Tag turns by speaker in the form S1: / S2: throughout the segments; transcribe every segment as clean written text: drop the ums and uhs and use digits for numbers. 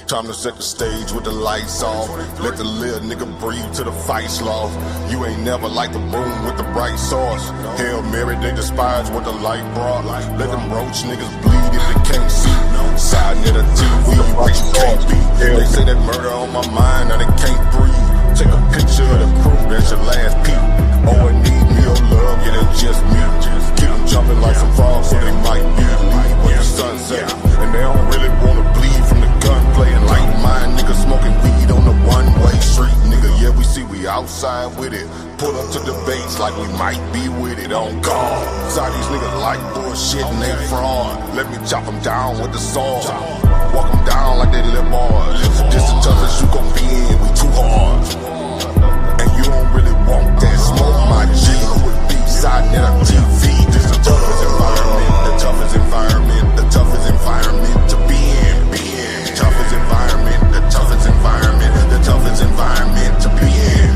S1: Time to set the stage with the lights off. Let the little nigga breathe till the fight's lost. You ain't never like the room with the bright sauce. Hail Mary, they despise what the light brought. Let them roach niggas bleed if they can't see. sa.neter TV, what you can't be. They say that murder on my mind, now they can't breathe. Take a picture of the crew, that's your last peep. Oh, I need me your love, yeah, that's just me. Keep them jumping like some frogs, so they might be leave when the sun sets. And they don't really wanna bleed from the gunplay. And like mine, niggas smoking weed on the one-way street, nigga. Yeah, we see we outside with it. Pull up to debates like we might be with it on God. Side these niggas like bullshit and they fraud. Let me chop them down with the saw. Walk them down like they live bars. This the toughest you gon' be in, we too hard. And you don't really want that smoke, my G. sa.neter TV, this the toughest environment, the toughest environment, the toughest environment to be in, toughest environment, the toughest environment, the toughest environment to be in,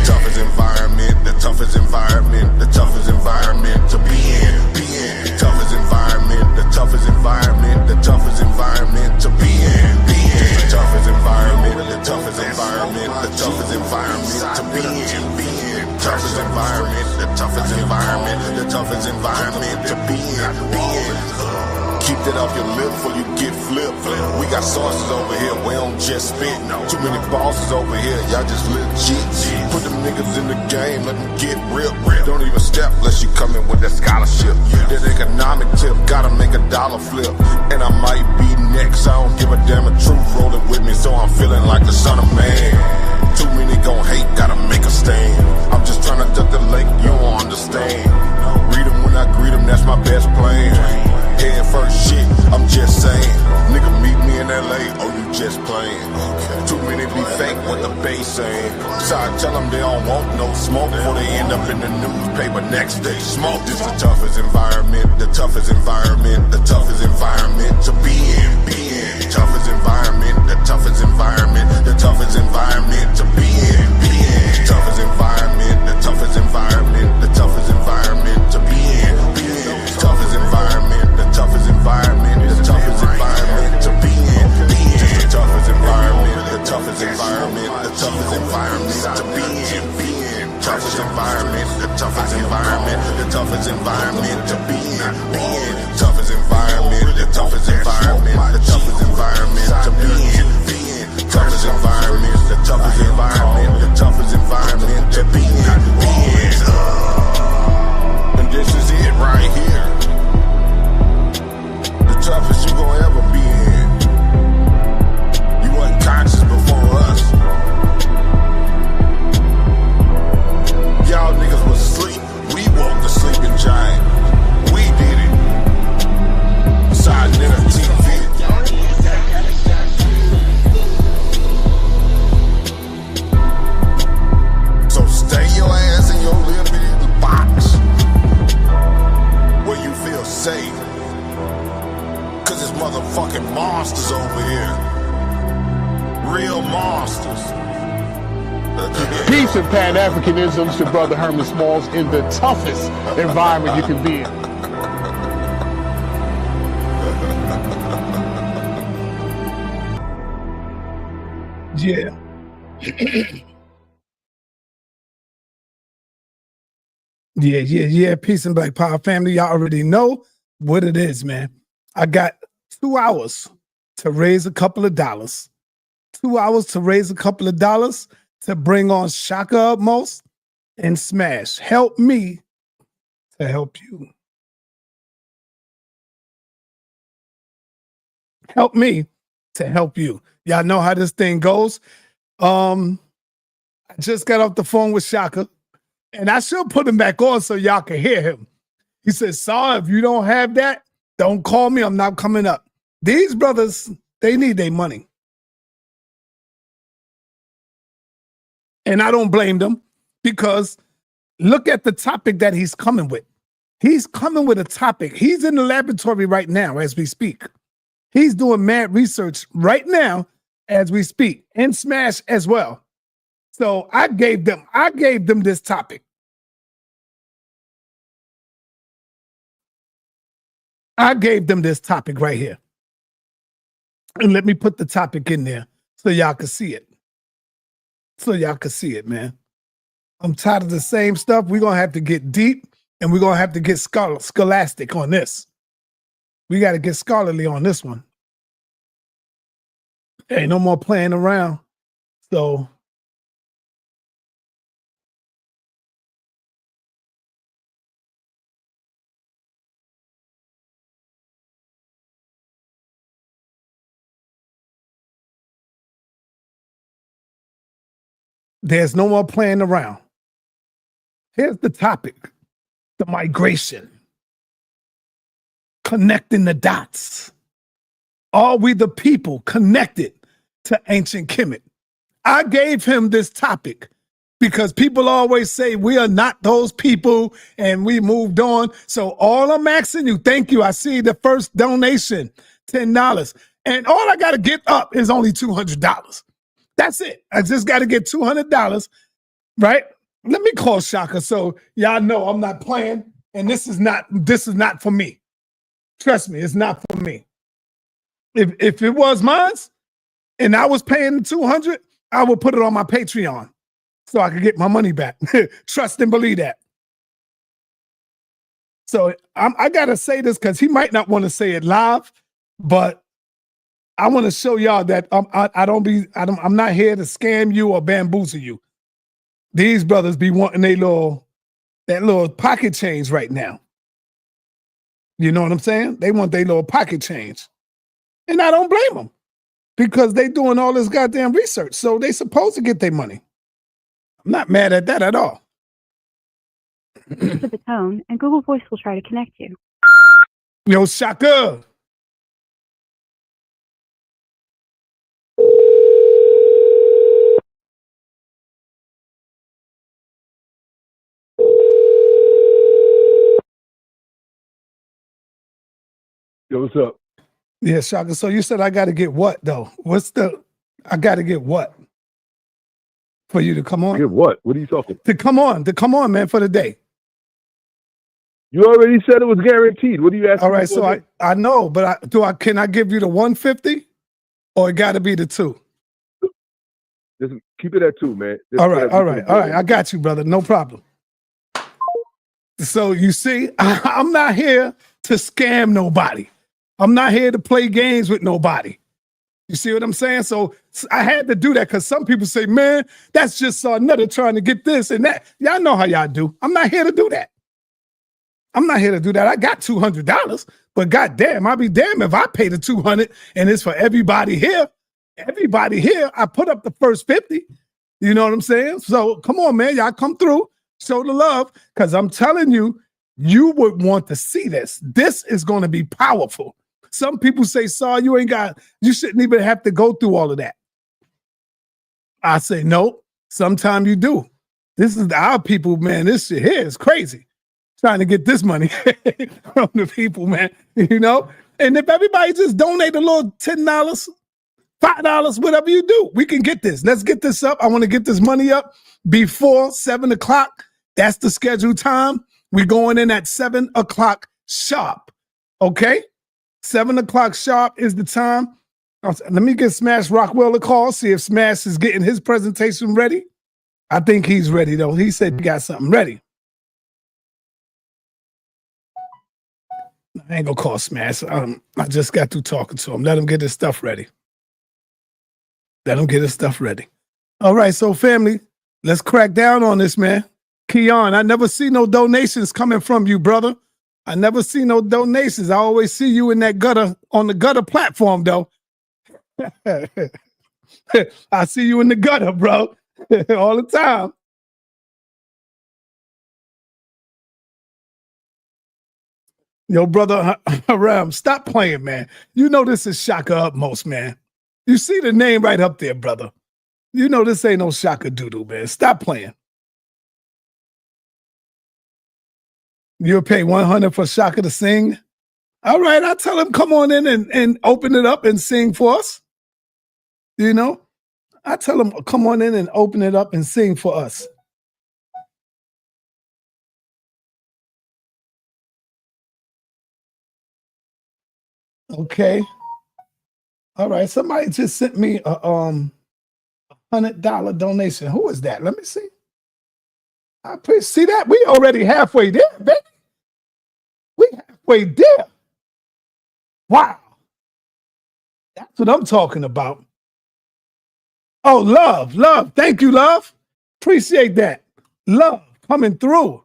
S1: toughest environment, the toughest environment, the toughest environment to be in, toughest environment, the toughest environment, the toughest environment to be in, the toughest environment, the toughest environment, the toughest environment to be in, toughest environment, the toughest environment, the toughest environment to be in. Keep that off your lip before you get flipped. We got sauces over here, we don't just spit. Too many bosses over here, y'all just legit. Put them niggas in the game, let them get real. Don't even step unless you come in with that scholarship. That economic tip, gotta make a dollar flip. And I might be next, I don't give a damn, a truth rolling with me, so I'm feeling like the son of man. Too many gon' hate, gotta make a stand. I'm just trying to duck the lake, you don't understand. Read them when I greet them, that's my best plan. Head first shit, I'm just saying. Nigga meet me in LA, oh you just playing. Too many be fake, what the base saying. So I tell them they don't want no smoke before they end up in the newspaper next day. Smoke, this the toughest environment, the toughest environment, the toughest environment to be in. Toughest environment, the toughest environment, the toughest environment to be in. Toughest environment, the toughest environment, the toughest environment to be in. Toughest environment, the toughest environment, the toughest environment to be in. The toughest environment, the toughest environment, the toughest environment to be in. Toughest environment, the toughest environment, the toughest environment to be in. Toughest environment, the toughest environment, the toughest environment to be in. Toughest environment, the toughest environment, the toughest environment to be in. And this is it right here. The toughest you gon' ever be in. You wasn't conscious before us. Y'all niggas was asleep. We woke the sleeping giant. We did it. sa.neter TV. So stay your ass in your little bitty box where you feel safe. Cause there's motherfucking monsters over here. Real monsters.
S2: Peace and Pan-Africanism to Brother Herman Smalls in the toughest environment you can be in.
S3: Yeah. Yeah. Peace and Black Power family. Y'all already know what it is, man. I got 2 hours to raise a couple of dollars. 2 hours to raise a couple of dollars to bring on Shakka, Ahmose, and Smash. Help me to help you. Help me to help you. Y'all know how this thing goes. I just got off the phone with Shakka, and I should put him back on so y'all can hear him. He said, "Saw, if you don't have that, don't call me. I'm not coming up." These brothers, they need their money. And I don't blame them, because look at the topic that he's coming with. He's coming with a topic. He's in the laboratory right now as we speak. He's doing mad research right now as we speak, and Smash as well. So I gave them this topic. I gave them this topic right here. And let me put the topic in there so y'all can see it. So y'all can see it, man. I'm tired of the same stuff. We're going to have to get deep, and we're going to have to get scholastic on this. We got to get scholarly on this one. Ain't no more playing around. So there's no more playing around. Here's the topic: the migration. Connecting the dots. Are we the people connected to ancient Kemet? I gave him this topic because people always say we are not those people and we moved on. So all I'm asking you, thank you. I see the first donation, $10. And all I got to get up is only $200. That's it. I just got to get $200, right? Let me call Shakka so y'all know I'm not playing, and this is not for me. Trust me, it's not for me. If it was mine and I was paying the $200, I would put it on my Patreon so I could get my money back. Trust and believe that. So I gotta say this because he might not want to say it live, but I want to show y'all that I'm not here to scam you or bamboozle you. These brothers be wanting that little pocket change right now. You know what I'm saying? They want their little pocket change. And I don't blame them because they doing all this goddamn research. So they supposed to get their money. I'm not mad at that at all.
S4: To the tone, and Google Voice will try to connect you.
S3: Yo, Shakka.
S5: Yo, what's up?
S3: Yeah, Shaka. So you said I got to get what though? I got to get what for you to come on?
S5: Get what? What are you talking?
S3: To come on, man, for the day.
S5: You already said it was guaranteed. What are you asking?
S3: All right, so I know, but can I give you the 150 or it got to be the 2?
S5: Just keep it at 2, man.
S3: All right. I got you, brother. No problem. So you see, I'm not here to scam nobody. I'm not here to play games with nobody. You see what I'm saying? So I had to do that because some people say, man, that's just sa.neter trying to get this and that. Y'all know how y'all do. I'm not here to do that. I got $200, but goddamn, I'll be damned if I pay the $200 and it's for everybody here. Everybody here, I put up the first 50. You know what I'm saying? So come on, man, y'all come through, show the love, because I'm telling you, you would want to see this. This is going to be powerful. Some people say, you shouldn't even have to go through all of that. I say, no, sometimes you do. This is our people, man. This shit here is crazy. Trying to get this money from the people, man, you know? And if everybody just donate a little $10, $5, whatever you do, we can get this. Let's get this up. I want to get this money up before 7 o'clock. That's the scheduled time. We're going in at 7 o'clock sharp, okay? 7 o'clock sharp is the time. Let me get Smash Rockwell a call, see if Smash is getting his presentation ready. I think he's ready, though. He said he got something ready. I ain't gonna call Smash. I just got through talking to him. Let him get his stuff ready. All right, so family, let's crack down on this, man. Keon, I never see no donations coming from you, brother. I never see no donations. I always see you in that gutter, on the gutter platform, though. I see you in the gutter, bro, all the time. Yo, brother Haram, stop playing, man. You know this is Shakka Ahmose, man. You see the name right up there, brother. You know this ain't no Shakka doodle, man. Stop playing. You'll pay $100 for Shakka to sing? All right, I'll tell him come on in and open it up and sing for us. You know? I tell him come on in and open it up and sing for us. Okay. All right, somebody just sent me a $100 donation. Who is that? Let me see. See that? We already halfway there, baby. We halfway there. Wow. That's what I'm talking about. Oh, love. Thank you, love. Appreciate that. Love coming through.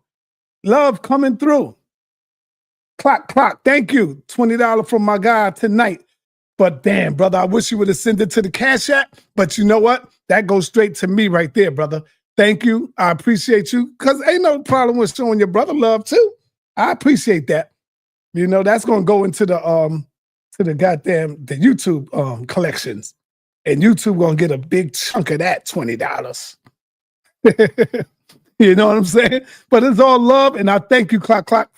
S3: Love coming through. Clock. Thank you. $20 from my guy tonight. But damn, brother, I wish you would have sent it to the Cash App. But you know what? That goes straight to me right there, brother. Thank you. I appreciate you. Because ain't no problem with showing your brother love too. I appreciate that. You know, that's gonna go into the goddamn the YouTube collections. And YouTube gonna get a big chunk of that $20. You know what I'm saying? But it's all love, and I thank you, clots.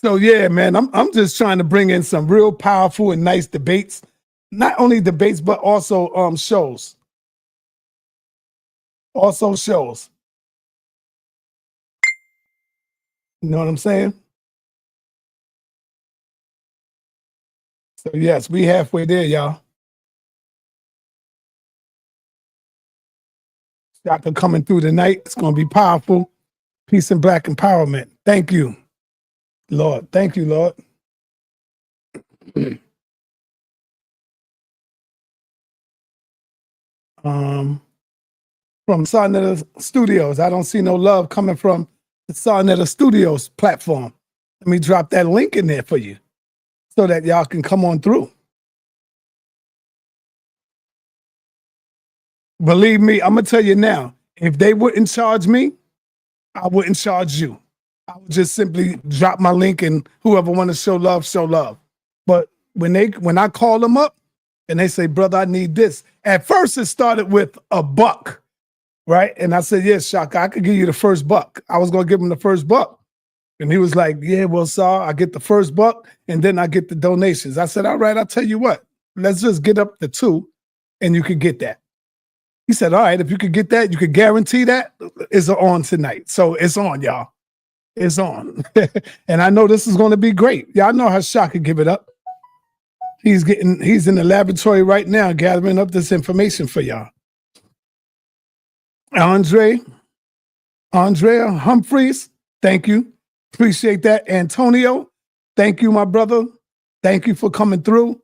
S3: So yeah, man, I'm just trying to bring in some real powerful and nice debates. Not only debates, but also shows. Also shows. You know what I'm saying? So yes, we halfway there, y'all. Shakka coming through tonight. It's gonna be powerful. Peace and black empowerment. Thank you, Lord. Thank you, Lord. From sa.neter Studios. I don't see no love coming from the sa.neter Studios platform. Let me drop that link in there for you so that y'all can come on through. Believe me, I'm gonna tell you now, if they wouldn't charge me, I wouldn't charge you. I would just simply drop my link and whoever want to show love, show love. But when I call them up and they say, brother, I need this. At first it started with $1, right? And I said, yes, Shakka, I could give you the first $1. I was gonna give him the first $1. And he was like, yeah, well, sir, I get the first $1 and then I get the donations. I said, all right, I'll tell you what, let's just get up to 2 and you could get that. He said, all right, if you could get that, you could guarantee that it's on tonight. So it's on, y'all. It's on. And I know this is going to be great. Y'all know how Shakka give it up. He's in the laboratory right now gathering up this information for y'all. Andrea Humphreys, thank you. Appreciate that. Antonio, thank you, my brother. Thank you for coming through.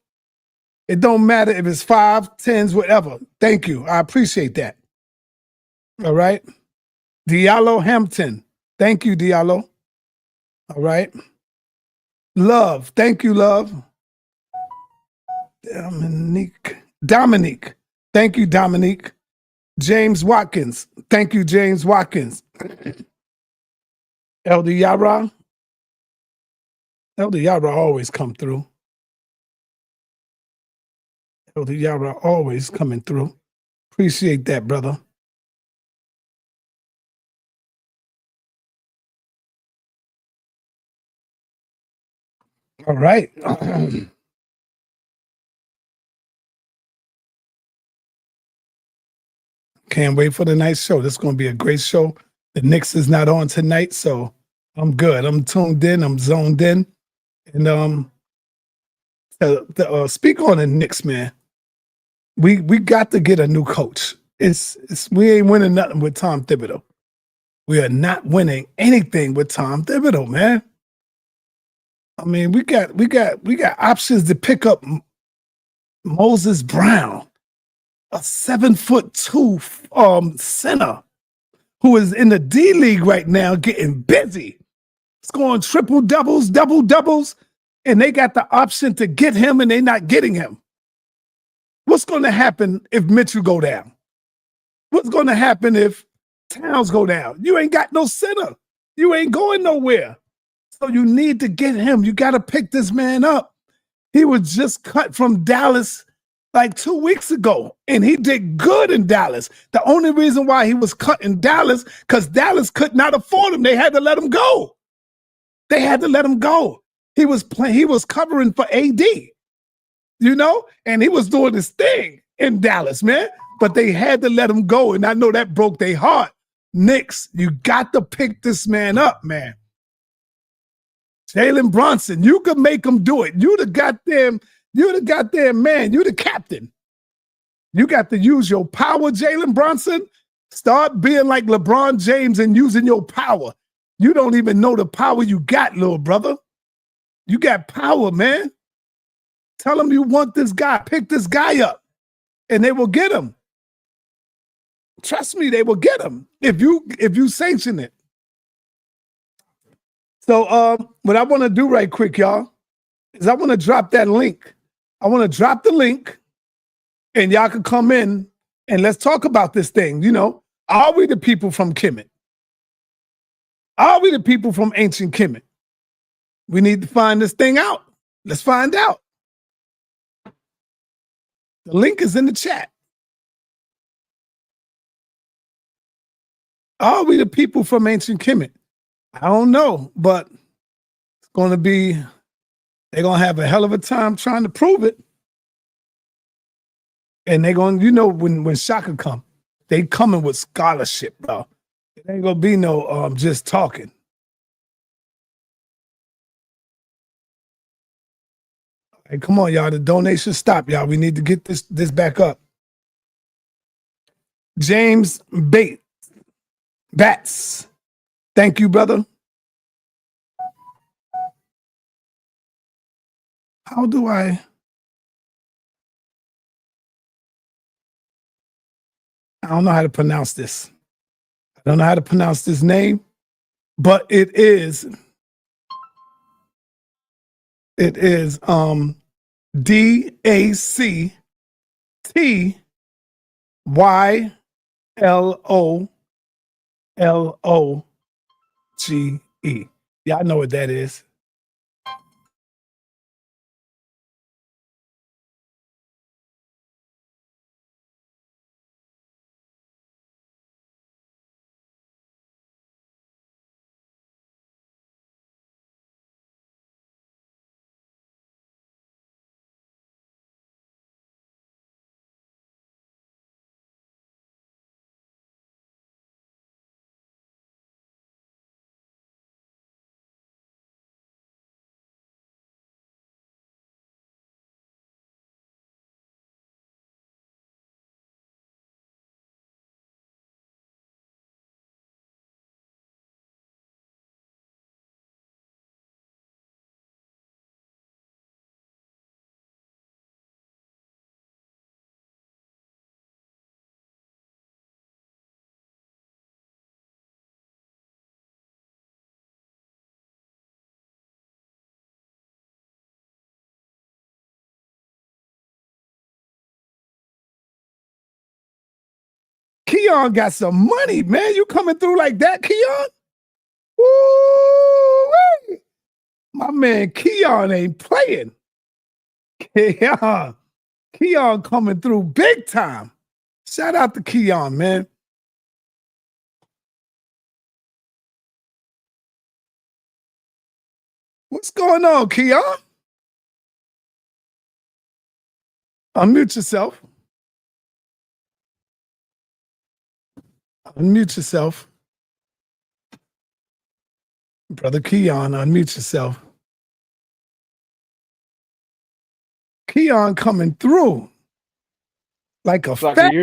S3: It don't matter if it's 5, 10s, whatever. Thank you. I appreciate that. All right. Diallo Hampton. Thank you, Diallo. All right. Love. Thank you, love. Dominique. Thank you, Dominique. James Watkins. Thank you, James Watkins. Elder Yara. Elder Yara always come through. Elder Yara always coming through. Appreciate that, brother. All right. Can't wait for the night show. This is going to be a great show. The Knicks is not on tonight, so I'm good. I'm tuned in. I'm zoned in. And speak on the Knicks, man. We got to get a new coach. We ain't winning nothing with Tom Thibodeau. We are not winning anything with Tom Thibodeau, man. I mean, we got options to pick up Moses Brown, a 7'2" center who is in the D League right now getting busy, scoring triple doubles, double doubles, and they got the option to get him and they're not getting him. What's going to happen if Mitchell go down? What's going to happen if Towns go down? You ain't got no center. You ain't going nowhere. So you need to get him. You got to pick this man up. He was just cut from Dallas like 2 weeks ago, and he did good in Dallas. The only reason why he was cut in Dallas, because Dallas could not afford him. They had to let him go. They had to let him go. He was covering for AD, you know, and he was doing his thing in Dallas, man. But they had to let him go, and I know that broke their heart. Knicks, you got to pick this man up, man. Jalen Brunson, you could make him do it. You the goddamn man. You the captain. You got to use your power, Jalen Brunson. Start being like LeBron James and using your power. You don't even know the power you got, little brother. You got power, man. Tell them you want this guy. Pick this guy up, and they will get him. Trust me, they will get him if you sanction it. So what I want to do right quick, y'all, is I want to drop that link. I want to drop the link, and y'all can come in and let's talk about this thing. You know, are we the people from Kemet? Are we the people from ancient Kemet? We need to find this thing out. Let's find out. The link is in the chat. Are we the people from ancient Kemet? I don't know, but it's going to be, they're going to have a hell of a time trying to prove it. And they're going to, you know, when Shakka come, they coming with scholarship, bro. It ain't going to be no just talking. Hey, come on, y'all. The donation stop, y'all. We need to get this back up. James Bats. Thank you, brother. How do I don't know how to pronounce this. I don't know how to pronounce this name, but it is DACTYLOLOGE. Yeah, I know what that is. Keon got some money, man. You coming through like that, Keon? Woo! My man Keon ain't playing. Keon coming through big time. Shout out to Keon, man. What's going on, Keon? Unmute yourself. Unmute yourself. Brother Keon, unmute yourself. Keon coming through like a fat.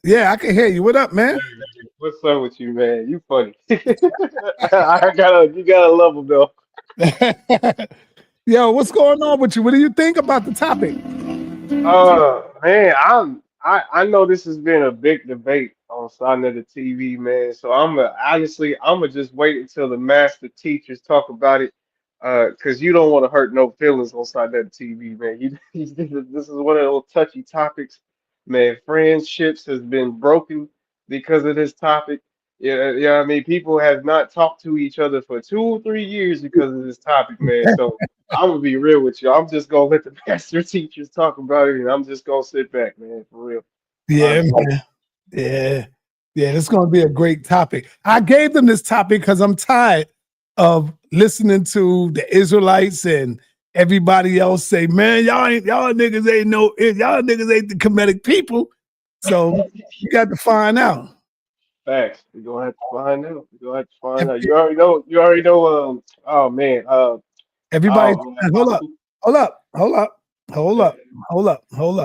S3: Yeah, I can hear you. What up, man?
S6: What's up with you, man? You funny. You gotta love him though.
S3: Yo, what's going on with you? What do you think about the topic?
S6: Man, I know this has been a big debate on sa.neter TV, man. So I'm gonna just wait until the master teachers talk about it. Cause you don't want to hurt no feelings on sa.neter TV, man. This is one of those touchy topics, man. Friendships has been broken because of this topic. Yeah, I mean, people have not talked to each other for 2 or 3 years because of this topic, man. So I'm gonna be real with you. I'm just gonna let the master teachers talk about it, and I'm just gonna sit back, man, for real.
S3: Yeah, man. Yeah, it's gonna be a great topic. I gave them this topic because I'm tired of listening to the Israelites and everybody else say, "Man, y'all niggas ain't the Kemetic people." So you got to find out.
S6: Facts. We're gonna have to find out. You already know. Oh man.
S3: Everybody,
S6: Oh,
S3: hold up, hold up, hold up, hold up, hold up, hold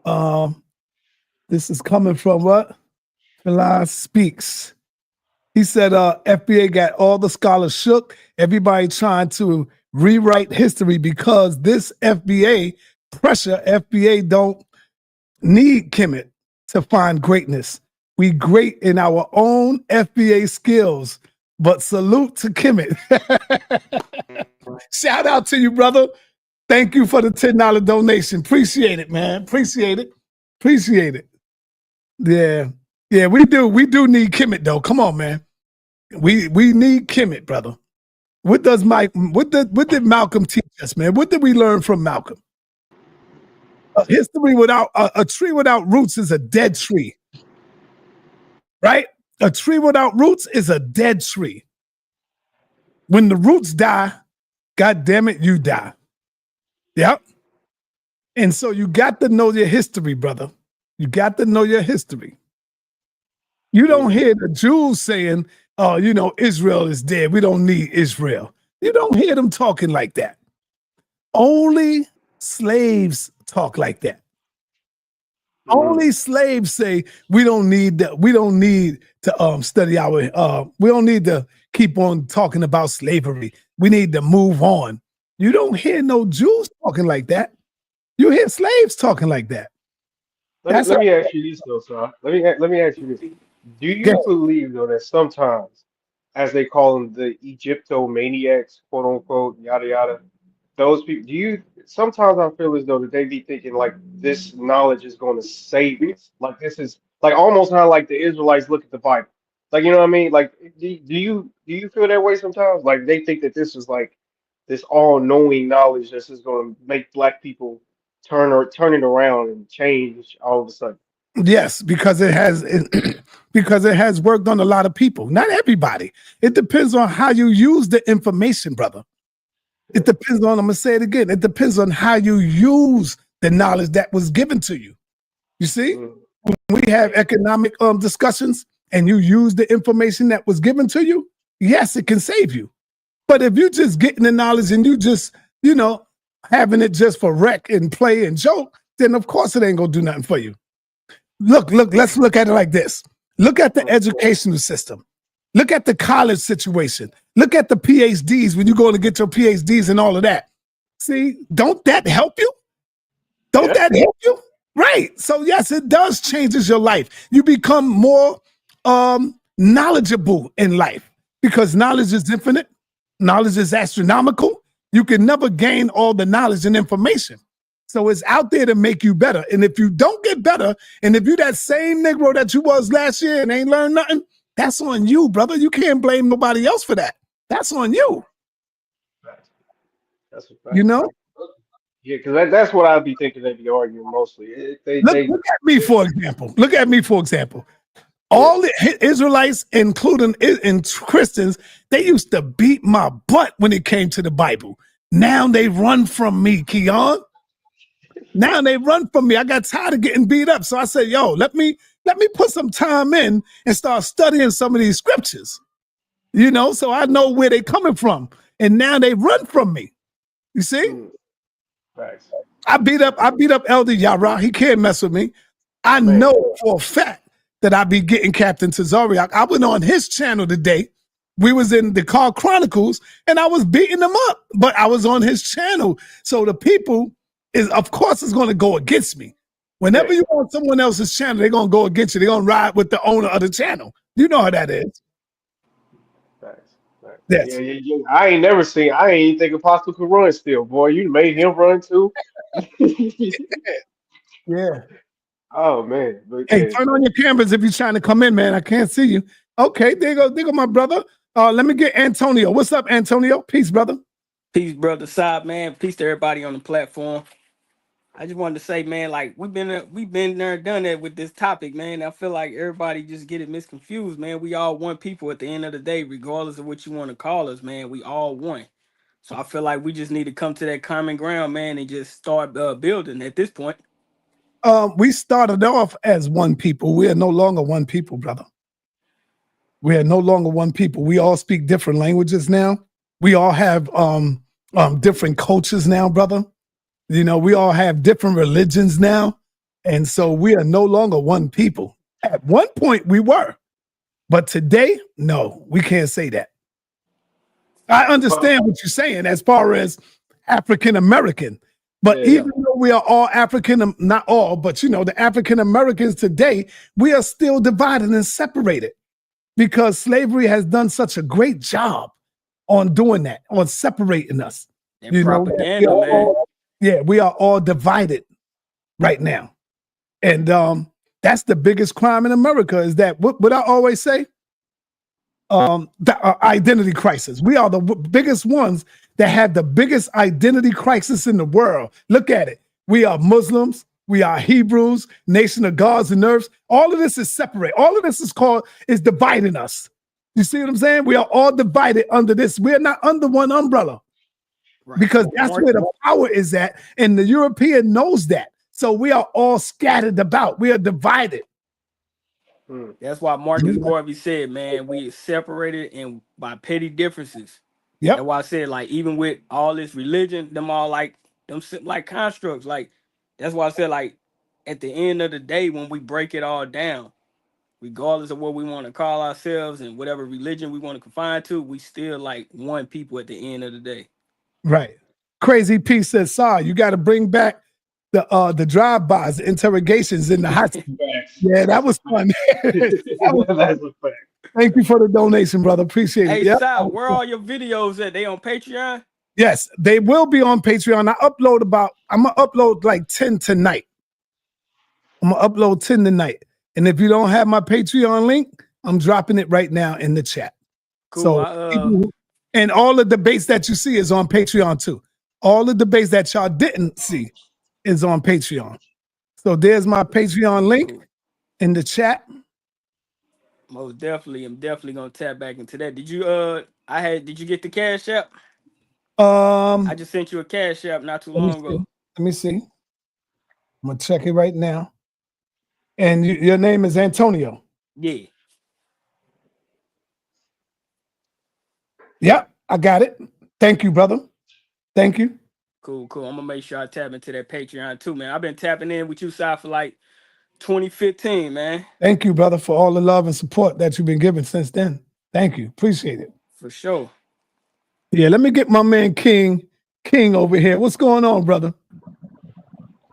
S3: up. This is coming from what? Philon Speaks. He said, FBA got all the scholars shook. Everybody trying to rewrite history because this FBA pressure, FBA don't need Kemet to find greatness. We great in our own FBA skills, but salute to Kemet. Shout out to you, brother. Thank you for the $10 donation. Appreciate it, man. Appreciate it. Appreciate it. Yeah. Yeah, we do. We do need Kemet, though. Come on, man. We need Kemet, brother. What did Malcolm teach us, man? What did we learn from Malcolm? History without a tree without roots is a dead tree, right? A tree without roots is a dead tree. When the roots die, God damn it, you die. Yep. And so you got to know your history, brother. You got to know your history. You don't hear the Jews saying, oh, you know, Israel is dead. We don't need Israel. You don't hear them talking like that. Only slaves talk like that. Only slaves say we don't need to study we don't need to keep on talking about slavery. We need to move on. You don't hear no Jews talking like that. You hear slaves talking like that.
S6: Let me ask you this though, sir. Let me ask you this. Do you believe though that sometimes, as they call them, the Egyptomaniacs, quote unquote, yada yada, those people, sometimes I feel as though that they be thinking like this knowledge is going to save us. Like this is like almost how like the Israelites look at the Bible. Like, you know what I mean? Like, do you feel that way sometimes? Like they think that this is like this all-knowing knowledge that's just going to make black people turn it around and change all of a sudden.
S3: Yes, because it has because it has worked on a lot of people. Not everybody. It depends on how you use the information, brother. It depends on, I'm gonna say it again. It depends on how you use the knowledge that was given to you. You see, when we have economic discussions and you use the information that was given to you, yes, it can save you. But if you just getting the knowledge and you just, you know, having it just for wreck and play and joke, then of course it ain't gonna do nothing for you. Look, let's look at it like this. Look at the educational system. Look at the college situation. Look at the PhDs when you go to get your PhDs and all of that. See, don't that help you? Don't that help you? Right. So yes, it does changes your life. You become more knowledgeable in life because knowledge is infinite. Knowledge is astronomical. You can never gain all the knowledge and information. So it's out there to make you better. And if you don't get better, and if you that same Negro that you was last year and ain't learned nothing, that's on you, brother. You can't blame nobody else for that. That's on you.
S6: That's a fact.
S3: You know?
S6: Yeah, because that's what I'd be thinking they'd be arguing mostly.
S3: Look at me, for example. Look at me, for example. All the Israelites, including Christians, they used to beat my butt when it came to the Bible. Now they run from me, Keon. Now they run from me. I got tired of getting beat up. So I said, yo, let me put some time in and start studying some of these scriptures. You know, so I know where they're coming from. And now they run from me. You see?
S6: Right.
S3: I beat up Elder Yara. He can't mess with me. I know for a fact that I be getting Captain Tazariak. I went on his channel today. We was in the Car Chronicles and I was beating them up, but I was on his channel. So the people of course is going to go against me. Whenever you on someone else's channel, they're going to go against you. They're going to ride with the owner of the channel. You know how that is.
S6: Yes. Yeah. I ain't even think Apostle could run still, boy. You made him run too.
S3: Yeah.
S6: Oh man.
S3: Hey, turn on your cameras if you're trying to come in, man. I can't see you. Okay, there go my brother. Let me get Antonio. What's up, Antonio? Peace, brother.
S7: Peace, brother Saab, man. Peace to everybody on the platform. I just wanted to say, man, like we've been there, done that with this topic, man. I feel like everybody just get it misconfused, man. We all one people at the end of the day, regardless of what you want to call us, man. We all one. So I feel like we just need to come to that common ground, man, and just start building at this point.
S3: We started off as one people. We are no longer one people, brother. We are no longer one people. We all speak different languages now. We all have different cultures now, brother. You know, we all have different religions now. And so we are no longer one people. At one point we were, but today, no, we can't say that. I understand what you're saying as far as African American, but even though we are all African, not all, but you know, the African Americans today, we are still divided and separated because slavery has done such a great job on doing that, on separating us.
S7: And you propaganda, man.
S3: Yeah, we are all divided right now. And that's the biggest crime in America is that, what I always say, the identity crisis. We are the biggest ones that have the biggest identity crisis in the world. Look at it. We are Muslims. We are Hebrews, nation of gods and earths. All of this is separate. All of this is dividing us. You see what I'm saying? We are all divided under this. We're not under one umbrella. Right. Because that's where the power is at. And the European knows that. So we are all scattered about. We are divided.
S7: That's why Marcus Garvey said, man, we separated and by petty differences.
S3: Yep.
S7: That's why I said, like, even with all this religion, them all like constructs. Like, that's why I said, like, at the end of the day, when we break it all down, regardless of what we want to call ourselves and whatever religion we want to confine to, we still like one people at the end of the day.
S3: Right. Crazy P says, you got to bring back the drive-bys, the interrogations in the hospital. Yeah, that was fun. Thank you for the donation, brother. Appreciate it.
S7: Hey, Sal, where are all your videos at? They on Patreon?
S3: Yes, they will be on Patreon. I'm gonna upload like 10 tonight. I'm gonna upload 10 tonight. And if you don't have my Patreon link, I'm dropping it right now in the chat.
S7: Cool.
S3: So, and all the debates that you see is on Patreon too. All the debates that y'all didn't see is on Patreon. So there's my Patreon link in the chat.
S7: Most definitely. I'm definitely gonna tap back into that. Did you get the Cash App? I just sent you a Cash App not too long ago.
S3: Let me see. I'm gonna check it right now. And your name is Antonio.
S7: Yeah.
S3: Yep, I got it. Thank you, brother. Thank you.
S7: Cool. I'm gonna make sure I tap into that Patreon too, man. I've been tapping in with you, Si, for like 2015, man.
S3: Thank you, brother, for all the love and support that you've been giving since then. Thank you. Appreciate it.
S7: For sure.
S3: Yeah, let me get my man King over here. What's going on, brother?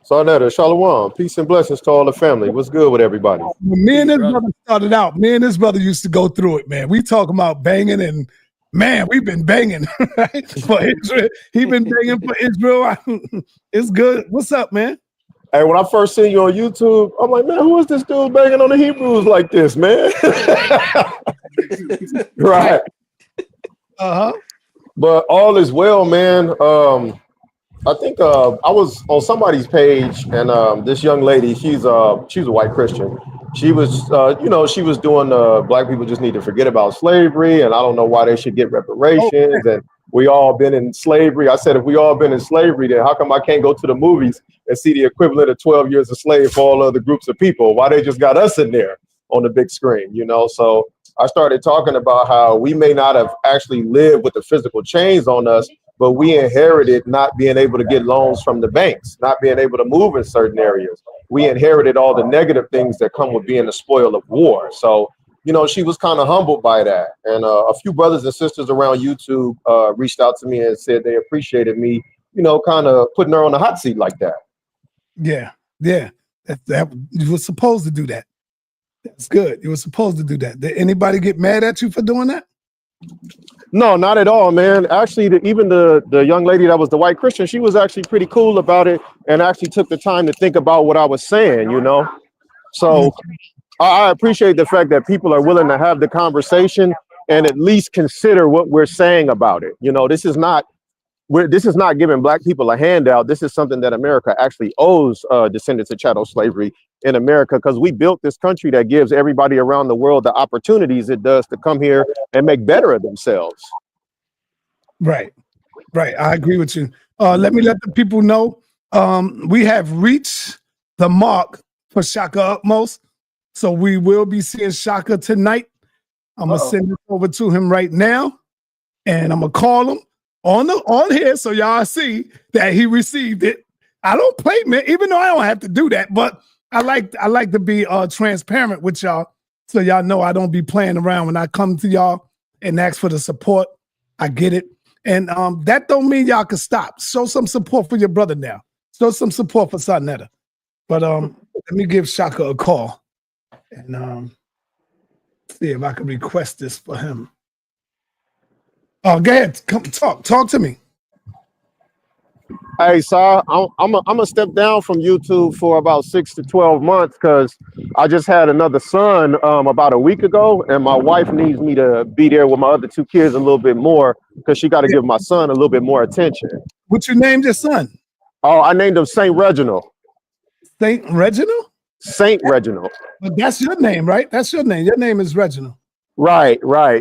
S8: sa.neter, shalom. Peace and blessings to all the family. What's good with everybody?
S3: When me and this brother started out, me and this brother used to go through it, man. We talking about banging and man, we've been banging right? For Israel. He been banging for Israel. It's good. What's up, man?
S8: Hey, when I first seen you on YouTube, I'm like, man, who is this dude banging on the Hebrews like this, man? Right. But all is well, man. I think I was on somebody's page, and this young lady, she's a white Christian. She was, she was doing black people just need to forget about slavery, and I don't know why they should get reparations, and we all been in slavery. I said, if we all been in slavery, then how come I can't go to the movies and see the equivalent of 12 years a slave for all other groups of people? Why they just got us in there on the big screen, So I started talking about how we may not have actually lived with the physical chains on us, but we inherited not being able to get loans from the banks, not being able to move in certain areas. We inherited all the negative things that come with being the spoil of war. So, she was kind of humbled by that. And a few brothers and sisters around YouTube reached out to me and said they appreciated me, kind of putting her on the hot seat like that.
S3: Yeah. That you were supposed to do that. That's good. You were supposed to do that. Did anybody get mad at you for doing that?
S8: No, not at all, man. Actually, even the young lady that was the white Christian, she was actually pretty cool about it and actually took the time to think about what I was saying, So I appreciate the fact that people are willing to have the conversation and at least consider what we're saying about it. This is not giving black people a handout. This is something that America actually owes descendants of chattel slavery in America, because we built this country that gives everybody around the world the opportunities it does to come here and make better of themselves.
S3: Right. I agree with you. Let me let the people know we have reached the mark for Shakka Ahmose. So we will be seeing Shakka tonight. I'm going to send it over to him right now. and I'm gonna call him on here so y'all see that he received it. I don't play, man, even though I don't have to do that, but I like to be transparent with y'all so y'all know I don't be playing around when I come to y'all and ask for the support. I get it. And that don't mean y'all can stop. Show some support for your brother now. Show some support for sa.neter. But let me give Shakka a call and see if I can request this for him. Oh, go ahead. Come talk to me.
S8: Hey, Sa, I'm gonna step down from YouTube for about 6 to 12 months because I just had another son about a week ago, and my wife needs me to be there with my other 2 kids a little bit more because she got to give my son a little bit more attention.
S3: What you named your son?
S8: Oh, I named him Saint Reginald.
S3: Saint Reginald?
S8: Saint Reginald.
S3: But that's your name, right? That's your name. Your name is Reginald.
S8: Right.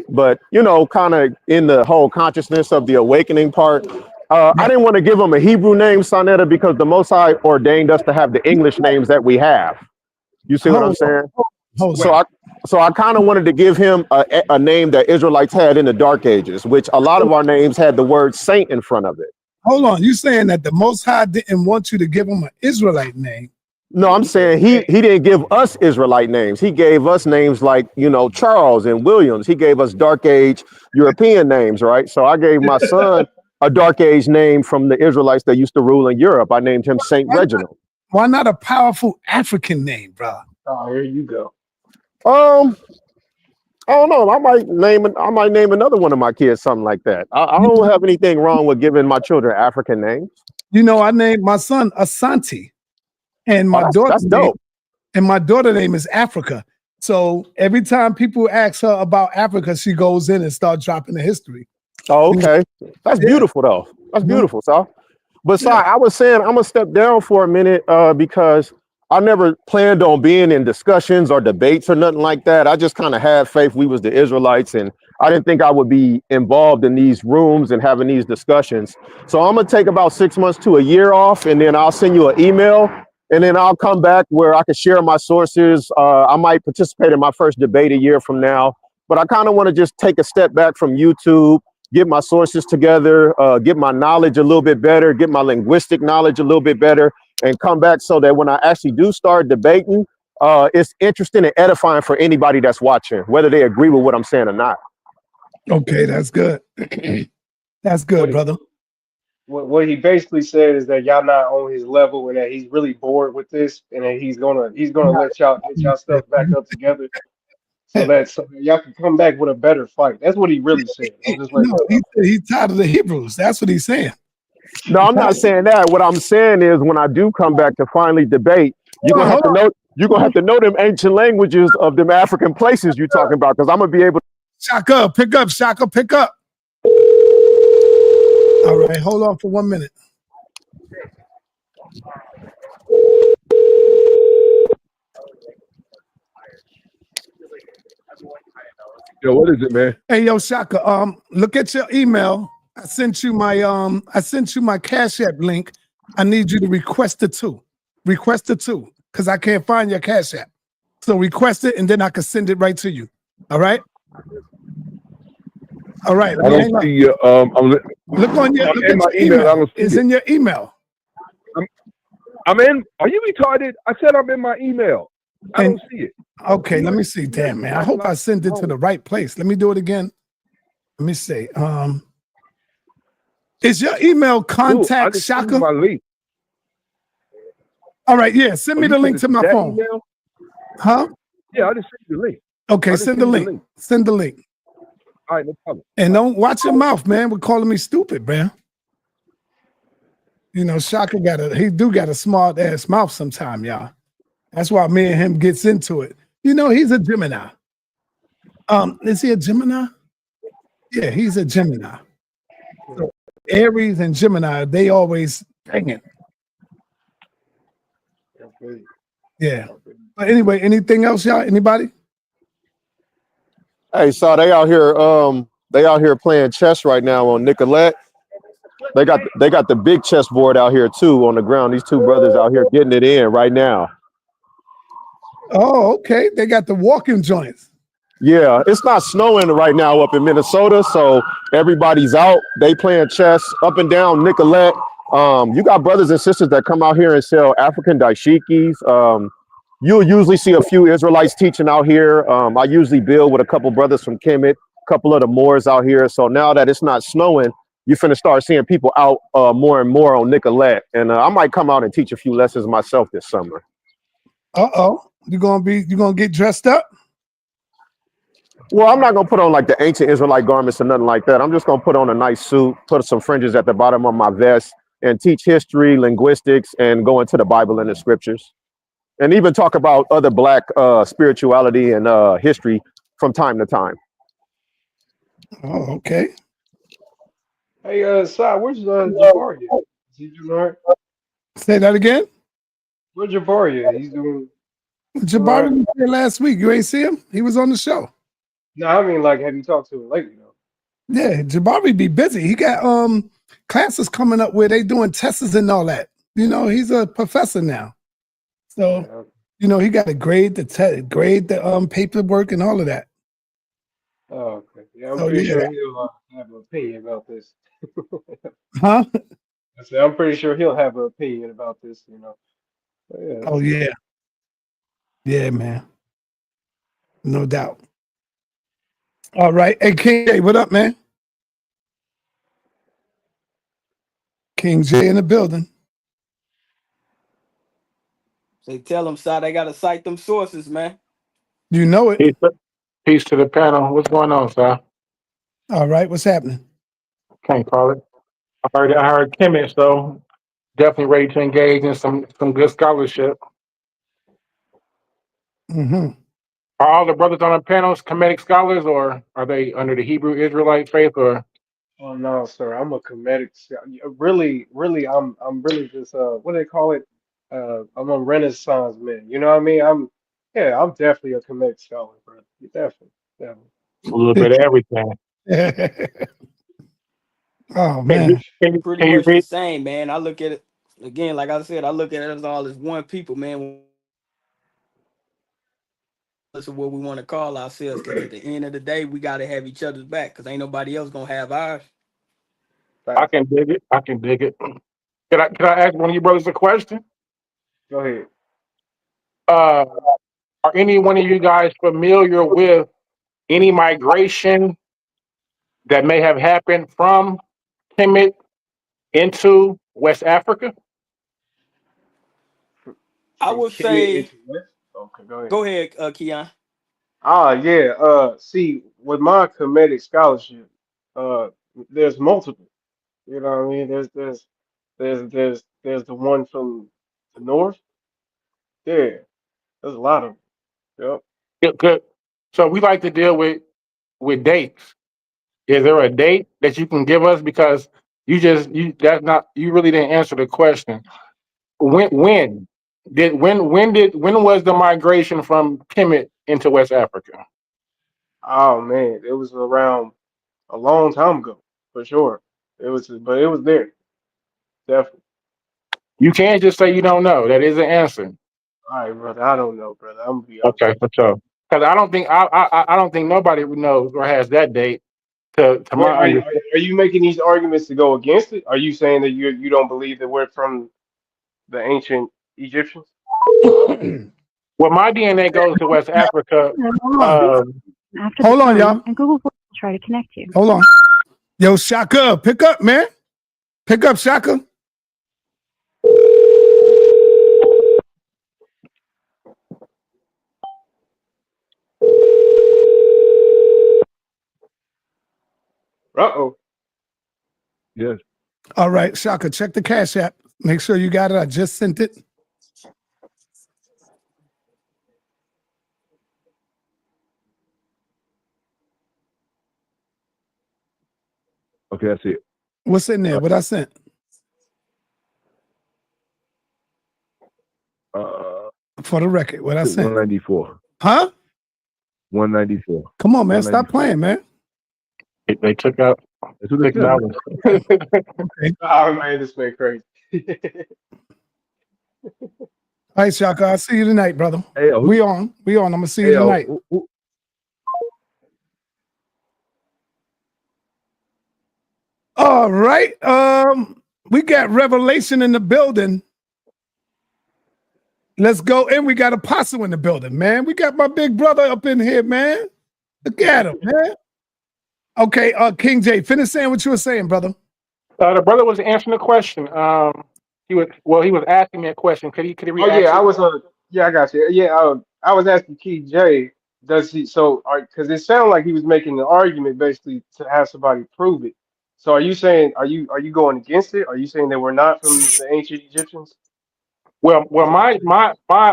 S8: But, you know, kind of in the whole consciousness of the awakening part, I didn't want to give him a Hebrew name, sa.neter, because the Most High ordained us to have the English names that we have. You see what I'm saying? So I kind of wanted to give him a name that Israelites had in the Dark Ages, which a lot of our names had the word saint in front of it.
S3: Hold on. You saying that the Most High didn't want you to give him an Israelite name?
S8: No, I'm saying he didn't give us Israelite names. He gave us names like, you know, Charles and Williams. He gave us Dark Age European names, right? So I gave my son a Dark Age name from the Israelites that used to rule in Europe. I named him Saint Reginald.
S3: Why not a powerful African name, bro?
S6: Oh, here you go.
S8: I don't know. I might name another one of my kids something like that. I don't have anything wrong with giving my children African names.
S3: You know, I named my son Asante, and my daughter name is Africa. So every time people ask her about Africa, she goes in and starts dropping the history.
S8: Oh, okay. That's beautiful, though. That's beautiful, Sal. But Sal, I was saying I'm gonna step down for a minute because I never planned on being in discussions or debates or nothing like that. I just kind of had faith we was the Israelites, and I didn't think I would be involved in these rooms and having these discussions. So I'm gonna take about 6 months to a year off, and then I'll send you an email, and then I'll come back where I can share my sources. I might participate in my first debate a year from now, but I kind of want to just take a step back from YouTube, get my sources together, get my knowledge a little bit better, get my linguistic knowledge a little bit better, and come back so that when I actually do start debating, it's interesting and edifying for anybody that's watching, whether they agree with what I'm saying or not.
S3: Okay, that's good. That's good, brother.
S6: What he basically said is that y'all not on his level and that he's really bored with this and that he's gonna let y'all get y'all stuff back up together so that y'all can come back with a better fight. That's what he really said. I'm just like,
S3: no, he's tired of the Hebrews. That's what he's saying.
S8: No, I'm not saying that. What I'm saying is when I do come back to finally debate, you're gonna have to know them ancient languages of them African places you're talking about, because I'm gonna be able to.
S3: Shakka, pick up. Shakka, pick up. All right, hold on for 1 minute.
S5: Yo, what is it, man?
S3: Hey, yo, Shakka, look at your email. I sent you my Cash App link. I need you to request it too. Request it too, because I can't find your Cash App. So request it, and then I can send it right to you. All right. All right.
S5: I don't see your
S3: Look on your look at
S5: my
S3: your email.
S5: I don't see
S3: It's
S5: it.
S3: in your email.
S5: I'm in. Are you retarded? I said I'm in my email. I don't see it.
S3: Okay, let me see. Damn, man. I hope I sent it to the right place. Let me do it again. Let me see. Is your email contact
S5: Dude, I just
S3: Shakka?
S5: my link.
S3: All right, yeah. Send me the link to my phone.
S5: Email?
S3: Huh?
S5: Yeah, I just sent you the link.
S3: Okay, send the link. Send the link.
S5: All right, no problem.
S3: And don't watch your mouth, man. We're calling me stupid, man. You know, Shakka got a smart ass mouth sometime, y'all. That's why me and him gets into it. You know, he's a Gemini. Is he a Gemini? Yeah, he's a Gemini. So Aries and Gemini, they always hanging. Yeah. But anyway, anything else, y'all? Anybody?
S8: Hey, so they out here playing chess right now on Nicolette. They got the big chessboard out here too on the ground. These two brothers out here getting it in right now.
S3: Oh, okay. They got the walking joints.
S8: Yeah, it's not snowing right now up in Minnesota, so everybody's out. They playing chess up and down Nicolette. You got brothers and sisters that come out here and sell African dashikis. You'll usually see a few Israelites teaching out here. I usually build with a couple brothers from Kemet, a couple of the Moors out here. So now that it's not snowing, you're finna start seeing people out more and more on Nicolette. And I might come out and teach a few lessons myself this summer.
S3: You gonna get dressed up?
S8: Well, I'm not gonna put on like the ancient Israelite garments or nothing like that. I'm just gonna put on a nice suit, put some fringes at the bottom of my vest, and teach history, linguistics, and go into the Bible and the scriptures, and even talk about other Black spirituality and history from time to time.
S3: Oh, okay.
S6: Hey, Sai, where's Jabari at? Is he doing all right?
S3: Say that again.
S6: Where's Jabari at? He's doing all
S3: Jabari
S6: right?
S3: was here last week. You ain't see him? He was on the show.
S6: No, I mean, like, have you talked to him lately, though?
S3: Yeah, Jabari be busy. He got classes coming up where they doing tests and all that. You know, he's a professor now. So,
S6: Yeah,
S3: you know, he got to grade the paperwork and all of that.
S6: oh, okay. Yeah, I'm
S3: Oh,
S6: pretty
S3: yeah.
S6: sure he'll have an opinion about this.
S3: Huh?
S6: I said, I'm pretty sure he'll have an opinion about this, you know. But yeah,
S3: Oh, yeah. Yeah, man. No doubt. All right. Hey, King J, what up, man? King J in the building.
S7: They tell them, Si, they gotta cite them sources, man.
S3: You know it.
S9: Peace to the panel. What's going on, sir?
S3: All right. What's happening?
S9: Can't call it. I heard Kemet, so definitely ready to engage in some good scholarship.
S3: Mm-hmm.
S9: Are all the brothers on the panels Kemetic scholars, or are they under the Hebrew Israelite faith? Or
S6: oh no, sir, I'm a comedic. Really, I'm really just what do they call it? I'm a Renaissance man. You know what I mean? I'm definitely a comedic scholar, bro. Definitely, definitely.
S9: a little bit of everything?
S3: Oh,
S9: Can you,
S3: man.
S7: Pretty
S9: can you
S7: much the
S9: read?
S7: same, man. I look at it again, like I said, I look at it as all as one people, man. That's what we want to call ourselves, because at the end of the day, we got to have each other's back, because ain't nobody else gonna have ours.
S9: I can dig it. I can dig it. Can I ask one of you brothers a question?
S6: Go ahead.
S9: Are any one of you guys familiar with any migration that may have happened from Kemet into West Africa?
S7: I
S6: From
S7: would
S6: Kemet
S7: say,
S6: into what? Okay, go ahead.
S7: go ahead, Keon.
S6: Ah, yeah. See, with my comedic scholarship, uh, there's multiple. You know what I mean? There's the one from the north. Yeah, there's a lot of them. Yep.
S9: Good. So we like to deal with dates. Is there a date that you can give us? Because you really didn't answer the question. When was the migration from Kemet into West Africa?
S6: Oh man, it was around a long time ago for sure. But it was there definitely.
S9: You can't just say you don't know. That is an answer.
S6: All right, brother. I don't know, brother. I'm gonna be honest
S9: Okay,
S6: with
S9: for sure. Because I don't think nobody knows or has that date. To
S6: you. Wait,
S9: my understanding.
S6: are you making these arguments to go against it? Are you saying that you don't believe that we're from the ancient Egyptians?
S9: Well, my DNA goes to West Africa.
S4: Hold on. After the
S3: Hold on,
S4: tone,
S3: y'all.
S4: and Google Voice will try to connect you.
S3: Hold on. Yo, Shaka, pick up, man. Pick up, Shaka.
S6: Uh-oh.
S5: Yes.
S3: All right, Shaka, check the Cash App. Make sure you got it. I just sent it.
S5: Okay, I see it.
S3: What's in there? What I sent? For the record, what I sent.
S5: 194.
S3: Huh?
S5: 194.
S3: Come on, man. Stop
S5: 194.
S3: playing, man.
S9: They took out
S5: That's what it says.
S9: $6.
S6: Oh man, this man crazy.
S3: All right, Shaka. I'll see you tonight, brother.
S5: Hey, yo,
S3: We on. I'm gonna see
S5: hey,
S3: you
S5: yo,
S3: tonight. All right. We got Revelation in the building. Let's go. And we got Apostle in the building, man. We got my big brother up in here, man. Look at him, man. Okay, King J, finish saying what you were saying, brother.
S9: The brother was answering the question. He was asking me a question. Could he
S6: Oh
S9: re-ask
S6: yeah,
S9: it?
S6: I was yeah, I got you. Yeah, I was asking Key J, does he because it sounded like he was making the argument basically to have somebody prove it. So are you saying are you going against it? Are you saying they were not from the ancient Egyptians?
S9: Well, my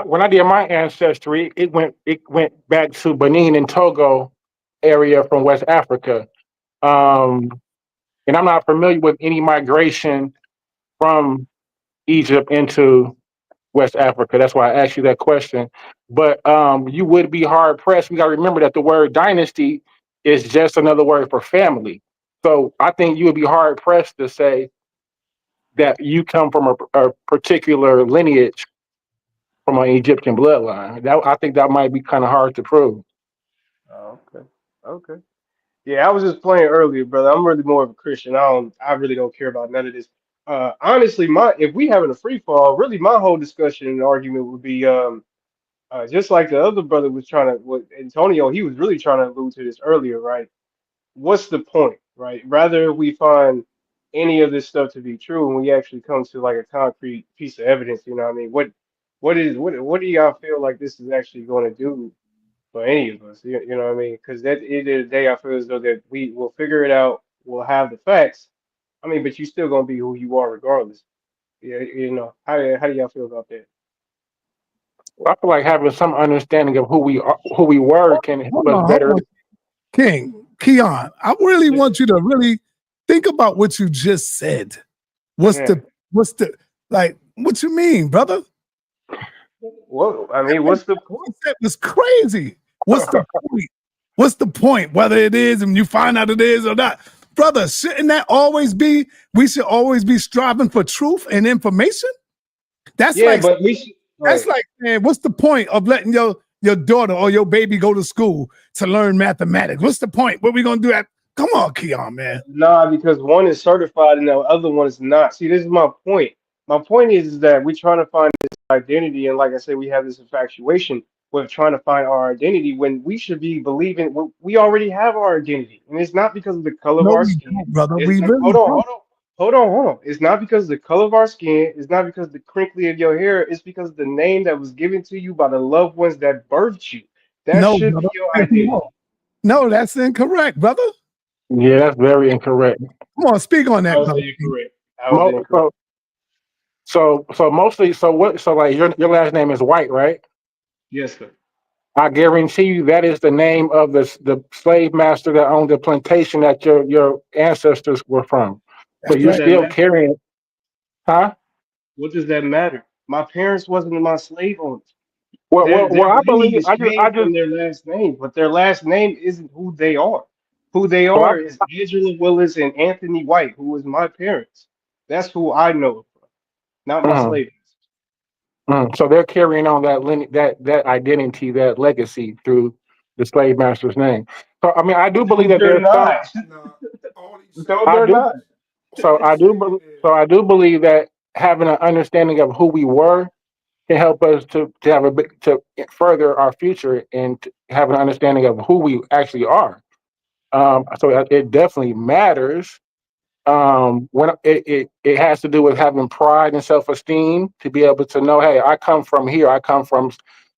S9: when I did my ancestry, it went back to Benin and Togo area from West Africa. And I'm not familiar with any migration from Egypt into West Africa. That's why I asked you that question. But you would be hard pressed. We got to remember that the word dynasty is just another word for family. So I think you would be hard pressed to say that you come from a particular lineage from an Egyptian bloodline. I think that might be kind of hard to prove.
S6: Oh, okay. Okay. Yeah, I was just playing earlier, brother. I'm really more of a Christian. I really don't care about none of this. Honestly, if we having a free fall, really my whole discussion and argument would be just like the other brother was trying to with Antonio, he was really trying to allude to this earlier, right? What's the point, right? Rather we find any of this stuff to be true and we actually come to like a concrete piece of evidence, you know what I mean? What do y'all feel like this is actually going to do for any of us? You know what I mean? Because at the end of the day, I feel as though that we will figure it out, we'll have the facts. I mean, but you still gonna be who you are regardless. Yeah, you know, how do y'all feel about that?
S9: I feel like having some understanding of who we were, can help us
S3: Hold
S9: better.
S3: on. King, Keon, I really want you to really think about what you just said. What's what you mean, brother?
S6: Well, I mean, what's the point?
S3: That was crazy. What's the point? What's the point? Whether it is and you find out it is or not. Brother, shouldn't that always be, we should always be striving for truth and information? That's
S6: Yeah, but we should,
S3: that's like, man, what's the point of letting your daughter or your baby go to school to learn mathematics? What's the point? What we gonna do that? Come on, Keon, man.
S6: nah, because one is certified and the other one is not. See, this is my point. My point is that we're trying to find this identity, and like I said, we have this infatuation with trying to find our identity when we should be believing we already have our identity, and it's not because of the color of
S3: No,
S6: our
S3: we
S6: skin.
S3: don't, brother.
S6: It's
S3: We
S6: not,
S3: really don't.
S6: hold on. It's not because of the color of our skin. It's not because of the crinkly of your hair. It's because of the name that was given to you by the loved ones that birthed you. That
S3: No,
S6: should
S3: brother.
S6: be your identity.
S3: No, that's incorrect, brother.
S9: Yeah, that's very incorrect.
S3: Come on, speak on that,
S6: How was
S3: brother.
S6: it incorrect? How was it incorrect?
S9: So mostly, so like your last name is White, right?
S6: Yes, sir.
S9: I guarantee you that is the name of the slave master that owned the plantation that your ancestors were from. So
S3: That's
S9: you're
S6: Does
S3: right.
S6: that
S9: still
S6: matter?
S9: carrying, huh?
S6: What does that matter? My parents wasn't my slave owners.
S9: Well,
S6: Their
S9: I believe
S6: lineage
S9: I
S6: came
S9: just
S6: from their last name, but their last name isn't who they are. Who they
S9: well,
S6: are is Angela Willis and Anthony White, who was my parents. That's who I know, not my slave.
S9: So they're carrying on that identity, that legacy through the slave master's name. So I mean, I do believe
S6: No,
S9: that
S6: they're
S9: there's some.
S6: not. No,
S9: I
S6: they're
S9: do.
S6: not.
S9: I do believe that having an understanding of who we were can help us to have to further our future and to have an understanding of who we actually are. So it definitely matters. When it has to do with having pride and self-esteem to be able to know, hey, I come from here. I come from.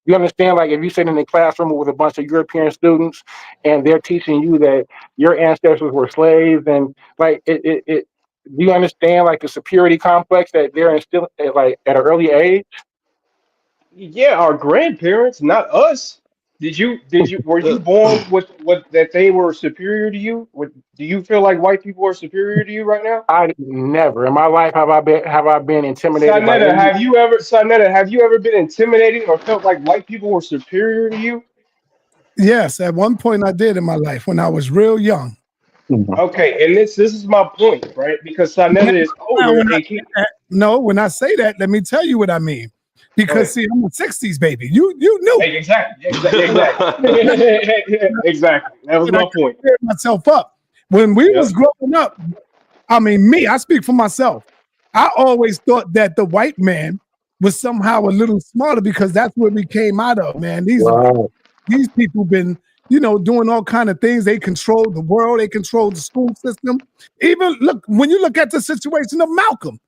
S9: You understand? Like if you sit in the classroom with a bunch of European students and they're teaching you that your ancestors were slaves, and like it do you understand like the superiority complex that they're instilling like at an early age?
S6: Yeah, our grandparents, not us. Were you born with what that they were superior to you? Do you feel like white people are superior to you right now?
S9: I never in my life have I been intimidated by any.
S6: Sa.neter, have you ever been intimidated or felt like white people were superior to you?
S3: Yes, at one point I did in my life when I was real young.
S6: Okay, and this is my point, right? Because Sa.neter is
S3: Now,
S6: older and he
S3: when I say that, let me tell you what I mean.
S6: go
S3: Because
S6: ahead.
S3: see, I'm a 60s baby. You knew.
S6: Hey, exactly. Exactly. That was
S3: And I
S6: my point.
S3: cleared myself up. When we
S6: Yep.
S3: was growing up, I mean, I speak for myself. I always thought that the white man was somehow a little smarter because that's where we came out of, man. These people been, doing all kind of things. They control the world. They control the school system. Even when you look at the situation of Malcolm,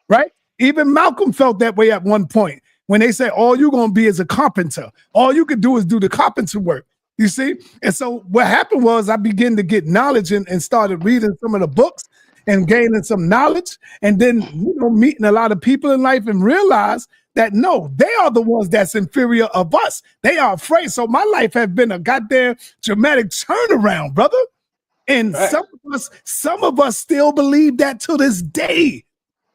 S3: right? Even Malcolm felt that way at one point when they said, all you're going to be is a carpenter. All you could do is do the carpenter work. You see? And so what happened was I began to get knowledge and started reading some of the books and gaining some knowledge, and then meeting a lot of people in life and realize that no, they are the ones that's inferior of us. They are afraid. So my life has been a goddamn dramatic turnaround, brother. And
S6: Right.
S3: some of us still believe that to this day,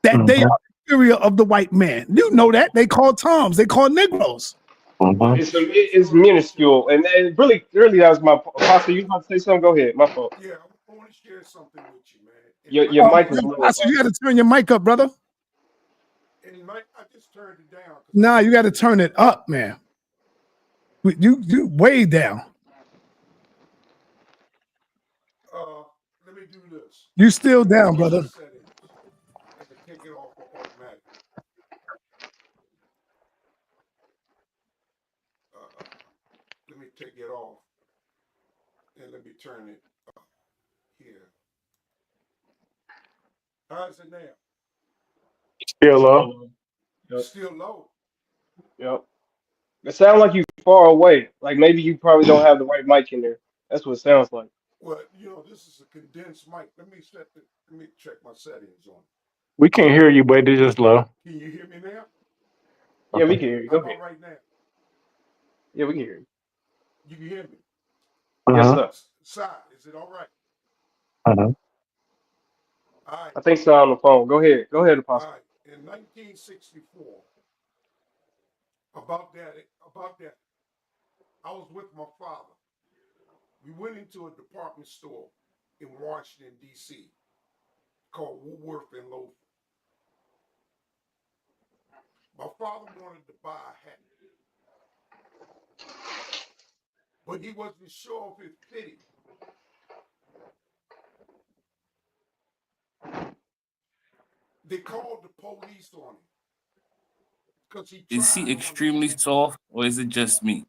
S3: that they are inferior of the white man. You know that they call Toms, they call Negroes.
S6: It's minuscule, and really, that was my apostle. You want to say something? Go ahead. My fault.
S2: Yeah, I want to share something with you, man.
S6: Your mic is low.
S3: So you got to turn your mic up, brother.
S2: And Mike, I just turned it down.
S3: Nah, you got to turn it up, man. You way down.
S2: Let me do this.
S3: You still down, brother.
S2: Settings. I can take it off automatic. Let me take it off. And let me turn it up here. How's it now?
S9: Still low.
S6: Yep.
S2: Still low.
S6: Yep. It sounds like you far away. Like maybe you probably don't have the right mic in there. That's what it sounds like.
S2: Well, this is a condensed mic. Let me check my settings on.
S9: We can't hear you, but it's just low.
S2: Can you hear me now?
S6: Yeah, we can hear you.
S2: How
S6: Go
S2: about
S6: ahead.
S2: right now?
S6: Yeah, we can hear you.
S2: You can hear me.
S6: Yes, sir.
S2: Side, is it all right?
S9: Uh-huh.
S2: All right.
S6: I think so on the phone. Go ahead. Go ahead,
S2: All
S6: Apostle.
S2: right. In 1964, about that, I was with my father. We went into a department store in Washington, D.C. called Woolworth and Loafer. My father wanted to buy a hat, but he wasn't sure if it fitted. They called the police on him because he tried.
S10: Is he extremely soft or is it just me?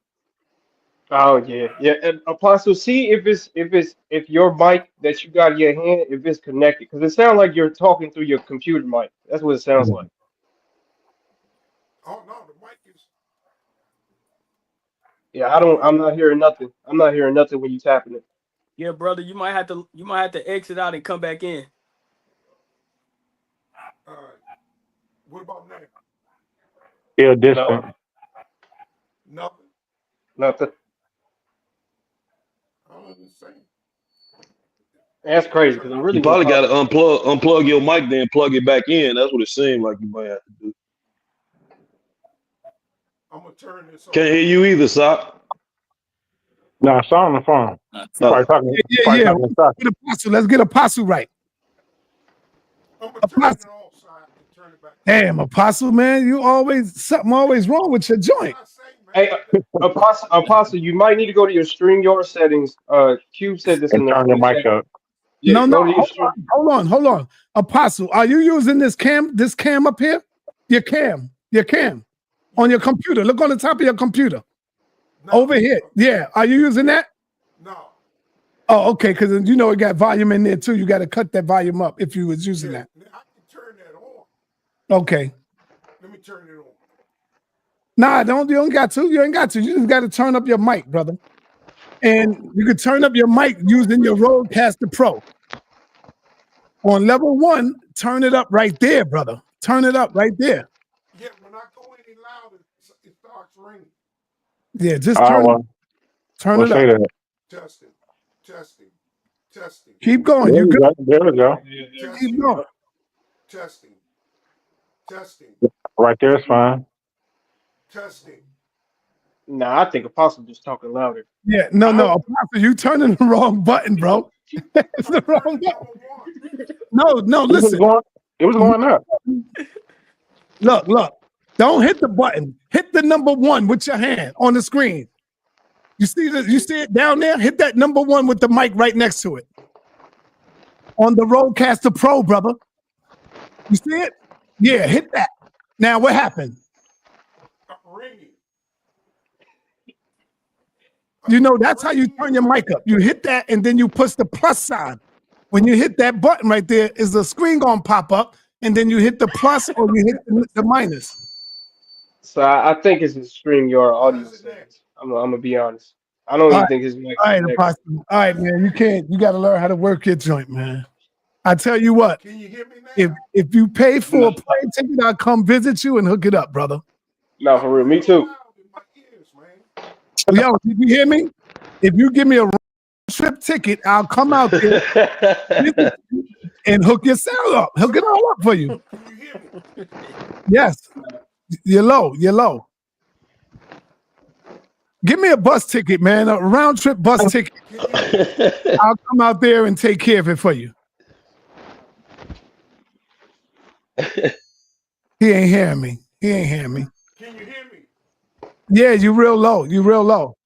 S6: Oh yeah. And Apostle, see if your mic that you got in your hand, if it's connected, because it sounds like you're talking through your computer mic. That's what it sounds like.
S2: Oh no, the mic is.
S6: Yeah, I'm not hearing nothing. I'm not hearing nothing when you tapping it.
S7: Yeah, brother, you might have to exit out and come back in.
S2: All right. What about now?
S9: Still distant.
S2: Nothing.
S6: Nothing.
S2: I don't understand.
S6: That's crazy because I'm really.
S11: You probably got to unplug your mic, then plug it back in. That's what it seemed like you might have to do.
S2: I'm gonna turn this on.
S11: Can't hear you either, Sock.
S9: No, it's on the phone.
S3: Yeah. Let's get Apostle right.
S2: I'm gonna turn it off, so I can turn it back.
S3: Damn, Apostle, man, something always wrong with your joint.
S6: Hey, Apostle, you might need to go to your StreamYard settings. Cube said this in the.
S9: Turn your mic up.
S6: Yeah,
S3: No, hold on. Apostle, are you using this cam up here? Your cam on your computer. Look on the top of your computer. No. Over here. Yeah. Are you using that?
S2: No.
S3: Oh, okay. Because it got volume in there too. You got to cut that volume up if you was using that.
S2: I can turn that on.
S3: Okay.
S2: Let me turn it on.
S3: Nah, you don't got to. You ain't got to. You just got to turn up your mic, brother. And you can turn up your mic using your Rodecaster Pro. On level 1, turn it up right there, brother. Turn it up right there.
S2: Yeah, when I go any louder, it starts ringing.
S3: Yeah, just turn it up.
S2: Testing.
S3: Keep going.
S9: There we go.
S3: Keep going.
S2: Testing.
S9: Right there is fine.
S2: Testing.
S6: Nah, I think Apostle just talking louder.
S3: Yeah, no, Apostle, you turning the wrong button, bro. It's the wrong button. No, listen.
S9: It was going up.
S3: Look. Don't hit the button. Hit the number 1 with your hand on the screen. You see it down there? Hit that number 1 with the mic right next to it. on the Rodecaster Pro, brother. You see it? Yeah, hit that. Now what happened?
S2: Ringing.
S3: You know, that's how you turn your mic up. You hit that and then you push the plus sign. When you hit that button right there, is the screen gonna pop up, and then you hit the plus or you hit the minus.
S6: So I think it's the StreamYard audio settings. I'm gonna be honest. I don't even think his mic
S3: All
S6: is
S3: right,
S6: connected.
S3: Apostle. All right, man. You got to learn how to work your joint, man. I tell you what.
S2: Can you hear me now?
S3: If you pay for a plane ticket, I'll come visit you and hook it up, brother.
S6: No, for real. Me too.
S3: Yo, did you hear me? If you give me a round trip ticket, I'll come out there and hook your cell up. Hook it all up for you. Yes. You're low. You're low. Give me a bus ticket, man. A round trip bus ticket. I'll come out there and take care of it for you. He ain't hearing me. He ain't hearing me.
S2: Can you hear me?
S3: Yeah, you real low. You real low.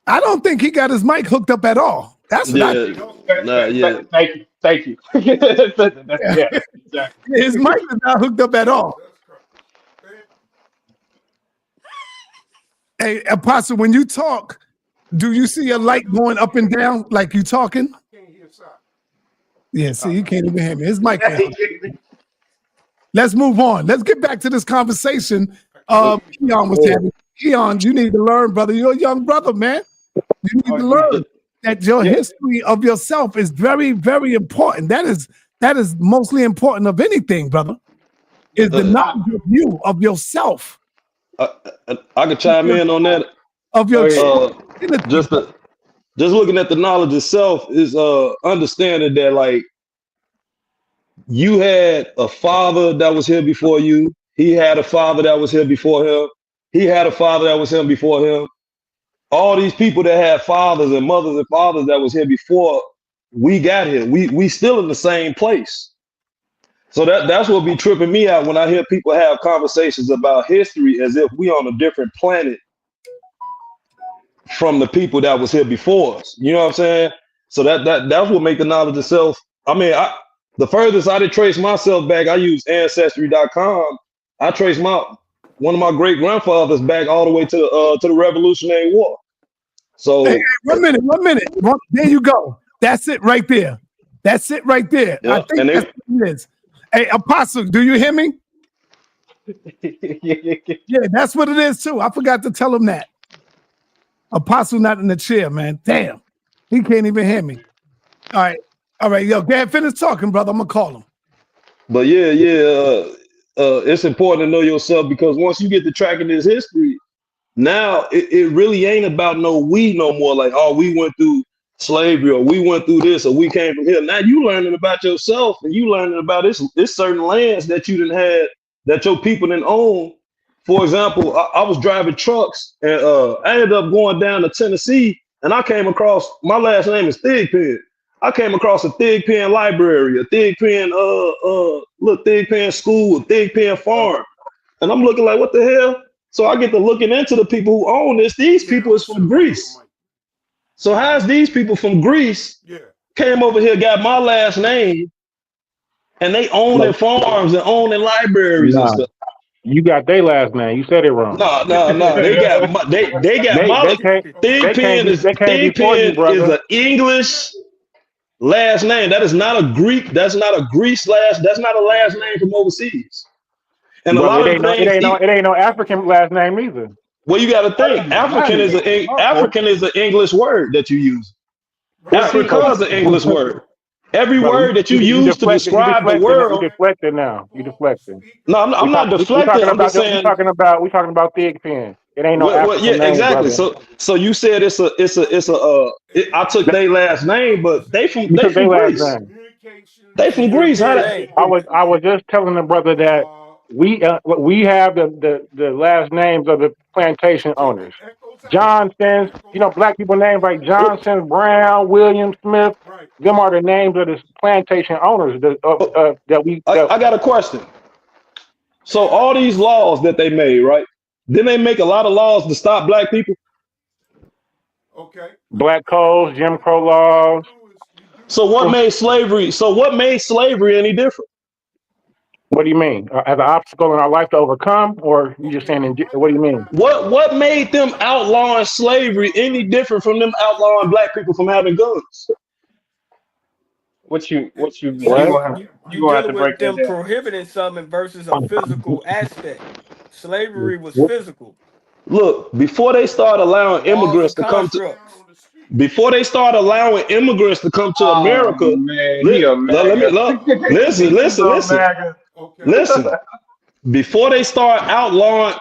S3: I don't think he got his mic hooked up at all. That's what I think.
S6: Thank you. Thank you. Yeah, exactly.
S3: His mic is not hooked up at all. Hey, Apostle, when you talk, do you see a light going up and down like you talking? Yeah, see, you can't even hear me. His mic can't. Let's move on. Let's get back to this conversation Keon was having. Keon, you need to learn, brother. You're a young brother, man. You need to learn that your history of yourself is very, very important. That is mostly important of anything, brother. Is the knowledge of you, of yourself.
S11: I could chime in on that.
S3: Of your
S11: just looking at the knowledge itself is understanding that like you had a father that was here before you. He had a father that was here before him. He had a father that was him before him. All these people that had fathers and mothers and fathers that was here before we got here. We still in the same place. So that's what be tripping me out when I hear people have conversations about history as if we on a different planet from the people that was here before us. You know what I'm saying? So that's what make the knowledge itself. I mean, the furthest I did trace myself back, I use ancestry.com. I traced one of my great grandfathers back all the way to the Revolutionary War. So
S3: hey, 1 minute. There you go. That's it right there. That's it right there.
S11: Yeah,
S3: I think that's what it is. Hey, Apostle, do you hear me? Yeah, that's what it is too. I forgot to tell him that. Apostle not in the chair, man. Damn. He can't even hear me. All right, yo, go ahead, finish talking, brother. I'm gonna call him.
S11: But it's important to know yourself because once you get to tracking this history, now it really ain't about no more. Like, oh, we went through slavery or we went through this or we came from here. Now you learning about yourself and you learning about this certain lands that you didn't have, that your people didn't own. For example, I was driving trucks and I ended up going down to Tennessee and I came across, my last name is Thigpen. I came across a Thigpen library, a Thigpen Thigpen school, a Thigpen farm. And I'm looking like, what the hell? So I get to looking into the people who own this. These people is from Greece. So how's these people from Greece came over here, got my last name, and they own their farms and own their libraries and stuff?
S9: You got their last name. You said it wrong.
S11: No. They got my Thigpen is an English last name. That is not a Greek. That's not a Greece last. That's not a last name from overseas. And
S9: but
S11: a lot of things.
S9: It ain't no African last name either.
S11: Well, you got to think African is an English word that you use. Africa is an English word. Every word that you use to describe the world.
S9: You deflected now. You deflected.
S11: No, I'm not deflecting. I'm just saying.
S9: We talking about Thigpen. It ain't no African name,
S11: exactly.
S9: Brother.
S11: So you said I took their last name, but they from Greece. They from Greece.
S9: I was just telling the brother that we have the last names of the plantation owners. Johnson's, black people names like Johnson, Brown, William Smith. Them are the names of the plantation owners
S11: I got a question. So all these laws that they made, right? Didn't they make a lot of laws to stop black people?
S2: Okay.
S9: Black codes, Jim Crow laws.
S11: So what made slavery? So what made slavery any different?
S9: What do you mean? As an obstacle in our life to overcome, or you just
S2: Okay.
S9: saying? What do you mean?
S11: What made them outlawing slavery any different from them outlawing black people from having guns?
S6: What you
S7: Well,
S6: you
S9: What?
S6: you
S7: you
S6: gonna have
S7: dealing
S6: to break
S7: with
S6: that
S7: them
S6: down.
S7: prohibiting something versus a physical aspect. Slavery was
S9: What?
S7: physical.
S11: Look, before they start allowing
S7: Laws
S11: immigrants
S7: and
S11: to come to,
S7: constructs.
S11: before they start allowing immigrants to come to
S6: Oh
S11: America,
S6: man, he a
S11: let me
S6: MAGA.
S11: listen,
S6: He's
S11: listen,
S6: a
S11: listen,
S6: MAGA.
S2: Okay.
S11: listen. Before they start allowing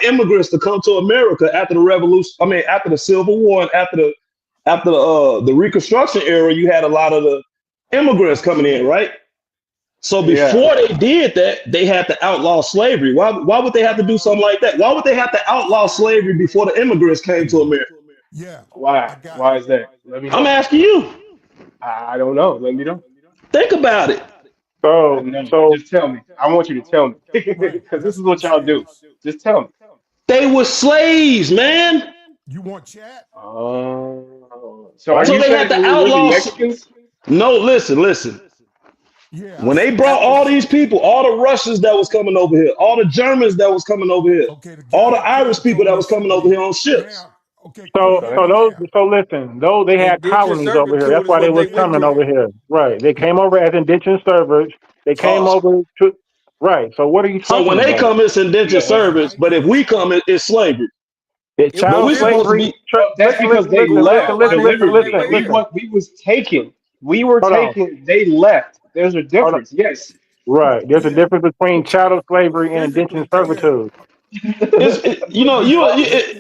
S11: immigrants to come to America after the revolution, I mean after the Civil War and after the Reconstruction era, you had a lot of the immigrants coming in, right? So
S6: Yeah.
S11: before they did that, they had to outlaw slavery. Why would they have to do something like that? Why would they have to outlaw slavery before the immigrants came to America?
S2: Yeah. I
S6: Why?
S2: got
S6: Why
S2: you.
S6: is that? Let me
S11: I'm
S6: know.
S11: asking you.
S6: I don't know. Let me know.
S11: Think about it.
S6: No,
S9: So
S6: just tell me. I want you to tell me
S2: Right.
S6: because this
S2: That's
S6: is
S2: what
S6: what
S2: I'm
S6: y'all
S2: saying.
S6: do. Just tell me.
S11: They were slaves, man.
S2: You want chat?
S6: So are
S11: So
S6: you
S11: they had
S6: saying
S11: to
S6: they were really
S11: outlaw.
S6: Mexicans?
S11: No, listen.
S2: Yeah, I
S11: When they
S2: see.
S11: brought
S2: So
S11: all these people, all the Russians that was coming over here, all the Germans that was coming over here,
S2: okay, the
S11: all the
S2: guy
S11: Irish
S2: Kev
S11: people
S2: told
S11: that
S2: me
S11: was coming over
S2: something.
S11: here on ships.
S2: Now, okay, cool.
S9: so
S2: Hear
S6: Okay.
S9: so
S2: me
S9: those
S2: now.
S9: so listen, though they had
S7: Indentured
S9: colonies over here. That's
S7: servitude is
S9: why they
S7: what
S9: was
S7: they went
S2: Okay.
S9: coming
S7: through.
S9: over here. Right. They came over as indentured servants. They came
S11: Oh,
S9: over to right. So what are you
S11: so
S9: talking
S11: when they
S9: about?
S11: come, it's indentured
S6: Yeah.
S11: service,
S2: I
S11: but
S2: get
S11: if
S2: what
S11: we
S2: you're
S11: come,
S2: saying.
S11: it's slavery.
S9: It's
S7: It
S11: But
S7: was
S9: chattel
S11: we're supposed to
S7: physical.
S9: slavery.
S11: be.
S6: That's because they
S7: Well, hold on.
S6: left
S7: Why they was on their
S6: deliberately.
S7: way
S6: We
S7: here?
S6: what we was taken. We were
S9: Hold on.
S6: taken. They left. There's a
S9: Hold on.
S6: difference. Yes.
S9: Right. There's a
S2: Yeah,
S9: difference between chattel slavery and indentured
S7: Physically taken.
S2: yeah.
S9: servitude.
S11: It's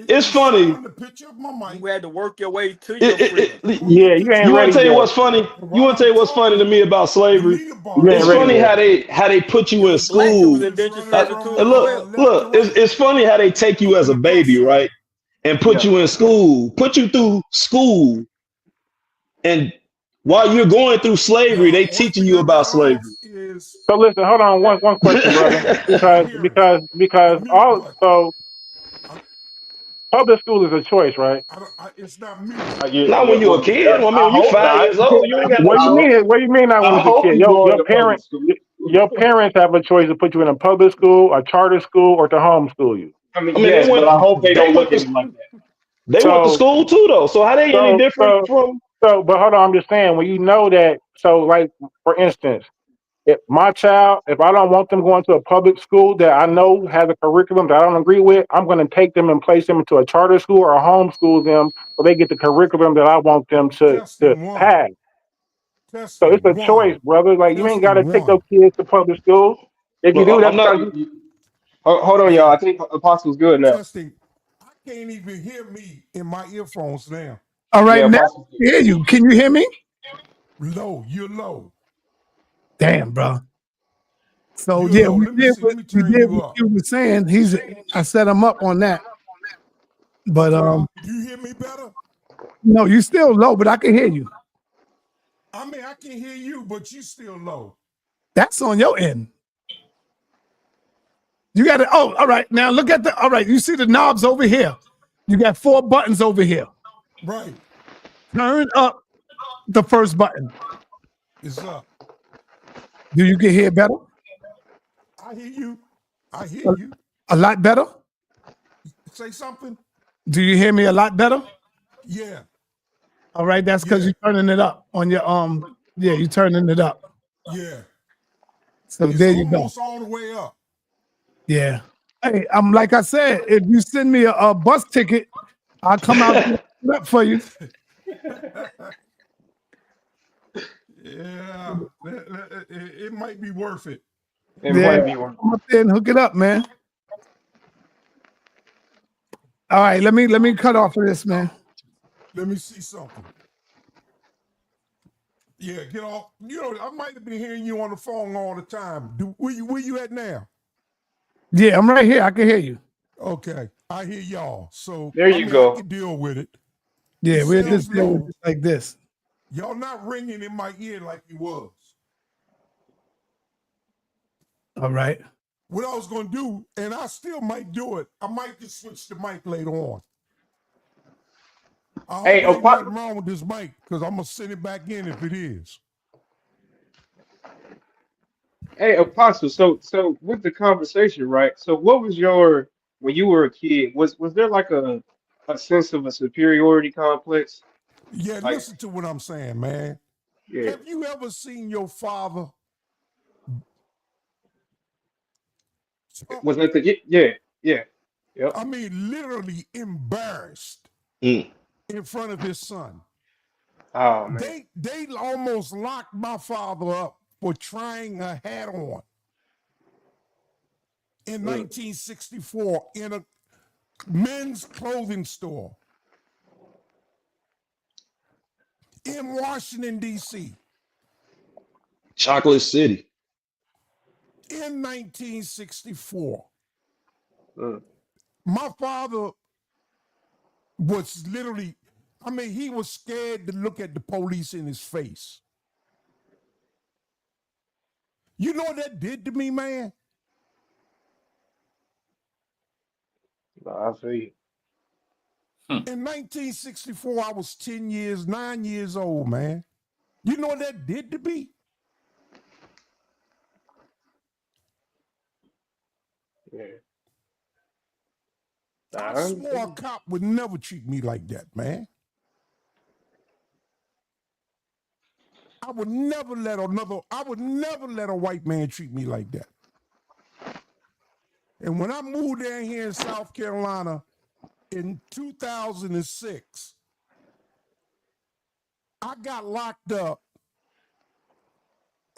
S2: It's
S11: funny.
S2: showing the picture of my
S7: You
S2: mic.
S7: had to work your way to your
S11: It,
S7: freedom.
S2: Showing the
S9: Yeah, you
S2: picture
S9: ain't
S11: you
S2: of
S11: want
S2: my
S11: to
S9: ready
S11: tell you
S2: mic.
S9: yet.
S11: what's funny?
S2: And
S11: You
S2: while
S11: want to tell
S2: I'm
S11: you what's funny to
S2: talking,
S11: me about
S2: the
S11: slavery?
S2: leader
S9: You
S2: boss
S9: ain't
S11: It's
S9: ready
S11: funny
S9: yet.
S11: how they put you
S2: is
S11: in
S2: the
S7: Blacks, it was
S11: school.
S2: students
S7: indentured
S2: running
S7: servitude
S2: from
S7: as well.
S2: left to right
S11: It's funny how they take you
S2: up
S11: as
S2: in
S11: a
S2: the bus
S11: baby,
S2: stop.
S11: right? And put
S6: Yeah.
S11: you in school, put you through school, and while you're going through slavery,
S2: Now,
S11: they
S2: one
S11: teaching
S2: thing
S11: you
S2: I
S11: about
S2: got
S11: slavery.
S2: off is
S9: So listen, hold on, one question, brother.
S2: my
S9: Because
S2: hearing,
S9: because
S2: the
S9: because
S2: mute
S9: all
S2: button.
S9: so
S2: I,
S9: public school is a choice, right?
S2: it's not muted.
S11: Not
S6: Yeah.
S11: when you're a
S6: Well,
S11: kid. I mean,
S6: I
S11: when you're
S6: hope
S11: 5 years
S6: not.
S11: old, you ain't got no
S9: What do you
S11: choice.
S9: mean? What do you mean? Not when
S6: I
S9: you're a
S6: hope
S9: kid?
S6: you going to public school.
S9: Your parents have a choice to put you in a public school, a charter school, or to homeschool you.
S6: I mean,
S11: I mean,
S6: yes, but I hope they
S11: they
S6: don't
S11: went
S6: look
S11: to
S6: at me like that.
S11: they went to
S9: So
S11: school too, though. So how they any
S9: so
S11: different
S9: so
S11: from?
S9: but hold on, I'm just saying when you know that. So like for instance, if my child, if I don't want them going to a public school that I know has a curriculum that I don't agree with, I'm going to take them and place them into a charter school or homeschool them so they get the curriculum that I want them to
S2: Testing one.
S9: have. So
S2: Testing
S9: it's a choice,
S2: one.
S9: brother. Like you ain't got to
S2: Testing
S9: take those
S2: one.
S9: kids to public school. If you
S11: Look,
S9: do, that's
S11: I'm not.
S9: because you.
S6: Hold on, y'all.
S2: Yeah.
S6: I think Apostle's good now.
S2: Testing. I can't even hear me in my earphones now.
S3: All right,
S6: Yeah,
S3: now
S6: Apostle's
S3: I hear you. Can you hear me?
S2: Low. You're low.
S3: Damn, bro. So
S2: You're
S3: yeah,
S2: low. Let me see. Let me
S3: we
S2: turn
S3: did
S2: you
S3: what
S2: up.
S3: you were saying. I set him up on that. But
S2: Do you hear me better?
S3: no, you still low, but I can hear you.
S2: I mean, I can hear you, but you still low.
S3: That's on your end. You got it. Oh, all right. Now look at the. All right, you see the knobs over here. You got 4 buttons over here.
S2: Right.
S3: Turn up the first button.
S2: It's up.
S3: Do you get hear better?
S2: I hear you. I hear
S3: A,
S2: you.
S3: a lot better.
S2: Say something.
S3: Do you hear me a lot better?
S2: Yeah.
S3: All right, that's because
S2: Yeah.
S3: you're turning it up on your Yeah, you're turning it up.
S2: Yeah.
S3: So
S2: It's
S3: there you go.
S2: almost all the way up.
S3: Yeah. Hey, like I said, if you send me a bus ticket, I'll come out and do it for you.
S2: Yeah. It might be worth it.
S6: it
S3: Yeah,
S6: might be one.
S3: come up there and hook it up, man. All right, let me cut off of this, man.
S2: Let me see something. Yeah, get off. You know, I might have been hearing you on the phone all the time. Where you at now?
S3: Yeah, I'm right here. I can hear you.
S2: Okay, I hear y'all. So
S6: There
S2: I
S6: you
S2: mean, I
S6: go.
S2: can deal with it. It
S3: Yeah, we'll
S2: sounds
S3: just deal with
S2: low.
S3: it like this.
S2: Y'all not ringing in my ear like you was.
S3: All right.
S2: What I was gonna do, and I still might do it. I might just switch the mic later on. I hope
S5: Hey,
S2: ain't
S5: Apostle.
S2: nothing wrong with this mic, because I'm gonna send it back in if it is.
S5: Hey, Apostle. So with the conversation, right? So what was your when you were a kid? Was there like a sense of a superiority complex?
S2: Yeah,
S5: Like,
S2: listen to what I'm saying, man.
S5: yeah,
S2: Have you ever seen your father
S5: was that the yeah, yep.
S2: I mean, literally embarrassed
S11: Mm.
S2: in front of his son?
S5: Oh man.
S2: They almost locked my father up for trying a hat on in
S5: Mm.
S2: 1964 in a men's clothing store in Washington, D.C.
S11: Chocolate City.
S2: in 1964.
S5: Mm.
S2: My father was literally, I mean, he was scared to look at the police in his face. You know what that did to me, man?
S5: No, I feel you.
S2: In 1964, I was 9 years old, man. You know what that did to me?
S5: Yeah.
S2: I
S5: I
S2: swore a
S5: understand.
S2: cop would never treat me like that, man. I would never let a white man treat me like that. And when I moved down here in South Carolina in 2006, I got locked up.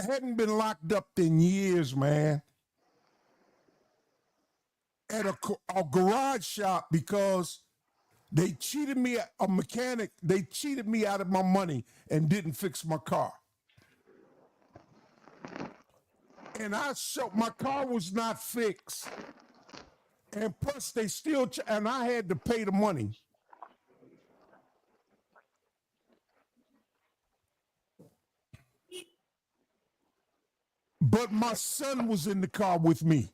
S2: I hadn't been locked up in years, man, at a garage shop because they cheated me, a mechanic, they cheated me out of my money and didn't fix my car. And my car was not fixed. And plus they still, and I had to pay the money. But my son was in the car with me.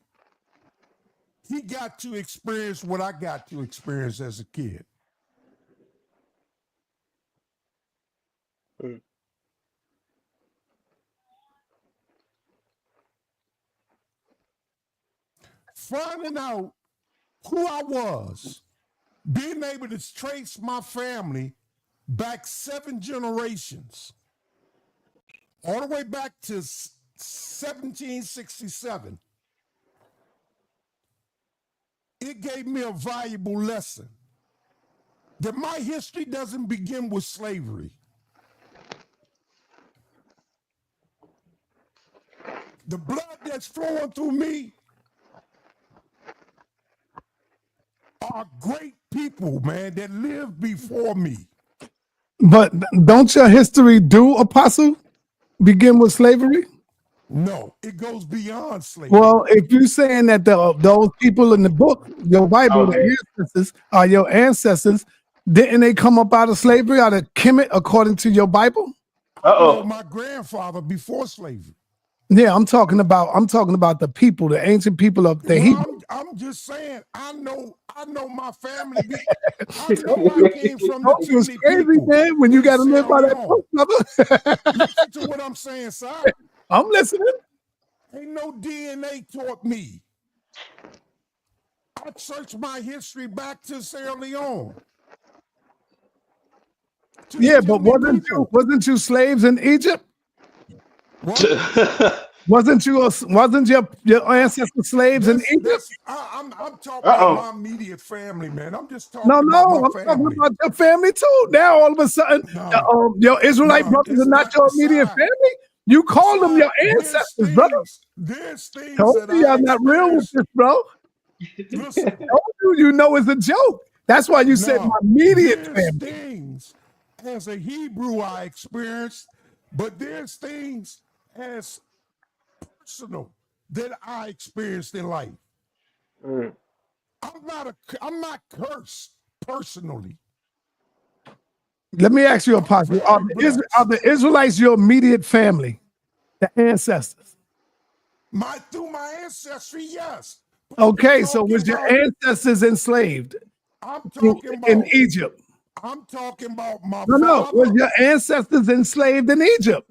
S2: He got to experience what I got to experience as a kid.
S5: Mm.
S2: Finding out who I was, being able to trace my family back 7 generations, all the way back to 1767, it gave me a valuable lesson that my history doesn't begin with slavery. The blood that's flowing through me are great people, man, that lived before me.
S3: But don't your history do, Apostle, begin with slavery?
S2: No, it goes beyond slavery.
S3: Well, if you're saying that those people in the book, your Bible,
S5: Okay.
S3: the ancestors are your ancestors, didn't they come up out of slavery, out of Kemet, according to your Bible?
S2: I know my grandfather before slavery.
S3: Yeah, I'm talking about the people, the ancient people of the Hebrew.
S2: I'm just saying, I know my family. I know I came from the
S3: Oh, it was
S2: Tule
S3: crazy,
S2: people
S3: man, when you
S2: in
S3: got to live
S2: Sierra
S3: by that
S2: Leone.
S3: book, brother.
S2: Listen to what I'm saying, sir.
S3: I'm listening.
S2: Ain't no DNA taught me. I searched my history back to Sierra Leone.
S3: Yeah, but wasn't you slaves in Egypt?
S2: What?
S3: Wasn't your ancestors slaves in Egypt?
S2: I'm talking about my immediate family, man. I'm just talking about my
S3: I'm talking
S2: family.
S3: about your family too. Now all of a sudden, your Israelite brothers are not your immediate family. You call them your ancestors, brother.
S2: There's things
S3: Told
S2: that
S3: you
S2: I
S3: I'm not real with
S2: experienced.
S3: this, bro.
S2: Listen,
S3: Told you know it's a joke. That's why you said my immediate
S2: there's
S3: family.
S2: things as a Hebrew I experienced, but there's things as personal that I experienced in life.
S5: Mm.
S2: I'm not cursed personally.
S3: Let me ask you, Apostle. Are the Israelites your immediate family, the ancestors?
S2: Through my ancestry, yes.
S3: Okay, so was your ancestors enslaved
S2: I'm talking
S3: in
S2: about
S3: Egypt?
S2: I'm talking about my
S3: No.
S2: father.
S3: Was your ancestors enslaved in Egypt?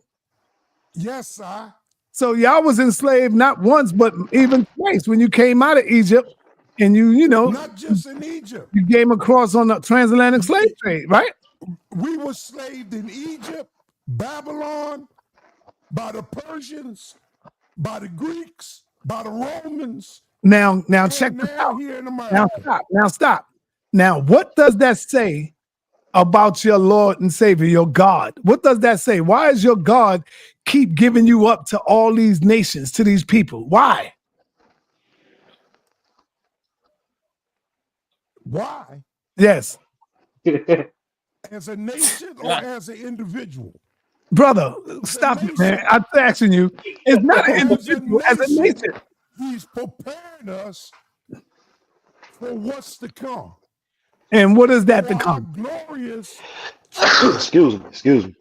S2: Yes, sir.
S3: So y'all was enslaved not once, but even twice when you came out of Egypt, and you know,
S2: Not just in Egypt.
S3: you came across on the transatlantic slave trade, right?
S2: We were slaved in Egypt, Babylon, by the Persians, by the Greeks, by the Romans.
S3: Now
S2: and
S3: check this
S2: now
S3: out.
S2: here in
S3: Now
S2: America.
S3: stop. Now, what does that say about your Lord and Savior, your God? What does that say? Why is your God keep giving you up to all these nations, to these people? Why?
S2: Why?
S3: Yes.
S2: As a nation or as an individual?
S3: Brother, stop it, man. I'm asking you. It's not an individual, as a nation.
S2: He's preparing us for what's to come.
S3: And what is that to
S2: For our
S3: come?
S2: glorious,
S11: excuse me.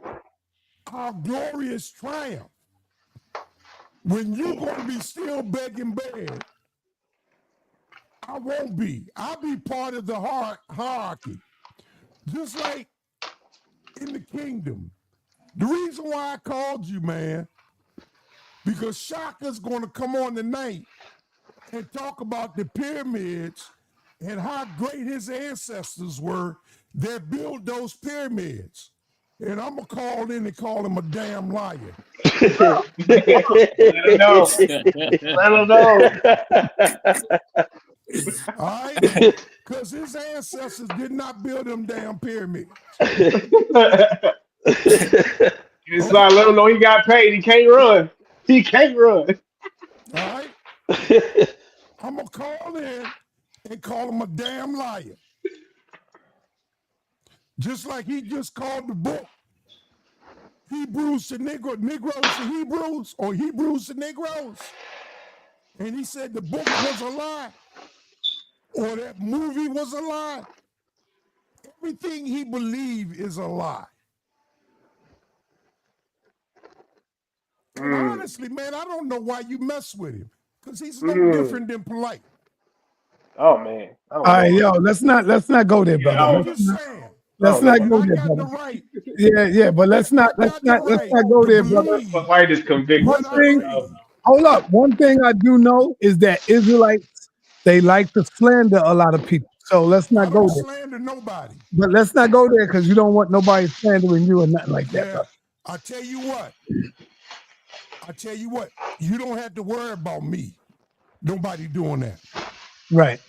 S2: our glorious triumph. When you're going to be still begging bread, I won't be. I'll be part of the hierarchy. Just like in the kingdom. The reason why I called you, man, because Shakka's going to come on tonight and talk about the pyramids and how great his ancestors were that built those pyramids. And I'm going to call in and call him a damn liar.
S5: Let him know. Let him know.
S2: All right? Because his ancestors did not build them damn pyramids.
S5: It's like, let him know he got paid. He can't run. He can't run.
S2: All right? I'm going to call in and call him a damn liar. Just like he just called the book Hebrews to Negroes to Hebrews, or Hebrews to Negroes. And he said the book was a lie, or that movie was a lie. Everything he believed is a lie. And honestly, man, I don't know why you mess with him, because he's no different than polite.
S5: Oh man.
S3: All right, yo, let's not go there, brother.
S2: I'm just saying.
S3: Let's not go
S2: I
S3: there,
S2: got
S3: brother.
S2: the right.
S3: Yeah, but let's not go there, brother.
S5: Why this conviction?
S3: One thing, hold up. One thing I do know is that Israelites, they like to slander a lot of people. So let's not go there.
S2: Slander nobody.
S3: But let's not go there because you don't want nobody slandering you or nothing like that, brother.
S2: I tell you what. You don't have to worry about me. Nobody doing that.
S3: Right.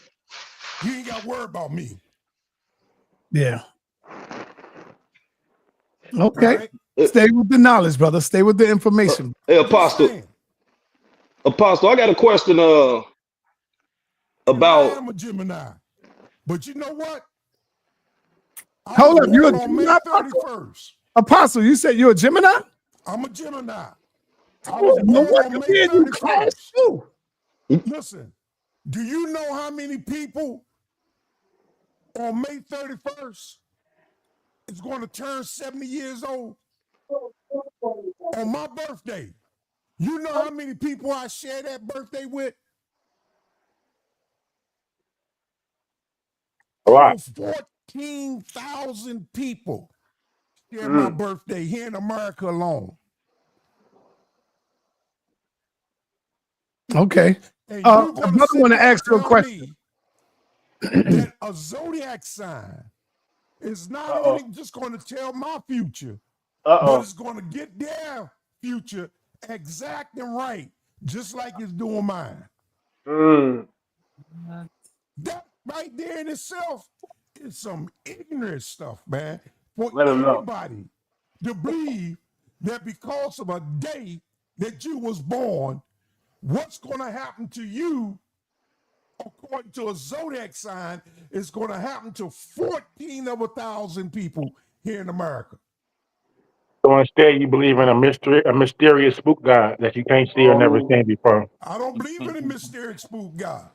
S2: You ain't got to worry about me.
S3: Yeah. Okay. Right. Stay with the knowledge, brother. Stay with the information.
S11: Hey, Apostle, I got a question about.
S2: I am a Gemini. But you know what?
S3: Hold up. You're a Gemini, Apostle, you said you're a Gemini?
S2: I'm a Gemini. I was born on May 31st. Listen, do you know how many people on May 31st is going to turn 70 years old? On my birthday. You know how many people I share that birthday with? Over 14,000 people share my birthday here in America alone.
S3: Okay. I'm going to ask you a question.
S2: That a zodiac sign is not only just going to tell my future, but it's going to get their future exact and right, just like it's doing mine. That right there in itself is some ignorant stuff, man. For everybody to believe that because of a day that you was born, what's going to happen to you, according to a zodiac sign, is going to happen to 14 of 1,000 people here in America.
S9: So instead, you believe in a mysterious spook god that you can't see or never seen before.
S2: I don't believe in a mysterious spook god.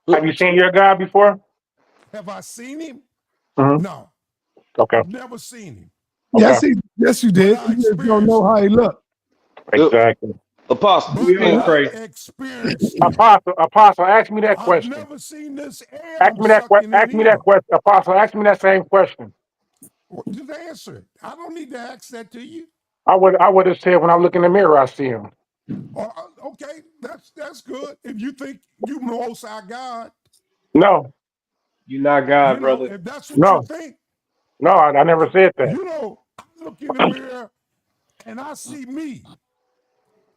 S9: Have you seen your God before?
S2: Have I seen him?
S9: Mm-hmm.
S2: No.
S9: Okay.
S2: I've never seen him.
S3: Yes, you did. You just don't know how he looked.
S9: Exactly.
S11: Apostle.
S2: but
S5: We all
S2: I
S5: crazy.
S2: experienced it.
S9: Apostle, ask me that
S2: I've
S9: question.
S2: never seen this air
S9: Ask
S2: I'm
S9: me that
S2: sucking
S9: ask
S2: in
S9: me that
S2: either.
S9: question, Apostle. Ask me that same question.
S2: Just answer it. I don't need to ask that to you.
S9: I would have said when I look in the mirror, I see him.
S2: Okay, that's good. If you think you Most High God,
S9: No,
S5: You not God,
S2: you know,
S5: brother.
S2: if that's what you
S9: no,
S2: think,
S9: no, I never said that.
S2: you know, I look in the mirror and I see me.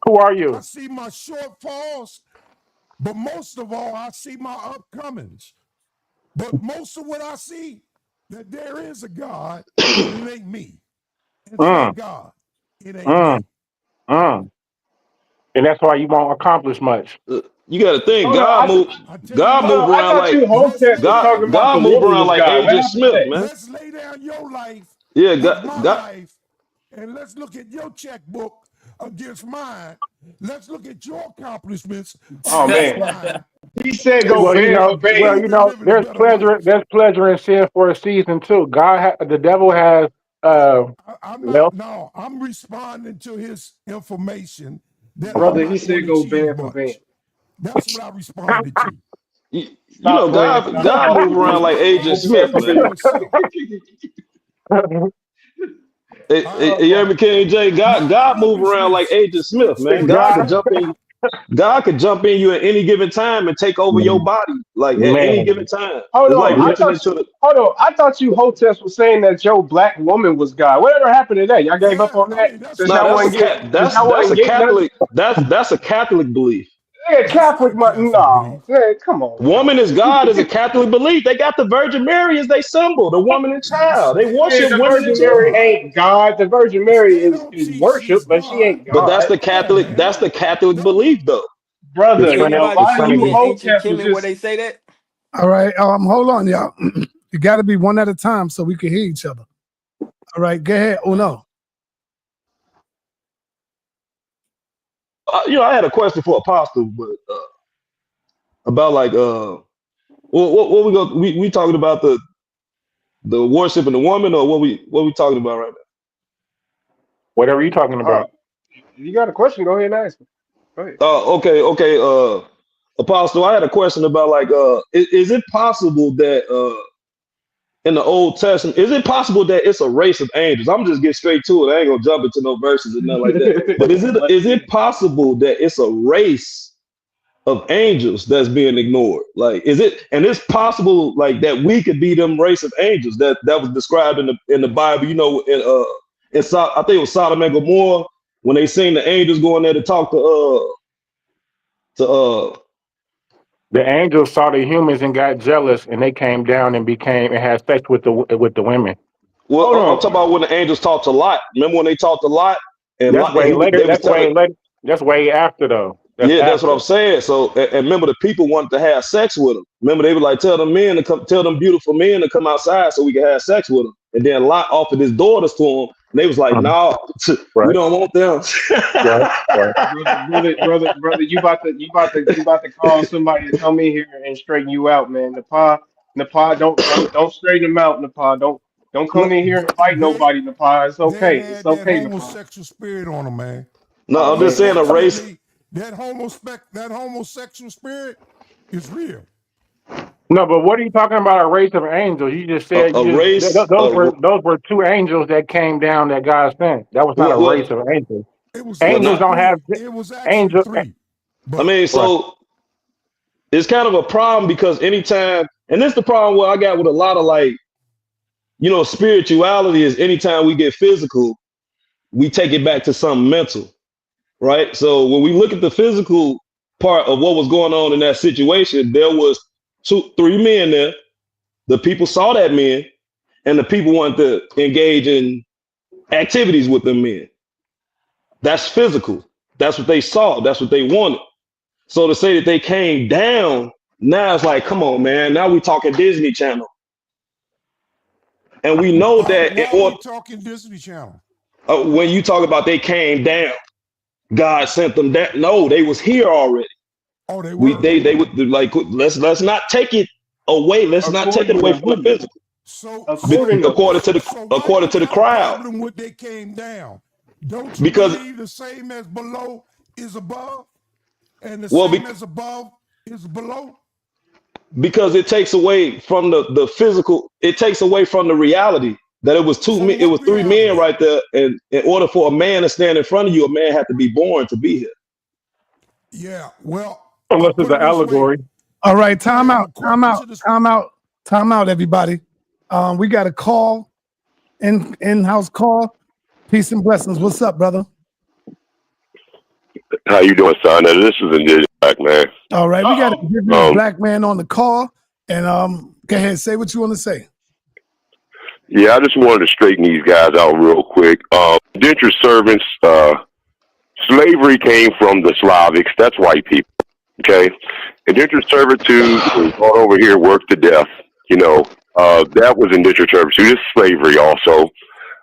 S9: Who are
S2: I
S9: you?
S2: see my shortfalls, but most of all, I see my upcomings. But most of what I see, that there is a God, and it ain't me. And
S9: Mm,
S2: thank God, it ain't
S9: mm,
S2: me.
S9: mm. And that's why you won't accomplish much.
S11: You got to think
S5: Hold on,
S2: I tell you
S11: God
S5: hold
S11: move
S2: what,
S5: on. I
S11: around
S5: thought
S11: like
S5: you
S2: let's
S5: Hotep
S2: lay
S5: was
S2: down,
S5: talking about the
S11: God move
S5: woman
S11: around
S5: was
S11: like
S5: God. What
S11: AJ
S5: happened to
S11: Smith,
S5: that?
S11: man.
S2: let's lay down your life
S11: Yeah,
S2: as my
S11: God
S2: life, and let's look at your checkbook against mine. Let's look at your accomplishments
S5: Oh
S2: against
S5: man,
S2: mine.
S5: he said go
S9: Well,
S5: band for band.
S2: Who been living a
S9: there's
S2: better
S9: pleasure.
S2: life?
S9: There's pleasure in sin for a season too. The devil has.
S2: I'm not.
S9: Well,
S2: No, I'm responding to his information that I'm
S5: Brother, he
S2: not going
S5: said
S2: to
S5: go
S2: achieve
S5: band for band.
S2: much. That's what I responded to.
S11: you know
S5: Stop playing. Stop
S11: God
S5: playing.
S11: move around
S2: Because
S11: like
S2: my
S11: AJ
S2: life
S5: Go band
S11: Smith,
S5: for
S2: speaks for
S11: man.
S5: band.
S2: itself. All right.
S11: You hear me, King J?
S2: Y'all
S11: God
S2: can
S11: move around like
S2: dismiss.
S11: AJ Smith, man. God could
S9: God,
S11: jump in. God could jump in you at any given time and take over your body, like at any given
S9: man,
S11: time.
S5: Hold
S11: It's like
S5: on.
S11: reaching into the.
S5: Hold on. I thought you Hoteps was saying that your black woman was God. Whatever happened to that? Y'all gave up
S2: Yeah,
S5: on
S2: I
S5: that
S2: mean, that's
S5: since
S11: No,
S2: what
S5: y'all
S2: they
S11: that's a
S5: wasn't
S2: say.
S5: get
S11: cat.
S5: since y'all
S11: That's
S5: wasn't
S11: a
S5: getting nothing.
S11: Catholic. That's a Catholic belief.
S5: Yeah,
S2: That's not a
S5: Catholic.
S2: Catholic
S5: No,
S2: belief.
S5: man, come on, man.
S11: Woman is God is a Catholic belief. They got the Virgin Mary as they symbol, the woman and child. They
S2: They don't
S5: Man,
S11: worship
S5: the
S2: teach
S11: women and
S5: Virgin
S2: she's
S5: Mary
S11: children.
S2: God.
S5: ain't God. The Virgin Mary
S2: They don't
S5: is
S2: teach
S5: worship,
S2: she's
S5: but she
S2: God.
S5: ain't
S11: But
S5: God.
S2: Come on,
S11: That's
S2: man.
S11: the Catholic
S2: Don't.
S11: belief, though.
S9: the
S5: Brother,
S9: Trinity,
S5: a
S9: the
S7: Anybody
S5: lot of
S7: show
S5: you
S7: me
S9: Trinity.
S7: in ancient
S5: Hoteps was
S7: Kemet where
S5: just
S7: they say that?
S3: All right. Hold on, y'all. You got to be one at a time so we can hear each other. All right. Go ahead. Uno.
S11: I had a question for Apostle, but about like what we talking about the worship of the woman, or what we talking about right
S9: Whatever you're talking
S5: uh
S9: about.
S5: if you got a question, go ahead and ask me. Go ahead.
S11: now? Okay. Apostle, I had a question about like is it possible that in the Old Testament, is it possible that it's a race of angels? I'm just get straight to it. I ain't gonna jump into no verses and nothing like that. But
S5: Let's
S11: is
S5: get
S11: it
S5: it.
S11: possible that it's a race of angels that's being ignored? Like, is it, and it's possible like that we could be them race of angels that was described in the Bible, I think it was Sodom and Gomorrah, when they seen the angels going there to talk to
S9: The angels saw the humans and got jealous, and they came down and had sex with the women.
S11: well,
S5: Hold
S11: I'm talking
S5: on.
S11: about when the angels talked to Lot. Remember when they talked to Lot, and
S9: That's
S11: Lot, and
S9: way later.
S11: they was telling.
S9: That's way after though. That's
S11: Yeah, that's what I'm
S9: after.
S11: saying. So, and remember, the people wanted to have sex with them. Remember, they would like tell them men to come, tell them beautiful men to come outside so we can have sex with them. And then Lot offered his daughters to him, and they was like,
S9: Mhm.
S11: "No, we
S9: Right,
S11: don't want them."
S9: right, right.
S5: Brother, you about to call somebody to come in here and straighten you out, man. Nepal, don't straighten them out, Nepal. Don't
S2: No,
S5: come in here and fight
S2: they
S5: nobody, Nepal. It's
S2: they
S5: okay. It's
S2: had that
S5: okay, Nepal.
S2: homosexual spirit on them, man.
S11: No,
S5: Oh
S11: I'm just
S2: Look
S5: man.
S11: saying a
S2: at you, and
S11: race,
S2: that homosexual spirit is real.
S9: No, but what are you talking about? A race of angels? You just said
S11: a race.
S9: those were two angels that came down that God sent. That was not a race
S11: Well,
S9: of angels.
S2: It was
S11: well,
S9: Angels
S11: not.
S9: don't have
S2: it was actually
S9: angels.
S2: three,
S11: I
S2: but
S11: mean,
S9: Right.
S11: so it's kind of a problem because anytime, and this is the problem where I got with a lot of like, spirituality is anytime we get physical, we take it back to something mental. Right? So when we look at the physical part of what was going on in that situation, there was three men there. The people saw that men, and the people wanted to engage in activities with them men. That's physical. That's what they saw. That's what they wanted. So to say that they came down, now it's like, come on, man. Now we talking Disney Channel, and we know that
S2: why are we talking Disney Channel?
S11: when you talk about they came down, God sent them down. No, they was here already.
S2: Oh, they
S11: We
S2: were.
S11: they would like let's not take it away. Let's not take it
S5: According
S11: away
S5: to
S11: from the
S5: who?
S11: physical.
S5: According to who?
S2: So why
S11: According
S2: you
S11: to the
S2: got a
S11: crowd,
S2: problem with they came down? Don't you
S11: because
S2: believe the same as below is above, and the
S11: Well,
S2: same as above is below?
S11: because it takes away from the physical. It takes away from the reality that it was
S2: From
S11: it was
S2: what
S11: three men
S2: reality?
S11: right there, and in order for a man to stand in front of you, a man had to be born to be here.
S2: Yeah, well, I
S9: Unless it's
S2: put
S9: an
S2: it this way.
S9: allegory.
S3: All right, time
S2: Cam,
S3: out, time
S2: according
S3: out,
S2: to the
S3: time out, time out, everybody. We got a call, in-house call. Peace and blessings. What's up, brother?
S12: How you doing, son? This is Indigenous Black Man.
S3: All right, we got a indigenous
S12: Um,
S3: black man on the call, and go ahead, say what you want to say.
S12: yeah, I just wanted to straighten these guys out real quick. Indentured servants, slavery came from the Slavics. That's white people. Okay, indentured servitude was brought over here, worked to death. You know, that was indentured servitude. It's slavery also.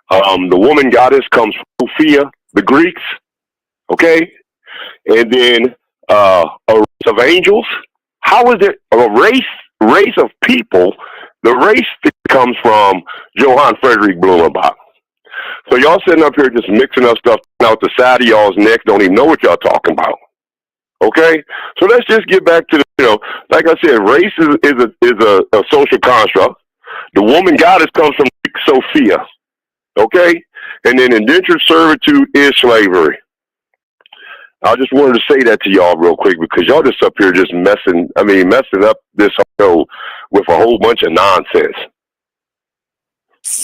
S12: The woman goddess comes from Sophia, the Greeks. Okay, and then a race of angels. How is it a race of people? The race that comes from Johann Friedrich Blumenbach. So y'all sitting up here just mixing up stuff out the side of y'all's neck, don't even know what y'all talking about. Okay, so let's just get back to like I said, race is a social construct. The woman goddess comes from Sophia. Okay, and then indentured servitude is slavery. I just wanted to say that to y'all real quick because y'all just up here just messing up this show with a whole bunch of nonsense.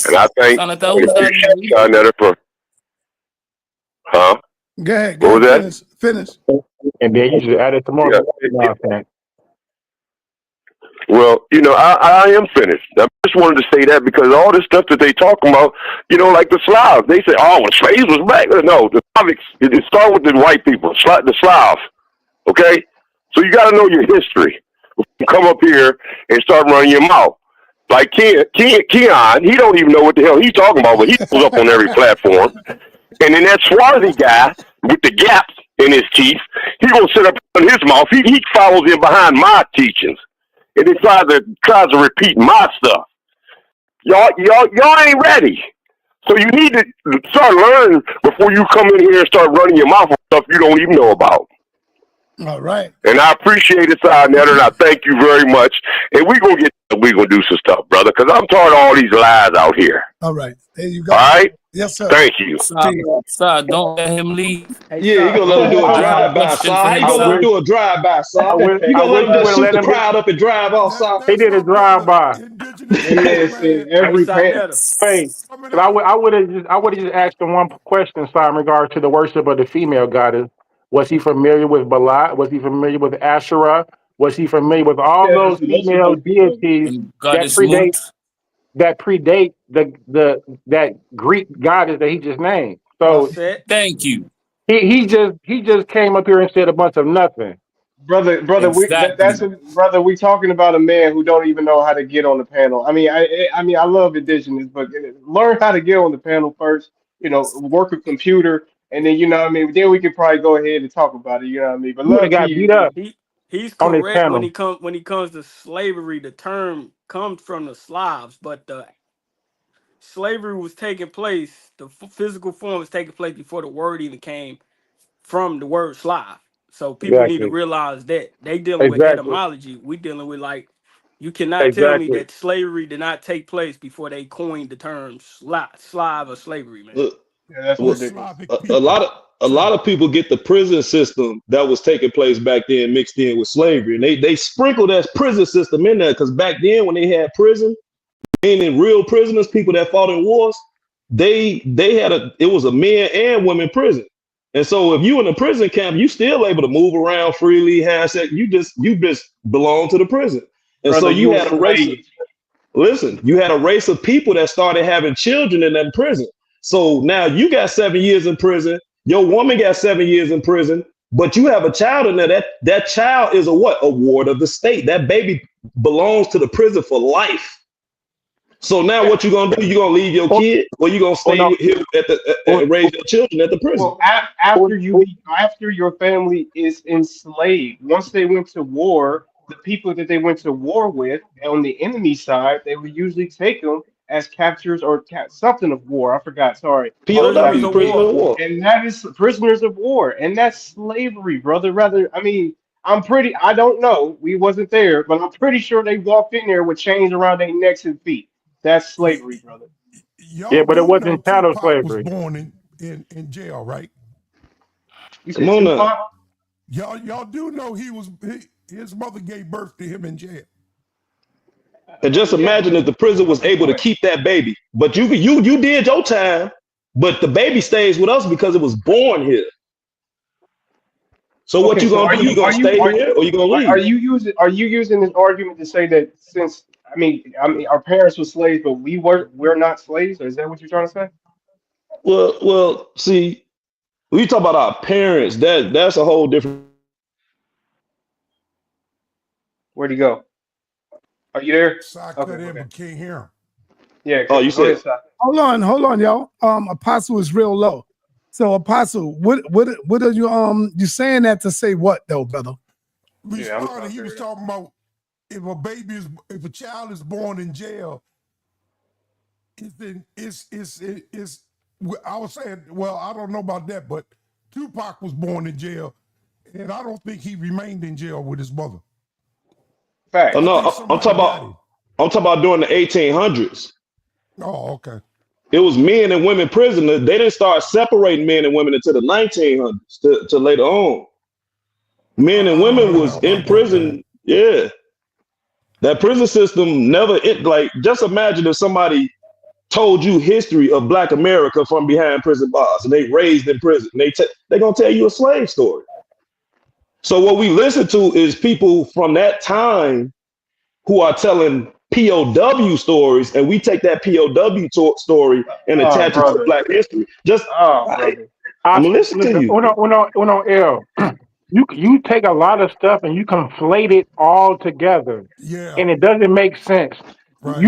S12: And I think
S10: sa.neter, who's that?
S12: sa.neter for, huh?
S3: Go ahead,
S12: What was that?
S3: finish.
S9: And then you just added some more
S12: Yeah.
S9: nonsense.
S12: Well, I am finished. I just wanted to say that because all this stuff that they talking about, like the Slavs, they say, oh, when slaves was back. No, the Slavics, it started with the white people, the Slavs. Okay? So you got to know your history. Come up here and start running your mouth. Like Keon, he don't even know what the hell he's talking about, but he goes up on every platform. And then that swarthy guy with the gaps in his teeth, he gonna sit up in his mouth. He follows in behind my teachings, and he tries to repeat my stuff. Y'all ain't ready. So you need to start learning before you come in here and start running your mouth on stuff you don't even know about.
S3: All right.
S12: And I appreciate it, sa.neter, and I thank you very much. And we're gonna do some stuff, brother, because I'm tired of all these lies out here.
S3: All right. There you go.
S12: All right?
S3: Yes, sir.
S12: Thank you.
S10: Sir, don't let him leave.
S7: Hey,
S11: Yeah, you
S7: stop.
S11: gonna let him do a
S10: I have a
S11: drive-by,
S10: question
S11: Saw?
S10: for
S11: How
S10: him,
S11: you gonna let him
S10: sir.
S11: do a drive-by, Saw? You
S9: I
S11: gonna let
S9: wish
S11: him
S9: you would
S11: just
S9: have
S11: shoot
S9: let
S11: the
S9: him get.
S11: crowd up and drive off, Saw?
S9: He
S2: That's
S9: did a
S2: my
S9: drive
S2: brother,
S9: by.
S2: indigenous
S5: That
S2: black
S5: man said
S2: man.
S7: Hey,
S5: every pan.
S7: sa.neter.
S9: Wait,
S2: Coming
S9: 'cause
S2: out.
S9: I would have just asked him one question, sir, in regard to the worship of the female goddess. Was he familiar with Balat? Was he familiar with Asherah? Was he familiar with all
S5: Yeah,
S9: those
S5: most of
S9: female
S5: them people.
S9: deities
S10: And God
S9: that
S10: is moot.
S9: predate that Greek goddess that he just named?
S7: Well
S9: So
S7: said.
S10: Thank you.
S9: he just came up here and said a bunch of nothing.
S5: Brother,
S10: Exactly.
S5: brother. We talking about a man who don't even know how to get on the panel. I love indigenous, but learn how to get on the panel first. Work a computer, and then then we could probably go ahead and talk about it. You know what I mean? But
S9: He would have
S5: love to
S9: got
S5: you.
S9: beat up
S7: He's
S9: on this
S7: correct when
S9: panel.
S7: he comes to slavery. The term comes from the Slavs, but the slavery was taking place. The physical form was taking place before the word even came from the word Slav. So people need to
S9: Exactly.
S7: realize that they dealing with
S9: Exactly.
S7: etymology. We dealing with like you cannot tell me
S9: Exactly.
S7: that slavery did not take place before they coined the term Slav or slavery, man.
S11: Look,
S5: Yeah, that's
S2: Or
S11: look,
S5: ridiculous.
S2: Slavic
S11: a
S2: people,
S11: lot of a
S2: too.
S11: lot of people get the prison system that was taking place back then mixed in with slavery, and they sprinkle that prison system in there because back then when they had prison, meaning real prisoners, people that fought in wars, they had it was a men and women prison. And so if you in a prison camp, you still able to move around freely, have sex. You just belong to the prison. And so
S5: Brother,
S11: you
S5: you a
S11: had a race of
S5: slave.
S11: listen, you had a race of people that started having children in that prison. So now you got 7 years in prison, your woman got 7 years in prison, but you have a child in there. That child is a what? A ward of the state. That baby belongs to the prison for life. So now what you gonna do? You gonna leave your
S9: Oh,
S11: kid, or you gonna
S9: oh
S11: stay
S9: no.
S11: here
S9: Oh,
S11: and raise your children at the prison?
S5: Well,
S9: oh, oh,
S5: after your family is enslaved, once they went to war, the people that they went to war with on the enemy side, they would usually take them as captures or something of war. I forgot. Sorry,
S7: Prisoners
S11: POW,
S7: of
S11: prisoner
S7: war.
S11: of war.
S5: and that is prisoners of war, and that's slavery, brother. Rather, I mean, I don't know. We wasn't there, but I'm pretty sure they walked in there with chains around their necks and feet. That's slavery, brother.
S9: Yeah,
S2: Y'all
S9: but it
S2: do know
S9: wasn't chattel
S2: Tupac was
S9: slavery.
S2: born in jail, right?
S5: You
S11: Come
S5: said
S11: on now.
S5: Tupac?
S2: Y'all do know his mother gave birth to him in jail.
S11: And just
S5: Yeah,
S11: imagine if the prison was able to keep that baby. But you did your time, but the baby stays with us because it was born here. So what
S5: okay,
S11: you
S5: so
S11: gonna do? You gonna stay here or you gonna
S5: are
S11: leave?
S5: you using this argument to say that since our parents were slaves, but we're not slaves? Is that what you're trying to say?
S11: Well, see, when you talk about our parents, that's a whole different.
S5: Where'd he go? Are you there?
S2: Side
S5: Okay,
S2: cut in,
S5: okay.
S2: but can't hear him.
S5: Yeah,
S11: Oh, you
S5: go ahead,
S11: said
S5: Sai.
S3: Hold on, y'all. Apostle is real low. So Apostle, what are you saying that to say what though, brother?
S5: Yeah, I'm
S2: Responding, he was talking about if a child is born in jail, I was saying, well, I don't know about that, but Tupac was born in jail, and I don't think he remained in jail with his mother.
S11: oh
S5: facts.
S2: I
S11: no,
S2: think somebody got him.
S11: I'm talking about during the 1800s.
S2: Oh, okay.
S11: It was men and women prisoners. They didn't start separating men and women until the 1900s to later on. Men and
S2: I don't
S11: women
S2: know
S11: was in
S2: about that, man.
S11: prison. Yeah, that prison system never. Like just imagine if somebody told you history of Black America from behind prison bars, and they raised in prison. They're gonna tell you a slave story. So what we listen to is people from that time who are telling POW stories, and we take that POW story and
S5: Oh,
S11: attach it to
S5: brother.
S11: Black history.
S5: Oh, brother.
S11: I'm gonna listen to
S9: Listen,
S11: you.
S9: uno, L. You take a lot of stuff and you conflate it all together,
S2: Yeah,
S9: and it doesn't make sense.
S2: right.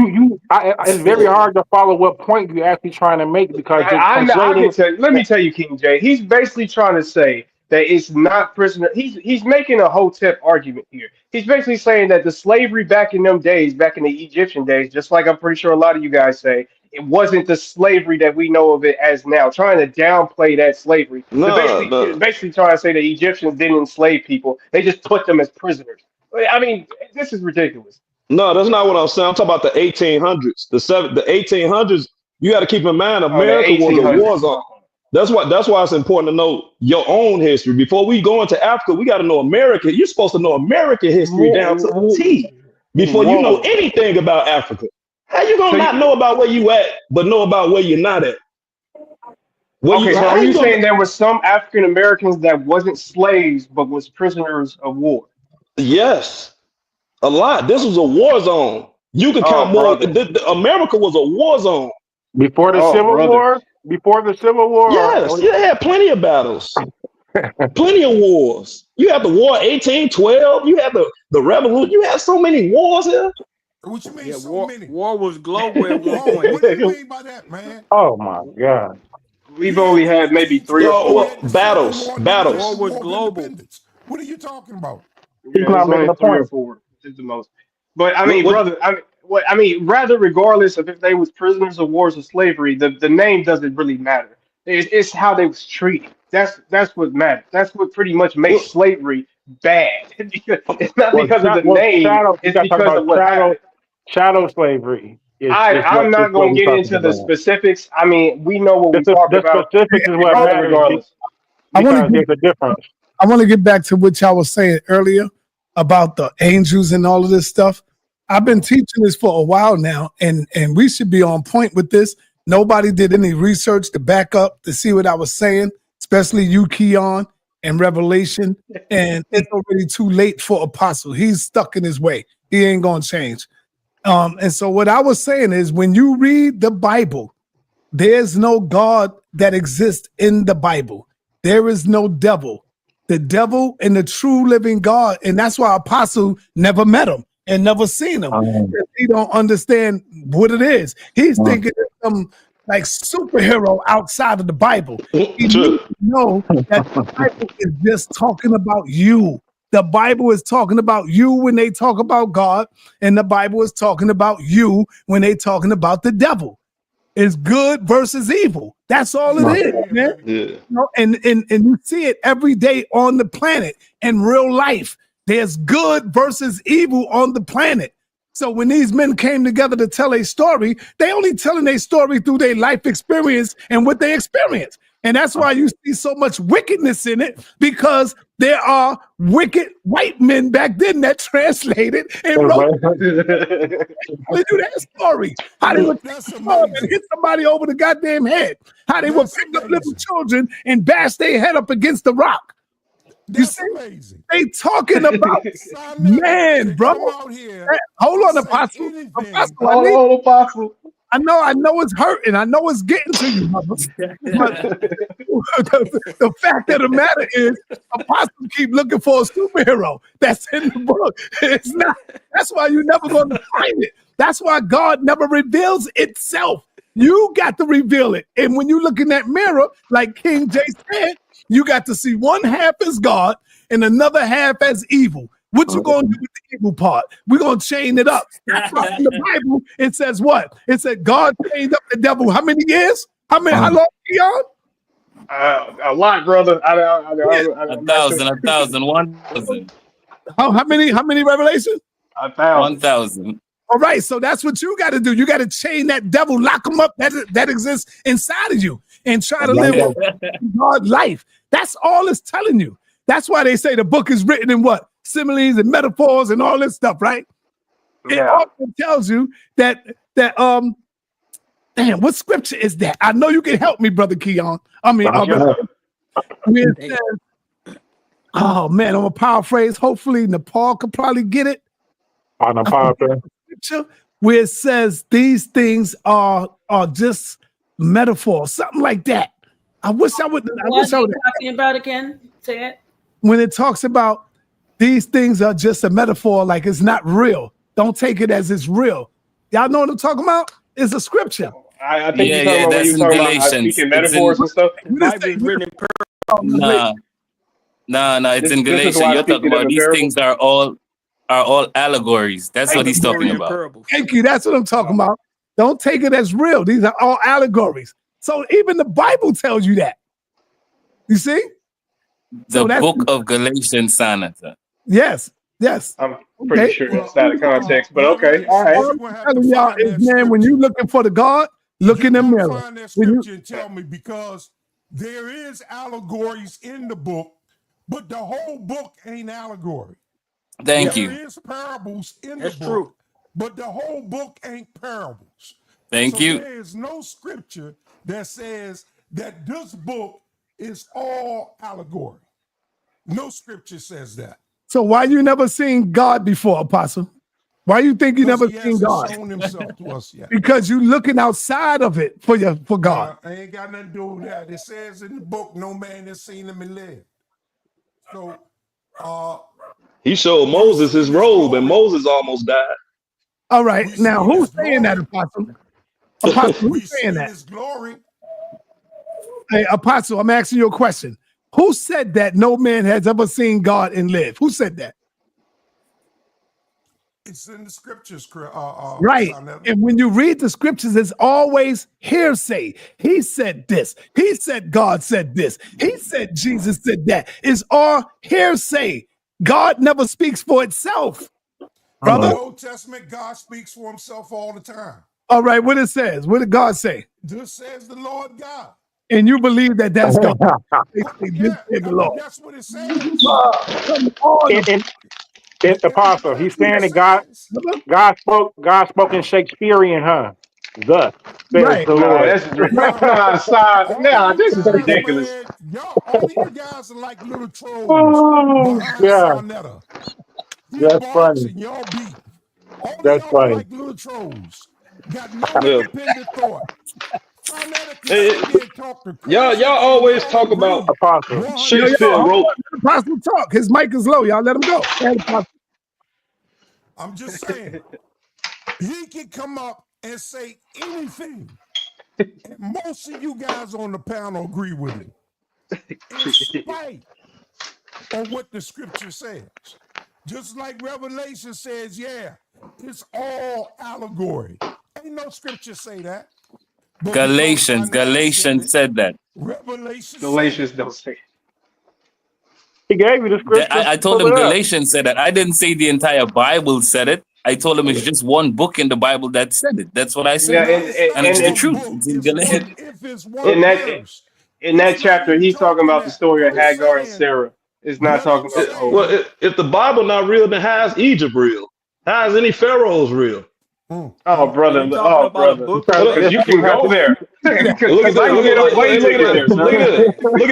S9: It's very hard to follow what point you're actually trying to make because you're
S5: I can
S9: conflating.
S5: tell you. Let me tell you, King J. He's basically trying to say that it's not prisoner. He's making a Hotep argument here. He's basically saying that the slavery back in them days, back in the Egyptian days, just like I'm pretty sure a lot of you guys say, it wasn't the slavery that we know of it as now. Trying to downplay that slavery. So
S11: No, no,
S5: basically trying to say that Egyptians didn't enslave people. They just put them as prisoners. I mean, this is ridiculous.
S11: no. That's not what I'm saying. I'm talking about the 1800s, the 1800s. You got to keep in mind,
S5: Oh, the
S11: America was a war
S5: 1800s.
S11: zone. That's why it's important to know your own history before we go into Africa. We got to know America. You're supposed to know American history down to the T before you know
S5: Whoa.
S11: anything about Africa. How you
S5: So
S11: gonna not
S5: you,
S11: know about where you at, but know about where you're not at?
S5: okay, so
S11: How
S5: are
S11: you
S5: you
S11: gonna?
S5: saying there were some African Americans that wasn't slaves but was prisoners of war?
S11: Yes, a lot. This was a war zone. You can count
S5: Oh,
S11: more.
S5: brother.
S11: America was a war zone.
S9: Before the
S5: Oh,
S9: Civil
S5: brother.
S9: War, before the Civil
S11: Yes,
S9: War,
S11: you had plenty of battles, plenty of wars. You had the war 1812. You had the revolution. You had so many wars here.
S2: What you mean
S7: Yeah,
S2: so many?
S7: war was global at one
S2: Whoa,
S7: point.
S2: what do you mean by that, man?
S9: oh my God.
S5: We've only had maybe three or
S11: Oh,
S2: You
S5: four.
S2: had the
S11: well,
S2: Civil
S11: battles,
S2: War, and then you had
S7: War
S2: the
S11: battles.
S7: was
S2: War of
S7: global.
S2: Independence. What are you talking about?
S9: He's
S5: Yeah,
S9: not
S5: there's
S9: making
S5: only
S9: a
S5: three or
S9: point.
S5: four at the most. But I
S11: What,
S5: mean,
S11: what,
S5: brother, I mean, rather regardless of if they was prisoners of wars or slavery, the name doesn't really matter. It's how they was treated. That's what matters. That's what pretty much makes
S11: what,
S5: slavery bad. It's not because of the name.
S9: Shadow. You
S5: It's
S9: got to talk
S5: because
S9: about
S5: of what
S9: shadow.
S5: happened.
S9: Shadow slavery is
S5: I'm
S9: what
S5: not going
S9: we're
S5: to get
S9: talking
S5: into the
S9: about.
S5: specifics. I mean, we know what we talking
S9: The
S5: about.
S9: specifics is what
S5: Rather
S9: matters
S5: regardless.
S3: I want to
S9: because
S3: get
S9: there's a difference.
S3: I want to get back to what y'all was saying earlier about the angels and all of this stuff. I've been teaching this for a while now, and we should be on point with this. Nobody did any research to back up to see what I was saying, especially you, Keon, and Revelation. And it's already too late for Apostle. He's stuck in his way. He ain't gonna change. And so what I was saying is when you read the Bible, there's no God that exists in the Bible. There is no devil. The devil and the true living God, and that's why Apostle never met him and never seen him. He don't understand what it is. He's thinking it's some like superhero outside of the Bible. He needs
S11: true.
S3: to know that the Bible is just talking about you. The Bible is talking about you when they talk about God, and the Bible is talking about you when they talking about the devil. It's good versus evil. That's all it is, man.
S11: Yeah.
S3: You know, and you see it every day on the planet in real life. There's good versus evil on the planet. So when these men came together to tell a story, they only telling a story through their life experience and what they experience. And that's why you see so much wickedness in it, because there are wicked white men back then that translated and wrote how they do that story. How they would
S2: That's
S3: and
S2: amazing.
S3: hit somebody over the goddamn head. How they would
S2: That's
S3: pick up little
S2: amazing.
S3: children and bash their head up against the rock. You
S2: That's
S3: see,
S2: amazing.
S3: they talking about
S2: sa.neter
S3: man,
S2: to
S3: bro.
S2: come out here
S3: Hold
S2: and
S3: on,
S2: say
S3: Apostle.
S2: anything.
S3: Apostle,
S5: Hold on, Apostle.
S3: I know it's hurting. I know it's getting to you, brother. But the fact of the matter is, Apostle keep looking for a superhero that's in the book. It's not. That's why you're never going to find it. That's why God never reveals itself. You got to reveal it. And when you look in that mirror, like King Jay said, you got to see one half as God and another half as evil. What you gonna do with the evil part? We're gonna chain it up. That's why in the Bible it says what? It said God chained up the devil. How many years? How long, Keon?
S5: A lot, brother. I'm not sure.
S10: 1,000, 1,000,
S3: How many revelations?
S5: 1,000.
S10: 1,000.
S3: All right, so that's what you got to do. You got to chain that devil, lock him up that exists inside of you, and try to live God's life. That's all it's telling you. That's why they say the book is written in what? Similes and metaphors and all this stuff, right? It
S5: Yeah.
S3: also tells you that damn, what scripture is that? I know you can help me, brother Keon. I mean, it says, oh man, I'm gonna paraphrase. Hopefully, Nepal could probably get it.
S9: On a powerful.
S3: Scripture where it says these things are just metaphors, something like that. I wish I would.
S13: What are you talking about again? Say it.
S3: When it talks about these things are just a metaphor, like it's not real. Don't take it as it's real. Y'all know what I'm talking about? It's a scripture.
S5: I think you're talking about when
S10: That's
S5: you're
S10: in
S5: talking about
S10: Galatians.
S5: speaking metaphors and stuff.
S7: The Bible is written in
S10: Nah, it's in
S5: This is
S10: Galatians.
S5: why I
S10: You're
S5: speak
S10: talking
S5: to them
S10: about
S5: in
S10: these
S5: parables.
S10: things are all allegories. That's what he's talking
S7: allegory and
S10: about.
S7: parables.
S3: Thank you. That's what I'm talking about. Don't take it as real. These are all allegories. So even the Bible tells you that. You see?
S10: The book of Galatians, sa.neter.
S3: Yes.
S5: I'm pretty sure that's out of context, but okay, all
S3: All
S5: right.
S3: I'm telling y'all is, man, when you're looking for the God, look in the mirror.
S2: Find that
S3: When you-
S2: scripture and tell me, because there is allegories in the book, but the whole book ain't allegory.
S10: Thank you.
S2: There is parables in
S7: That's
S2: the book,
S7: true.
S2: but the whole book ain't parables.
S10: Thank you.
S2: There is no scripture that says that this book is all allegory. No scripture says that.
S3: So why you never seen God before, Apostle? Why you think you never
S2: He
S3: seen
S2: hasn't
S3: God?
S2: shown himself to us yet.
S3: Because you looking outside of it for God.
S2: I ain't got nothing to do with that. It says in the book, no man has seen him and lived. So
S11: He showed Moses his robe, and Moses almost died.
S3: All right. Now
S2: seen
S3: who's
S2: his
S3: saying that, Apostle? Apostle, who's saying that?
S2: his glory.
S3: Hey, Apostle, I'm asking you a question. Who said that no man has ever seen God and live? Who said that?
S2: It's in the scriptures,
S3: Right.
S2: sa.neter.
S3: And when you read the scriptures, it's always hearsay. He said this. He said God said this. He said Jesus said that. It's all hearsay. God never speaks for itself. Brother?
S2: In the Old Testament, God speaks for himself all the time.
S3: All right, what it says. What did God say?
S2: This says the Lord God.
S3: And you believe that that's God.
S2: Yeah, that's what it says.
S3: Come on.
S9: It's Apostle. He's saying that God spoke in Shakespearean, huh? Thus says
S3: Right.
S9: the
S5: No,
S9: Lord.
S5: this is ridiculous.
S2: All you guys are like little trolls
S9: Oh,
S2: behind
S9: yeah,
S2: sa.neter. He
S9: that's
S2: barks
S9: funny.
S2: and y'all beat. All of
S9: That's
S2: y'all are
S9: funny.
S2: like little trolls. Got no
S11: Yeah.
S2: independent thought. sa.neter can
S11: Hey,
S2: sit there and talk to
S11: y'all
S2: Christians and
S11: always
S2: y'all
S11: talk about
S2: agree
S9: Apostle.
S2: 100%.
S11: Shakespeare
S3: Hold
S11: wrote.
S3: on, let the Apostle talk. His mic is low. Y'all let him go.
S2: I'm just saying, he can come up and say anything, and most of you guys on the panel agree with him. In spite or what the scripture says. Just like Revelation says, yeah, it's all allegory. Ain't no scripture say that. But
S10: Galatians said that.
S2: Revelation
S5: Galatians don't say.
S9: He gave you the scripture.
S10: I told him Galatians said that. I didn't say the entire Bible said it. I told him it's just one book in the Bible that said it. That's what I said.
S5: Yeah,
S10: and it's the truth. It's in Galatians.
S5: In that chapter, he's talking about the story of Hagar and Sarah. It's not talking about the whole.
S11: Well, if the Bible not real, then how is Egypt real? How is any pharaohs real?
S5: Oh, brother. Oh, brother. Because you can go there.
S11: Look at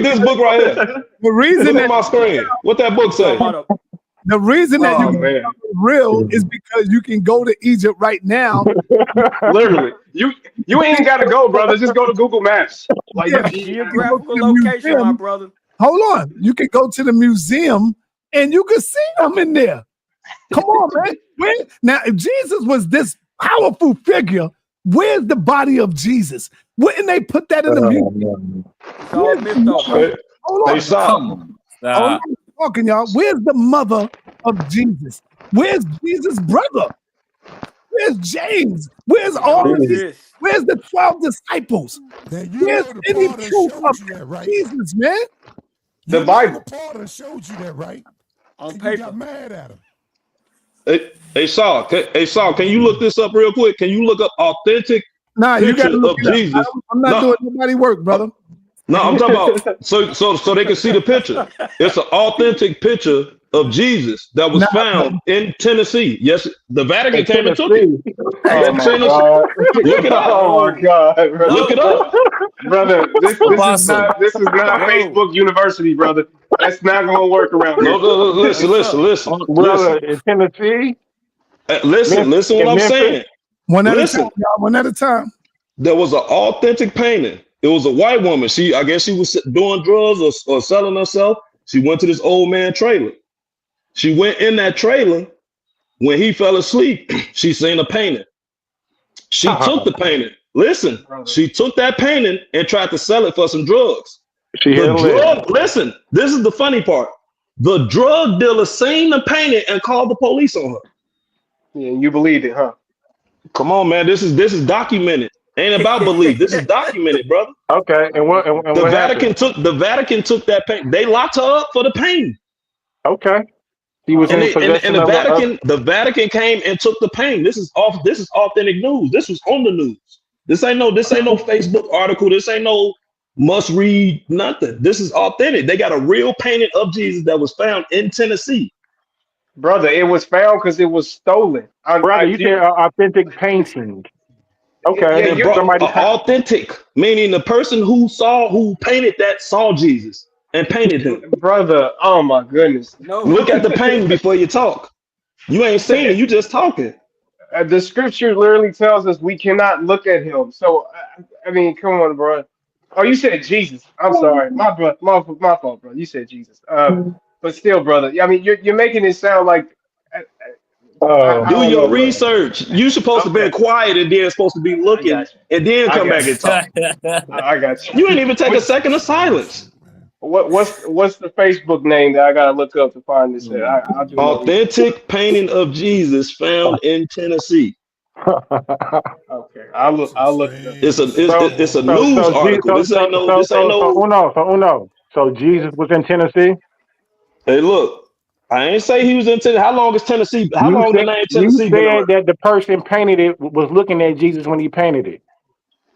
S11: this book right here.
S3: The reason
S11: look at my screen. What that book say?
S3: The reason that you can real is because you can go to Egypt right now.
S5: Literally, you ain't got to go, brother. Just go to Google Maps. Like
S7: geographical location, my brother.
S3: Hold on, you can go to the museum and you can see them in there. Come on, man. Now, if Jesus was this powerful figure, where's the body of Jesus? Wouldn't they put that in the museum? Hold on. I'm talking, y'all. Where's the mother of Jesus? Where's Jesus' brother? Where's James? Where's all of these? Where's the 12 disciples? Where's any proof of Jesus, man?
S5: The Bible.
S2: Paul showed you that, right?
S7: On paper.
S2: You got mad at him.
S11: Hey, Saul, can you look this up real quick? Can you look up authentic
S3: you got to look
S11: of Jesus?
S3: I'm not doing nobody work, brother.
S11: No, I'm talking about so they can see the picture. It's an authentic picture of Jesus that was found in Tennessee. Yes, the Vatican came and took it.
S5: Oh my God.
S11: Look it up.
S5: Oh my God, brother.
S11: Look it up,
S5: brother. This is not Facebook University, brother. That's not going to work around here.
S11: No, listen.
S9: Brother, in Tennessee.
S11: Listen what I'm saying.
S3: One at a time.
S11: There was an authentic painting. It was a white woman. I guess she was doing drugs or selling herself. She went to this old man trailer. She went in that trailer. When he fell asleep, she seen a painting. She took the painting. Listen, she took that painting and tried to sell it for some drugs. Listen, this is the funny part. The drug dealer seen the painting and called the police on her.
S5: Yeah, you believed it, huh?
S11: Come on, man. This is documented. Ain't about belief. This is documented, brother.
S9: Okay, and what
S11: the Vatican took that painting. They locked her up for the painting.
S9: Okay. He was in possession of
S11: the Vatican came and took the painting. This is authentic news. This was on the news. This ain't no Facebook article. This ain't no must read nothing. This is authentic. They got a real painting of Jesus that was found in Tennessee.
S5: Brother, it was found because it was stolen.
S9: You said authentic painting. Okay,
S11: yeah, authentic, meaning the person who painted that saw Jesus and painted him.
S5: Brother, oh my goodness.
S7: No.
S11: Look at the painting before you talk. You ain't seen it, you just talking.
S5: The scripture literally tells us we cannot look at him. So, I mean, come on, bro. Oh, you said Jesus. I'm sorry. My fault, bro. You said Jesus. But still, brother, I mean, you're making it sound like...
S11: do your research. You supposed to be quiet and then supposed to be looking and then come back and talk.
S5: I got you.
S11: You ain't even take a second of silence.
S5: What's the Facebook name that I gotta look up to find this?
S11: Authentic painting of Jesus found in Tennessee.
S5: Okay, I'll look it up.
S11: It's a news article. This ain't no.
S9: So Jesus was in Tennessee.
S11: Hey, look. I ain't say he was in Tennessee. How long is Tennessee? How long the name Tennessee?
S9: You said that the person painted it was looking at Jesus when he painted it.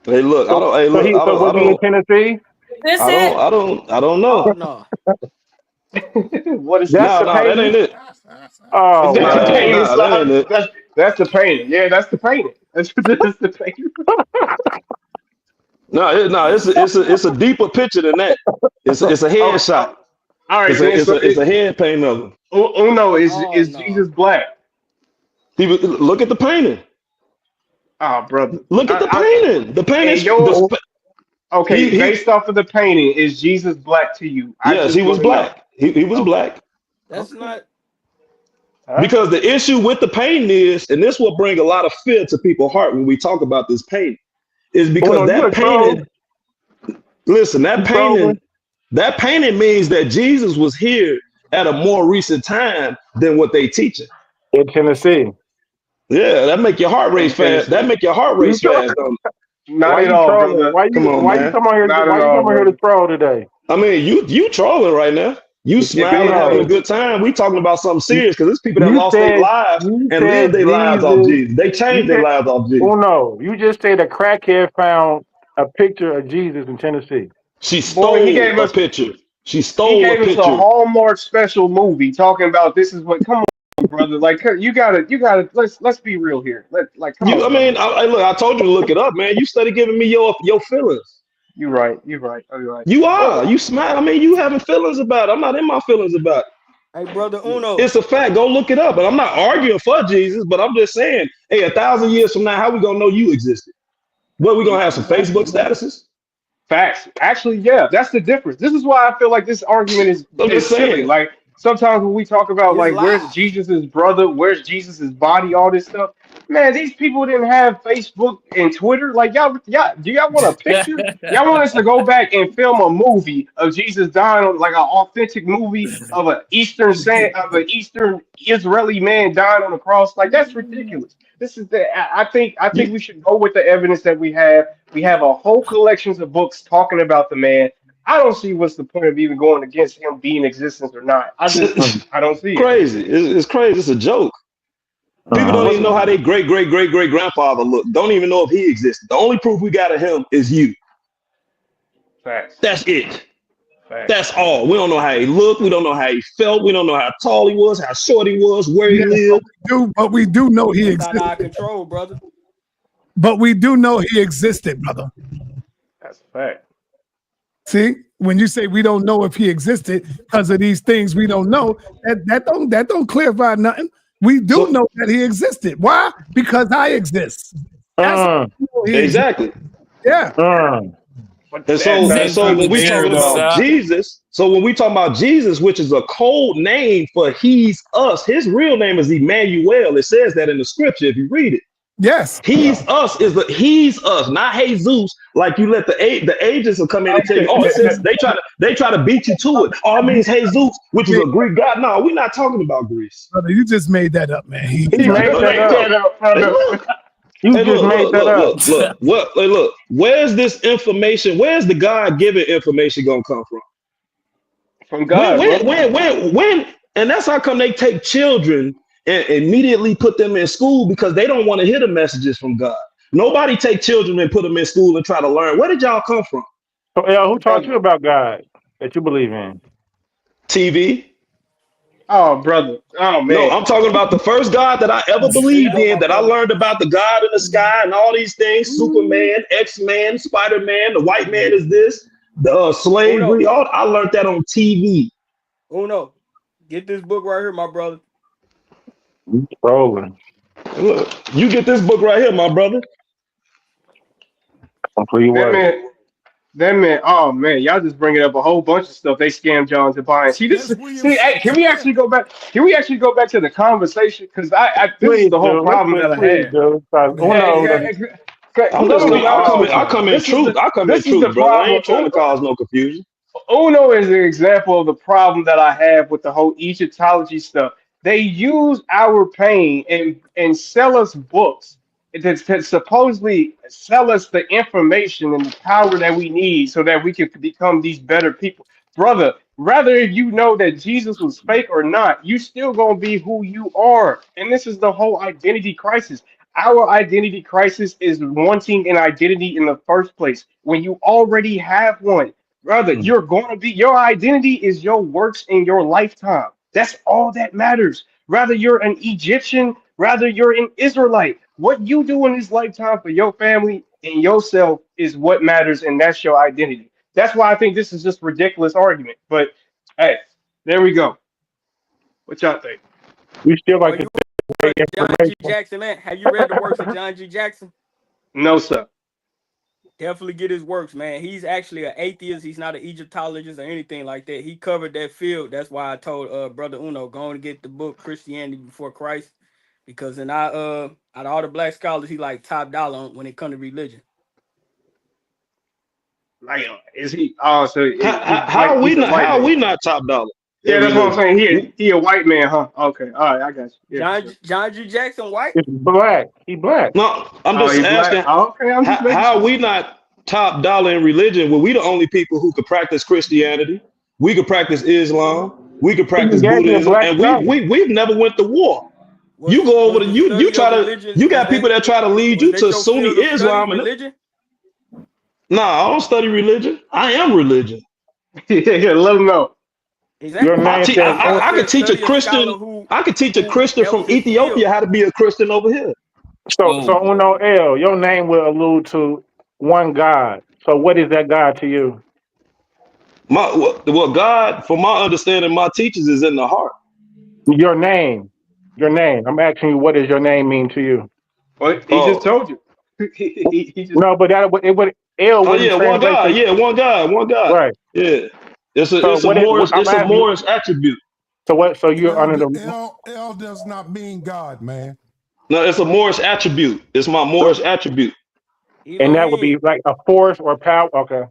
S11: Hey, look.
S9: Was he in Tennessee?
S11: I don't know.
S7: Oh, no.
S5: What is
S11: that? That ain't it.
S9: Oh,
S11: that ain't it.
S5: That's the painting. Yeah, that's the painting. That's the painting.
S11: It's a deeper picture than that. It's a headshot.
S5: All right,
S11: it's a head painting of him.
S5: Uno, is Jesus black?
S11: Look at the painting.
S5: Oh, brother.
S11: Look at the painting. The painting.
S5: Based off of the painting, is Jesus black to you?
S11: Yes, he was black. He was black.
S7: That's not.
S11: Because the issue with the painting is, and this will bring a lot of fear to people's heart when we talk about this painting, is because that painting. Listen, that painting means that Jesus was here at a more recent time than what they teaching.
S9: In Tennessee.
S11: Yeah, that make your heart race fast. That make your heart race fast.
S5: Not
S9: Why
S5: at
S9: you
S5: all,
S9: trolling?
S5: brother.
S9: Why you come on here?
S5: Not
S9: Why
S5: at
S9: you
S5: all,
S9: come on here to
S5: brother.
S9: troll today?
S11: I mean, you trolling right now. You smiling, having a good time. We talking about something serious because there's people that lost their lives and lived their lives off Jesus. They changed their lives off Jesus.
S9: Oh no, you just said a crackhead found a picture of Jesus in Tennessee.
S11: She stole a picture. She stole
S5: He gave
S11: a
S5: us
S11: picture.
S5: a Hallmark special movie talking about this is what. Come on, brother. Like you gotta. Let's be real here. Come on.
S11: I mean, look. I told you to look it up, man. You started giving me your feelings.
S5: You're right. You're right. Oh, you're right.
S11: You are. You smile. I mean, you having feelings about it. I'm not in my feelings about it.
S7: Hey, brother Uno.
S11: It's a fact. Go look it up. And I'm not arguing for Jesus, but I'm just saying, hey, 1,000 years from now, how we gonna know you existed? What, we gonna have some Facebook statuses?
S5: Facts. Actually, yeah, that's the difference. This is why I feel like this argument is silly. Like sometimes when we talk about like where's Jesus's brother, where's Jesus's body, all this stuff. Man, these people didn't have Facebook and Twitter. Like y'all, do y'all want a picture? Y'all want us to go back and film a movie of Jesus dying, on like an authentic movie of an Eastern Israeli man dying on the cross? Like that's ridiculous. This is I think we should go with the evidence that we have. We have a whole collections of books talking about the man. I don't see what's the point of even going against him being in existence or not. I don't see it.
S11: Crazy. It's crazy. It's a joke. People don't even know how their great grandfather looked. Don't even know if he existed. The only proof we got of him is you.
S5: Facts.
S11: That's it.
S5: Facts.
S11: That's all. We don't know how he looked. We don't know how he felt. We don't know how tall he was, how short he was, where he lived.
S3: But we do know he
S7: That's
S3: existed.
S7: out of control, brother.
S3: But we do know he existed, brother.
S5: That's a fact.
S3: See, when you say we don't know if he existed because of these things we don't know, that don't clarify nothing. We do know that he existed. Why? Because I exist.
S11: Exactly.
S3: Yeah.
S11: And so when we talking about Jesus, which is a code name for he's us, his real name is Emmanuel. It says that in the scripture if you read it.
S3: Yes.
S11: He's us, not Jesus. Like you let the agents will come in and tell you, oh, it says they try to beat you to it. Oh, it means Jesus, which is a Greek god. No, we're not talking about Greece.
S3: Brother, you just made that up, man.
S9: He made that up, brother. You just made that up.
S11: Look, where's this information? Where's the God-given information gonna come from?
S5: From God.
S11: When? And that's how come they take children and immediately put them in school because they don't want to hear the messages from God. Nobody take children and put them in school and try to learn. Where did y'all come from?
S9: So, who taught you about God that you believe in?
S11: TV.
S5: Oh, brother. Oh, man.
S11: No, I'm talking about the first God that I ever believed in, that I learned about the God in the sky and all these things, Superman, X-Man, Spider-Man, the white man is this, the slavery, all I learned that on TV.
S7: Uno, get this book right here, my brother.
S9: Rolling.
S11: Look, you get this book right here, my brother.
S5: That man, oh man, y'all just bringing up a whole bunch of stuff they scammed y'all into buying. See, hey, can we actually go back? Can we actually go back to the conversation? Because this is the whole problem that I had.
S11: I come in truth, brother. I ain't trying to cause no confusion.
S5: Uno is an example of the problem that I have with the whole Egyptology stuff. They use our pain and sell us books to supposedly sell us the information and the power that we need so that we can become these better people. Brother, rather if you know that Jesus was fake or not, you still gonna be who you are. And this is the whole identity crisis. Our identity crisis is wanting an identity in the first place when you already have one. Brother, you're going to be, your identity is your works in your lifetime. That's all that matters. Rather you're an Egyptian, rather you're an Israelite. What you do in this lifetime for your family and yourself is what matters, and that's your identity. That's why I think this is just a ridiculous argument. But hey, there we go. What y'all think?
S9: We still like to
S7: John G. Jackson, man. Have you read the works of John G. Jackson?
S5: No, sir.
S7: Definitely get his works, man. He's actually an atheist. He's not an Egyptologist or anything like that. He covered that field. That's why I told Brother Uno, go and get the book Christianity Before Christ. Because out of all the black scholars, he like top dollar when it comes to religion.
S5: Like, is he? Oh, so
S11: how are we not top dollar?
S5: Yeah, that's what I'm
S11: religion.
S5: saying. He a white man, huh? Okay, all right, I got you. Yeah, for sure.
S7: John G. Jackson white?
S9: It's black. He black.
S11: No, I'm
S5: Oh,
S11: just
S5: he black.
S11: asking,
S5: Oh, okay, I'm just making
S11: how are
S5: sure.
S11: we not top dollar in religion? Well, we the only people who could practice Christianity. We could practice Islam. We could
S9: He
S11: practice
S9: gave me a
S11: Buddhism,
S9: black
S11: and
S9: star.
S11: we've never went to war. You
S7: Was
S11: go over
S7: was
S11: to
S7: the
S11: you
S7: study
S11: try
S7: of
S11: to
S7: religion
S11: you got people that try to lead
S7: was
S11: you
S7: that
S11: to
S7: your
S11: Sunni
S7: field of study,
S11: Islam, and
S7: religion?
S11: nah, I don't study religion. I am religion.
S5: Yeah, let him know.
S9: Your
S7: Exactly.
S9: name says,
S7: That's why I
S11: I could
S7: said
S11: teach a
S7: study a scholar
S11: Christian.
S7: who
S11: I could teach a Christian
S7: that was
S11: from
S7: his field.
S11: Ethiopia how to be a Christian over here.
S9: so Uno L, your name will allude to one God. So what is that God to you?
S11: What God, from my understanding, my teachers is in the heart.
S9: Your name. Your name. I'm asking you, what does your name mean to you?
S5: Well, he just
S11: Oh,
S5: told you. he just.
S9: No, but it would L
S11: oh
S9: wouldn't
S11: yeah, one
S9: translate
S11: God.
S9: to
S11: Yeah, one God. One God.
S9: right.
S11: Yeah,
S9: So what is what I'm
S11: it's a
S9: asking you,
S11: Moorish attribute.
S9: so what so you're
S2: L,
S9: under the
S2: L does not mean God, man.
S11: No, it's a Moorish attribute. It's my Moorish attribute.
S9: and that would be
S7: Elohim.
S9: like a force or power. Okay.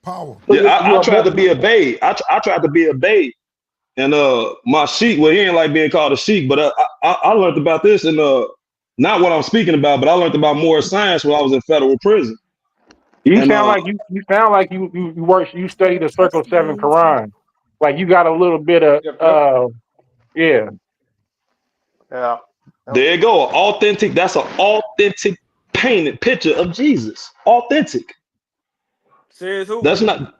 S2: Power.
S9: So
S11: Yeah, I
S9: you're
S11: tried
S9: more
S11: to be a babe. I tried to be a babe, and my sheik. Well, he ain't like being called a sheik, but I learned about this and not what I'm speaking about, but I learned about Moorish science when I was in federal prison.
S9: you
S11: And
S9: sound like you sound like you work you study the Circle Seven Quran. Like you got a little bit of
S5: Yep.
S9: yeah.
S5: Yeah.
S11: there you go, authentic. That's an authentic painted picture of Jesus. Authentic.
S7: Says who?
S11: That's not.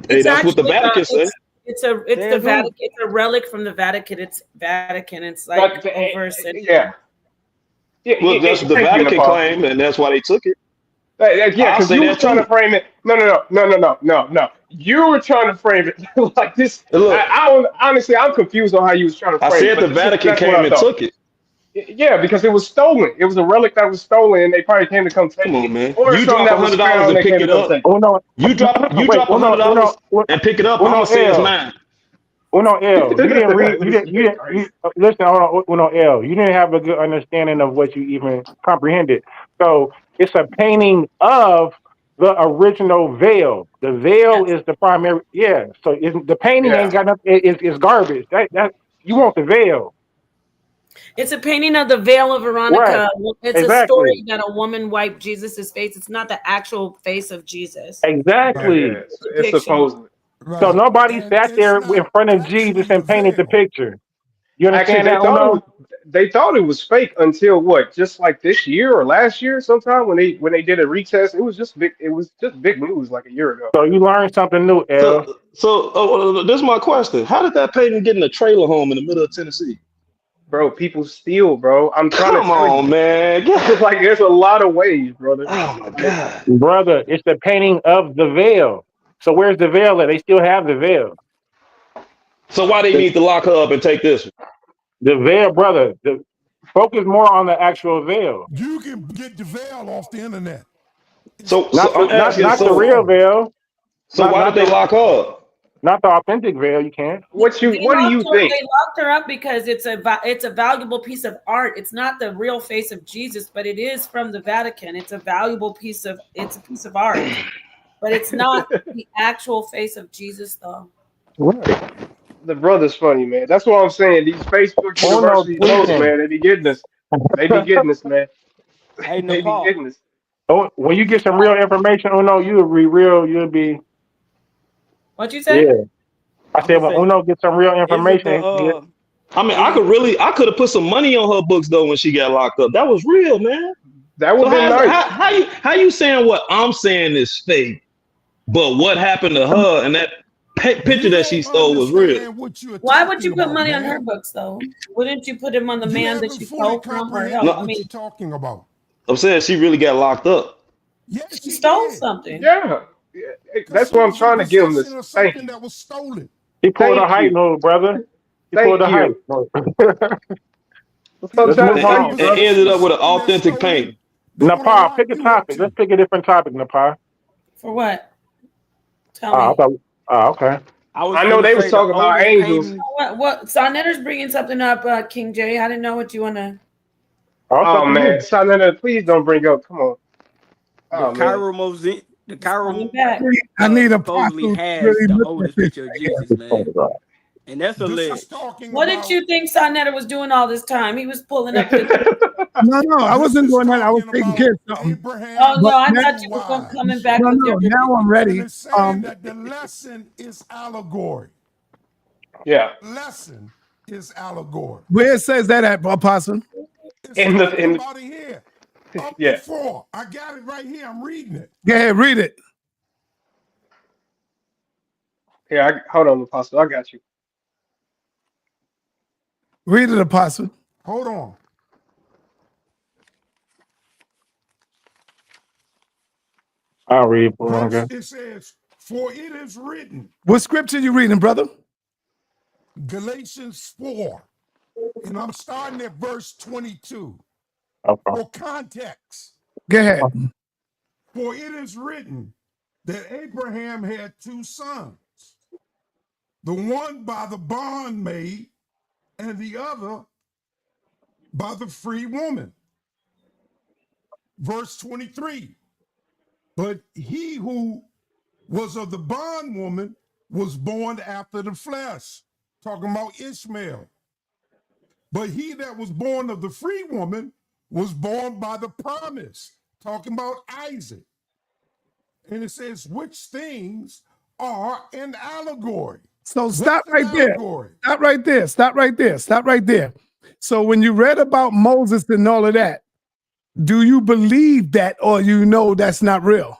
S11: Hey,
S13: It's
S11: that's what the
S13: actually
S11: Vatican say.
S13: it's the
S7: Says who?
S13: Vatican. It's a relic from the Vatican. It's Vatican. It's like
S5: But
S13: over a century.
S5: yeah, yeah.
S11: Well, that's the
S5: Thank you,
S11: Vatican
S5: Nepal.
S11: claim, and that's why they took it.
S5: Yeah,
S11: I'll
S5: because
S11: say
S5: you were
S11: that
S5: trying to
S11: too.
S5: frame it. No. You were trying to frame it like this.
S11: And look,
S5: I don't, honestly, I'm confused on how you was trying to
S11: I
S5: frame it.
S11: said the
S5: But
S11: Vatican
S5: that's what
S11: came
S5: I
S11: and
S5: thought.
S11: took it.
S5: Yeah, because it was stolen. It was a relic that was stolen, and they probably came to come
S11: Come
S5: take
S11: on,
S5: it,
S11: man.
S5: or
S11: You
S5: something
S11: drop
S5: that was
S11: $100
S5: found,
S11: and
S5: they
S11: pick
S5: came to
S11: it
S5: come
S11: up.
S5: take it.
S9: Oh no,
S11: You
S9: wait,
S11: drop $100 and pick it up. I'm gonna say it's
S9: L.
S11: mine.
S9: Uno L, you didn't read.
S5: This is crazy.
S9: Listen. Hold on, Uno L. You didn't have a good understanding of what you even comprehended. So it's a painting of the original veil. The veil
S13: Yes.
S9: is the primary. Yeah. So the painting
S5: Yeah.
S9: ain't got nothing. It's garbage. That you want the veil,
S13: It's a painting of the veil of
S9: right?
S13: Veronica. It's a
S9: Exactly.
S13: story that a woman wiped Jesus's face. It's not the actual face of Jesus.
S2: Right.
S9: Exactly.
S5: Yeah,
S13: It's a
S5: it's
S13: depiction.
S5: supposedly.
S9: So
S2: Right.
S9: nobody
S2: And
S9: sat
S2: it's
S9: there in
S2: not
S9: front of Jesus
S2: actually the
S9: and painted the
S2: veil.
S9: picture. You
S5: Actually,
S9: understand that, Uno?
S5: they thought it was fake until what? Just like this year or last year, sometime when they did a retest, it was just big. It was just big news like a year ago.
S9: So you learned something new, L.
S11: So this is my question: how did that painting get in a trailer home in the middle of Tennessee?
S5: Bro, people steal, bro. I'm trying to
S11: Come
S5: tell
S11: on,
S5: you.
S11: man.
S5: Like there's a lot of ways, brother.
S11: Oh my
S5: Like
S11: God.
S9: Brother, it's the painting of the veil. So where's the veil at? They still have the veil.
S11: So why they
S9: The,
S11: need to lock her up and take this one?
S9: the veil, brother. Focus more on the actual veil.
S2: You can get the veil off the internet. It's
S11: So I'm asking.
S9: Not the
S2: it's
S9: real
S2: all.
S9: veil.
S11: So why did they lock her up?
S9: Not the authentic veil. You can't.
S5: what do you think?
S13: They locked her up because it's a valuable piece of art. It's not the real face of Jesus, but it is from the Vatican. It's a piece of art, but it's not the actual face of Jesus, though.
S9: Right.
S5: The brother's funny, man. That's what I'm saying. These Facebook
S9: Oh no,
S5: University hosts,
S9: tweaking.
S5: man, they be getting us. They be getting us, man.
S7: Hey,
S5: They be
S7: Nepal.
S5: getting us.
S9: Oh, when you get some real information, Uno, you'll be real. You'll be
S13: What you say?
S9: yeah. I
S7: I'm
S9: said
S7: gonna
S9: when
S7: say,
S9: Uno gets some real
S7: is it
S9: information,
S7: the
S11: I mean,
S7: is it
S11: I could have put some money on her books though when she got locked up. That was real, man.
S5: That
S11: So
S5: would have been nice.
S11: how you saying what I'm saying is fake, but what happened to her and that picture
S2: You
S11: that she
S2: don't
S11: stole was real?
S2: understand what you're
S13: Why would
S2: talking
S13: you put
S2: about,
S13: money on her
S2: man.
S13: books, though? Wouldn't you put him on the
S2: You
S13: man that
S2: haven't
S13: she
S2: fully
S13: stole from or help?
S2: comprehended
S11: No,
S13: I
S2: what
S13: mean,
S2: you're talking about.
S11: I'm saying she really got locked up.
S2: Yes,
S13: she
S2: she
S13: stole
S2: did.
S13: something.
S5: Yeah.
S2: Because
S5: That's
S2: she
S5: what I'm
S2: was in
S5: trying to give them
S2: possession
S5: this.
S2: of
S5: Thank
S2: something
S5: you.
S2: that was stolen.
S9: he pulled a
S5: Thank
S9: hype
S5: you.
S9: mode, brother. He pulled a
S5: Thank
S9: hype
S5: you.
S9: mode.
S5: That's what
S2: It
S5: I'm
S9: Let's
S2: was
S5: trying
S9: move
S5: to tell
S2: in
S5: you,
S9: on.
S11: And
S5: brother.
S2: possession
S11: ended
S2: of
S11: up with an
S2: something that's
S11: authentic
S2: stolen.
S11: painting.
S2: They want to
S9: Nepal,
S2: lock
S9: pick a
S2: you up
S9: topic. Let's
S2: too.
S9: pick a different topic, Nepal.
S13: For what? Tell
S9: Oh, I
S13: me.
S9: thought. Oh, okay.
S7: I was
S5: I know
S7: gonna
S5: they was
S7: say the
S5: talking about
S7: oldest
S5: angels.
S7: painting.
S13: What? sa.neter's bringing something up, King J. I didn't know what you want to.
S9: Oh, it's
S5: Oh
S9: up to
S5: man,
S9: you.
S5: son, please don't bring up. Come on.
S7: The
S5: Oh man.
S7: Cairo Mosaic, The Cairo
S13: Coming back.
S3: I need a
S7: supposedly
S3: apostle to
S7: has
S3: really
S7: the
S3: look at
S7: oldest
S3: this
S7: picture of
S3: right here.
S7: Jesus, man. And that's
S2: This
S7: alleged.
S2: is talking
S13: What
S2: about,
S13: did you think sa.neter was doing all this time? He was pulling up pictures.
S3: No, I wasn't doing that. I was taking care of something.
S2: Abraham.
S13: Oh
S3: But
S13: no, I
S3: now,
S13: thought you were coming back
S3: no,
S13: with
S3: no,
S13: your.
S3: now I'm
S2: And
S3: ready.
S2: it's saying that the lesson is allegory.
S5: Yeah.
S2: Lesson is allegory.
S3: Where it says that at, Apostle?
S2: It's
S5: In the-
S2: talking
S5: in-
S2: about it here. Up
S5: Yeah.
S2: to 4. I got it right here. I'm reading it.
S3: Go ahead, read it.
S5: Here, hold on, Apostle. I got you.
S3: Read it, Apostle.
S2: Hold on.
S9: I'll read for him.
S2: Verse,
S9: Okay.
S2: it says, for it is written,
S3: What scripture you reading, brother?
S2: Galatians 4. And I'm starting at verse 22.
S9: Okay.
S2: For context,
S3: Go ahead.
S2: for it is written that Abraham had 2 sons, the one by the bondmaid and the other by the free woman. Verse 23, but he who was of the bondwoman was born after the flesh, talking about Ishmael. But he that was born of the free woman was born by the promise, talking about Isaac. And it says, which things are an allegory.
S3: So stop
S2: What's an
S3: right there.
S2: allegory?
S3: Stop right there. Stop right there. Stop right there. So when you read about Moses and all of that, do you believe that, or you know that's not real?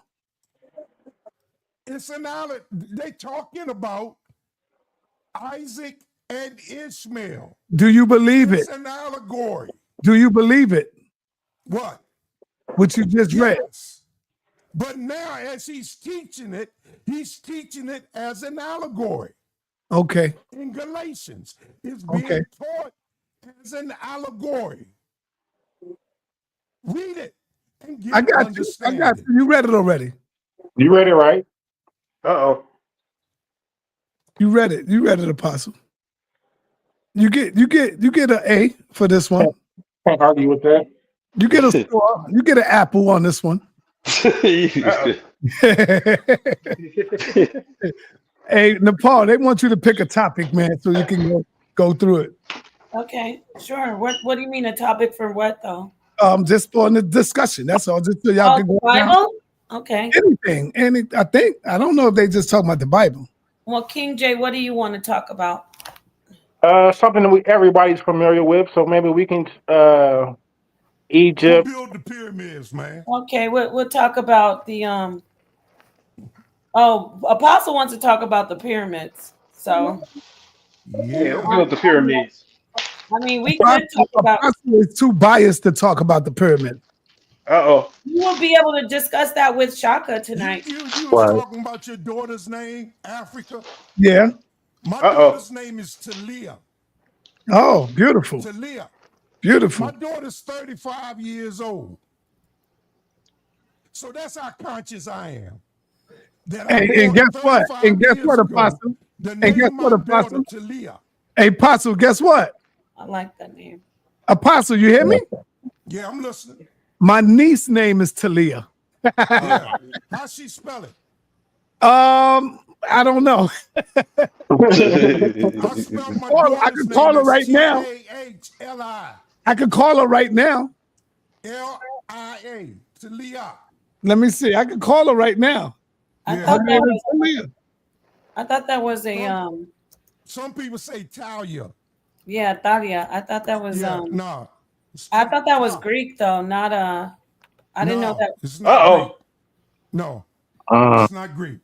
S2: It's an allegory. They talking about Isaac and Ishmael.
S3: Do you believe it?
S2: It's an allegory.
S3: Do you believe it?
S2: What?
S3: What you just read?
S2: Yes. But now, as he's teaching it as an allegory.
S3: Okay.
S2: In Galatians, it's being
S3: Okay.
S2: taught as an allegory. Read it and get
S3: I got you. I
S2: understanding.
S3: got you. You read it already.
S9: You read it right?
S5: Uh-oh.
S3: You read it. You read it, Apostle. You get an A for this one.
S9: Can't argue with that.
S3: You get a score. You get an apple on this one. Hey, Nepal, they want you to pick a topic, man, so you can go through it.
S13: Okay, sure. What do you mean a topic for what though?
S3: Just on the discussion. That's all. Just so y'all
S13: Oh,
S3: can
S13: the
S3: go
S13: Bible? Okay.
S3: anything. I don't know if they just talking about the Bible.
S13: Well, King J, what do you want to talk about?
S9: Something that everybody's familiar with. So maybe we can Egypt.
S2: Who built the pyramids, man?
S13: Okay, we'll talk about the Apostle wants to talk about the pyramids. So
S2: Yeah,
S5: who built the pyramids?
S13: I mean, we could talk about.
S3: Apostle is too biased to talk about the pyramid.
S5: Uh-oh.
S13: You will be able to discuss that with Shakka tonight.
S2: You was talking about your daughter's name, Africa.
S3: Yeah.
S2: My daughter's name is Talia.
S3: Oh, beautiful.
S2: Talia.
S3: Beautiful.
S2: My daughter's 35 years old. So that's how conscious I am. That
S3: And guess what? And guess what, Apostle? And guess what, Apostle?
S2: Talia.
S3: Hey, Apostle, guess what?
S13: I like that name.
S3: Apostle, you hear me?
S2: Yeah, I'm listening.
S3: My niece name is Talia.
S2: Yeah. How she spell it?
S3: I don't know.
S2: I spelled my
S3: I could call her right now.
S2: T-A-H-L-I.
S3: I could call her right now.
S2: L-I-A. Talia.
S3: Let me see. I could call her right now.
S13: I
S2: Yeah.
S13: thought
S3: Her
S13: that
S3: name
S13: was,
S3: is Talia.
S13: I thought that was a
S2: Some people say Talia.
S13: yeah, Thalia. I thought that was
S2: Yeah, no.
S13: I thought that was Greek though, not I didn't know that.
S2: It's not Greek. No, it's not Greek.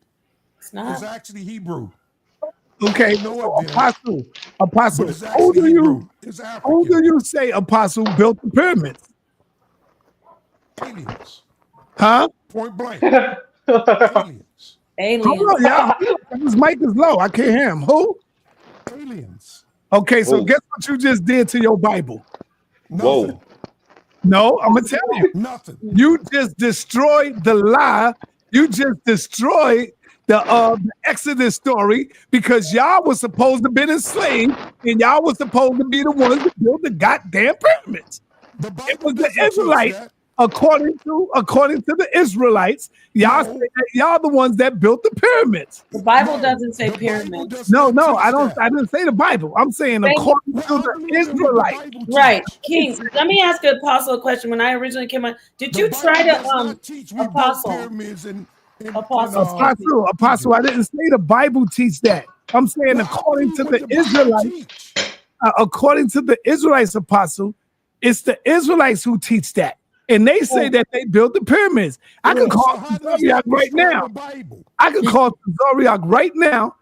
S13: It's not.
S2: It's actually Hebrew.
S3: Okay,
S2: You know what, then?
S3: Apostle.
S2: But it's
S3: Who
S2: actually
S3: do
S2: Hebrew.
S3: you
S2: It's
S3: who
S2: African.
S3: do you say, Apostle, built the pyramids?
S2: Aliens.
S3: Huh?
S2: Point blank. Aliens.
S13: Aliens.
S3: Hold on, y'all. His mic is low. I can't hear him. Who?
S2: Aliens.
S3: Okay, so
S11: Whoa.
S3: guess what you just did to your Bible?
S2: Nothing.
S11: Whoa.
S3: No, I'm gonna tell you.
S2: Nothing.
S3: You just destroyed the lie. You just destroyed the Exodus story because y'all was supposed to be enslaved and y'all was supposed to be the ones that built the goddamn pyramids.
S2: The Bible
S3: It was the
S2: doesn't teach
S3: Israelites.
S2: that.
S3: according to the Israelites, y'all say that y'all the ones that built the pyramids.
S13: The Bible doesn't say pyramids.
S3: No, I didn't say the Bible. I'm saying according to the Israelites.
S13: Right, King. Let me ask the apostle a question. When I originally came on, did you try to
S3: Apostle, I didn't say the Bible teach that. I'm saying according to the Israelites, apostle, it's the Israelites who teach that. And they say that they built the pyramids. I could call Zoriak right now.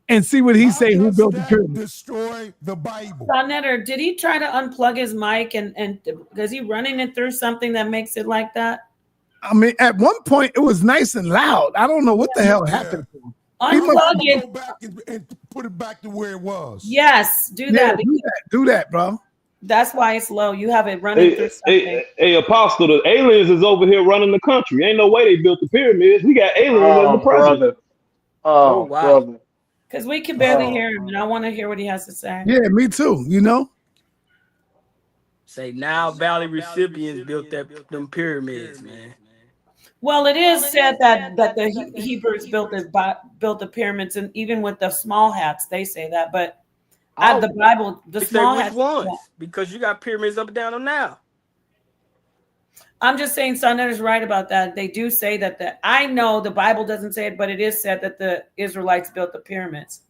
S3: And see what he say who built the pyramids.
S2: Destroy the Bible.
S13: sa.neter, did he try to unplug his mic and is he running it through something that makes it like that?
S3: I mean, at one point it was nice and loud. I don't know what the hell happened to him.
S13: Unplug it.
S2: Go back and put it back to where it was.
S13: Yes, do that.
S3: Do that, bro.
S13: That's why it's low. You have it running through something.
S11: Hey, Apostle, the aliens is over here running the country. Ain't no way they built the pyramids. We got aliens as the president.
S5: Oh, wow. Brother.
S13: Because we can barely hear him, and I want to hear what he has to say.
S3: Yeah, me too. You know.
S7: Say Nile Valley recipients built them pyramids, man.
S13: Well, it is said that the Hebrews built the pyramids, and even with the small hats, they say that. But the Bible, the small hats
S7: ones, because you got pyramids up and down on Nile.
S13: I'm just saying, sa.neter is right about that. They do say that. I know the Bible doesn't say it, but it is said that the Israelites built the pyramids.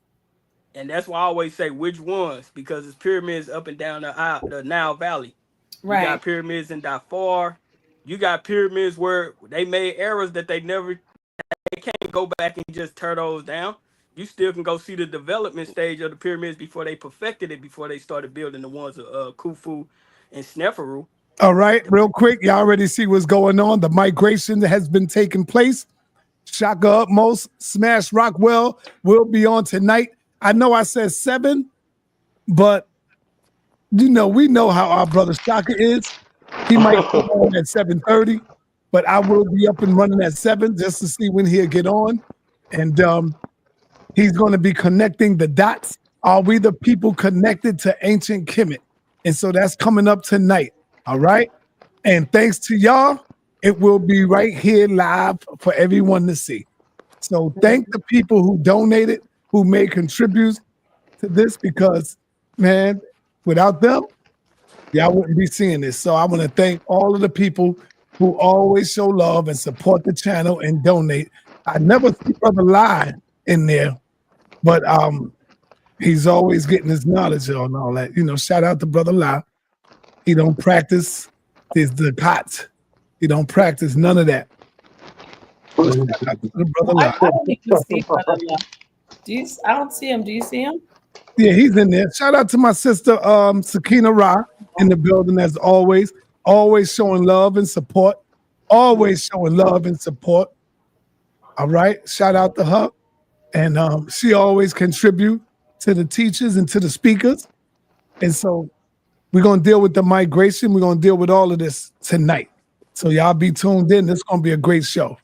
S7: And that's why I always say which ones, because it's pyramids up and down the Nile Valley.
S13: Right.
S7: You got pyramids in Darfur. You got pyramids where they made errors that they can't go back and just tear those down. You still can go see the development stage of the pyramids before they perfected it, before they started building the ones of Khufu and Sneferu.
S3: All right, real quick, y'all already see what's going on. The migration that has been taking place. Shakka Ahmose, Smash Rockwell will be on tonight. I know I said 7, but we know how our brother Shakka is. He might come on at 7:30, but I will be up and running at 7 just to see when he'll get on. And he's going to be connecting the dots. Are we the people connected to ancient Kemet? And so that's coming up tonight. All right. And thanks to y'all, it will be right here live for everyone to see. So thank the people who donated, who made contributes to this, because, man, without them, y'all wouldn't be seeing this. So I want to thank all of the people who always show love and support the channel and donate. I never see Brother Lie in there, but he's always getting his knowledge on all that. Shout out to Brother Lie. He don't practice the pots. He don't practice none of that.
S13: I don't even see Brother Lie. I don't see him. Do you see him?
S3: Yeah, he's in there. Shout out to my sister Sakina Ra in the building as always showing love and support. Always showing love and support. All right. Shout out to her. And she always contribute to the teachers and to the speakers. And so we're going to deal with the migration. We're going to deal with all of this tonight. So y'all be tuned in. This is going to be a great show.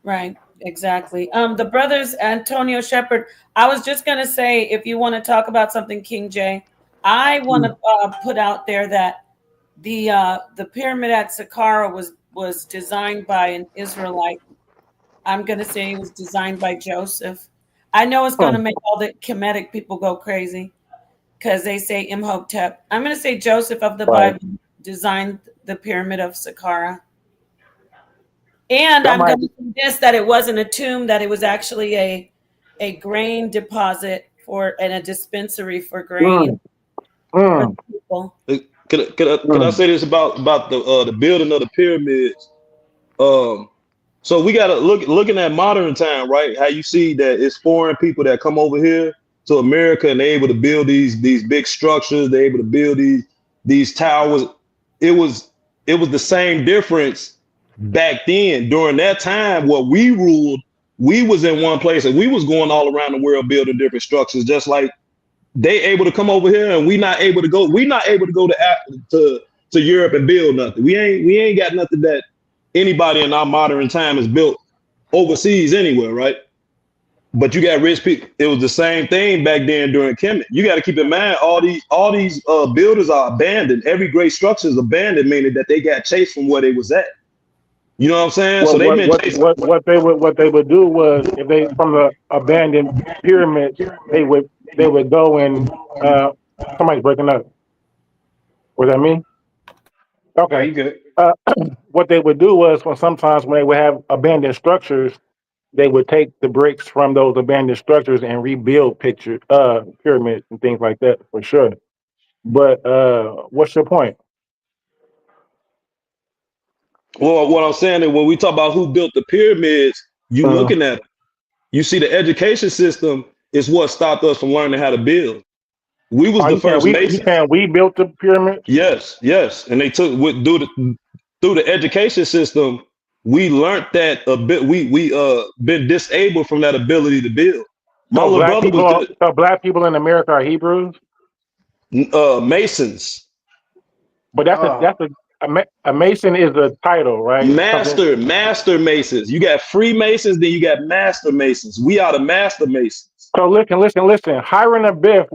S13: Right. Exactly. The brothers, Antonio Shepherd, I was just going to say, if you want to talk about something, King J, I want to put out there that the pyramid at Saqqara was designed by an Israelite. I'm going to say it was designed by Joseph. I know it's going to make all the Kemetic people go crazy because they say Imhotep. I'm going to say Joseph of the Bible designed the pyramid of Saqqara. And I'm going to suggest that it wasn't a tomb, that it was actually a grain deposit and a dispensary for grain. For people.
S11: Can I say this about the building of the pyramids? So we gotta looking at modern time, right? How you see that it's foreign people that come over here to America and they're able to build these big structures. They're able to build these towers. It was the same difference back then. During that time, what we ruled, we was in one place and we was going all around the world building different structures, just like they able to come over here and we not able to go to Europe and build nothing. We ain't got nothing that anybody in our modern time has built overseas anywhere, right? But you got rich people. It was the same thing back then during Kemet. You got to keep in mind all these builders are abandoned. Every great structure is abandoned, meaning that they got chased from where they was at. You know what I'm saying? So
S9: What
S11: they've
S9: what
S11: been
S9: what
S11: chasing.
S9: what they would do was if they from the abandoned pyramids, they would go and somebody's breaking up. Was that me?
S5: No,
S9: Okay.
S5: you good.
S9: What they would do was sometimes when they would have abandoned structures, they would take the bricks from those abandoned structures and rebuild pyramids and things like that for sure. But what's your point?
S11: Well, what I'm saying is when we talk about who built the pyramids, you
S9: Uh,
S11: looking at it. You see, the education system is what stopped us from learning how to build. We was
S9: are
S11: the
S9: you saying
S11: first masons.
S9: we built the pyramids?
S11: Yes, and they took through the education system. We learned that a bit. We been disabled from that ability to build. My
S9: So
S11: little brother was just
S9: black people in America are Hebrews,
S11: masons,
S9: but a mason is a title, right? Something.
S11: master masons. You got freemasons, then you got master masons. We are the master masons.
S9: So listen. Hiram Abiff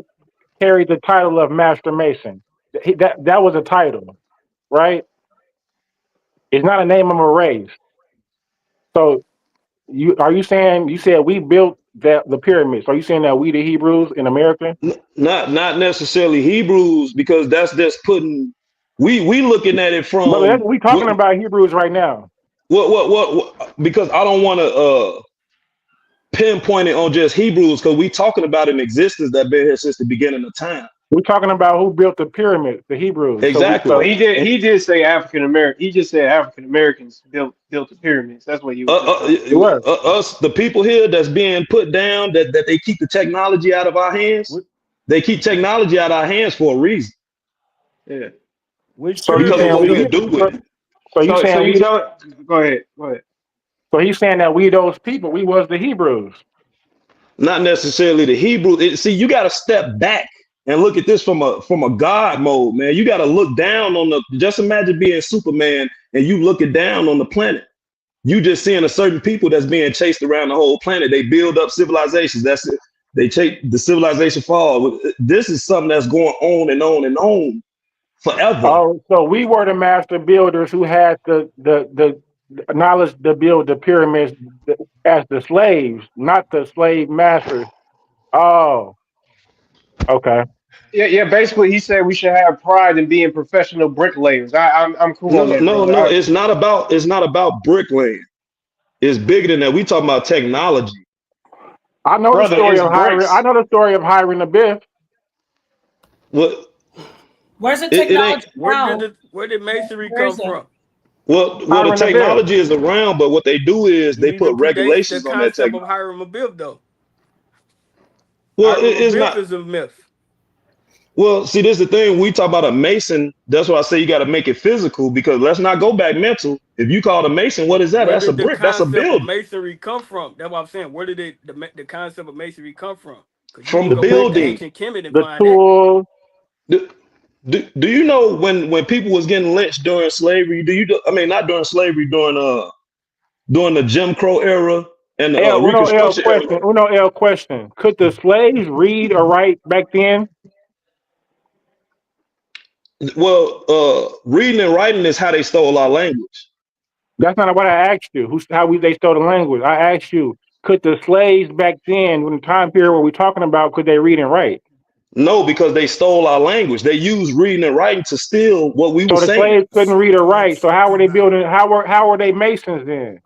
S9: carried the title of Master Mason. That was a title, right? It's not a name of a race. So you saying you said we built the pyramids? Are you saying that we the Hebrews in America?
S11: Not necessarily Hebrews, because that's just putting. We looking at it
S9: But
S11: from
S9: we talking about Hebrews right now.
S11: what because I don't want to pinpoint it on just Hebrews, because we talking about an existence that been here since the beginning of time.
S9: We're talking about who built the pyramids, the Hebrews.
S11: Exactly.
S5: So he did say African American. He just said African Americans built the pyramids. That's what he was just saying.
S11: Us, the people here that's being put down, that they keep the technology out of our hands. They keep technology out of our hands for a reason.
S5: Yeah.
S11: Because of what we can do with it.
S9: So you saying we?
S5: Go ahead.
S9: So he's saying that we those people. We was the Hebrews.
S11: Not necessarily the Hebrew. See, you got to step back and look at this from a God mode, man. You got to look down on just imagine being Superman and you looking down on the planet. You just seeing a certain people that's being chased around the whole planet. They build up civilizations. That's it. They chase the civilization fall. This is something that's going on and on and on forever.
S9: Oh, so we were the master builders who had the knowledge to build the pyramids as the slaves, not the slave masters. Oh, okay.
S5: Yeah. Basically, he said we should have pride in being professional bricklayers. I'm cool on that,
S11: No.
S5: brother.
S11: It's not about bricklaying. It's bigger than that. We talking about technology.
S9: I know the story of Hiram. I know the story of Hiram Abiff.
S11: What?
S13: Where's the technology now?
S7: Where did masonry come from?
S11: Well, the technology is around, but what they do is they put regulations on that technology.
S7: Of Hiram Abiff, though.
S11: Well, it's not.
S7: Is a myth.
S11: Well, see, this is the thing. We talk about a mason. That's why I say you got to make it physical, because let's not go back mental. If you call it a mason, what is that? That's a brick. That's a building.
S7: Where did the concept of masonry come from? That's what I'm saying. Where did the concept of masonry come from?
S11: From the building.
S7: The
S11: tool. Do you know when people was getting lynched during slavery? Not during slavery, during the Jim Crow era and the Reconstruction era.
S9: Question. Could the slaves read or write back then?
S11: Well, reading and writing is how they stole our language.
S9: That's not what I asked you. They stole the language. I asked you, could the slaves back then, in the time period where we're talking about, could they read and write?
S11: No, because they stole our language. They used reading and writing to steal what we were saying.
S9: So the slaves couldn't read or write. So how were they building? How were they masons then?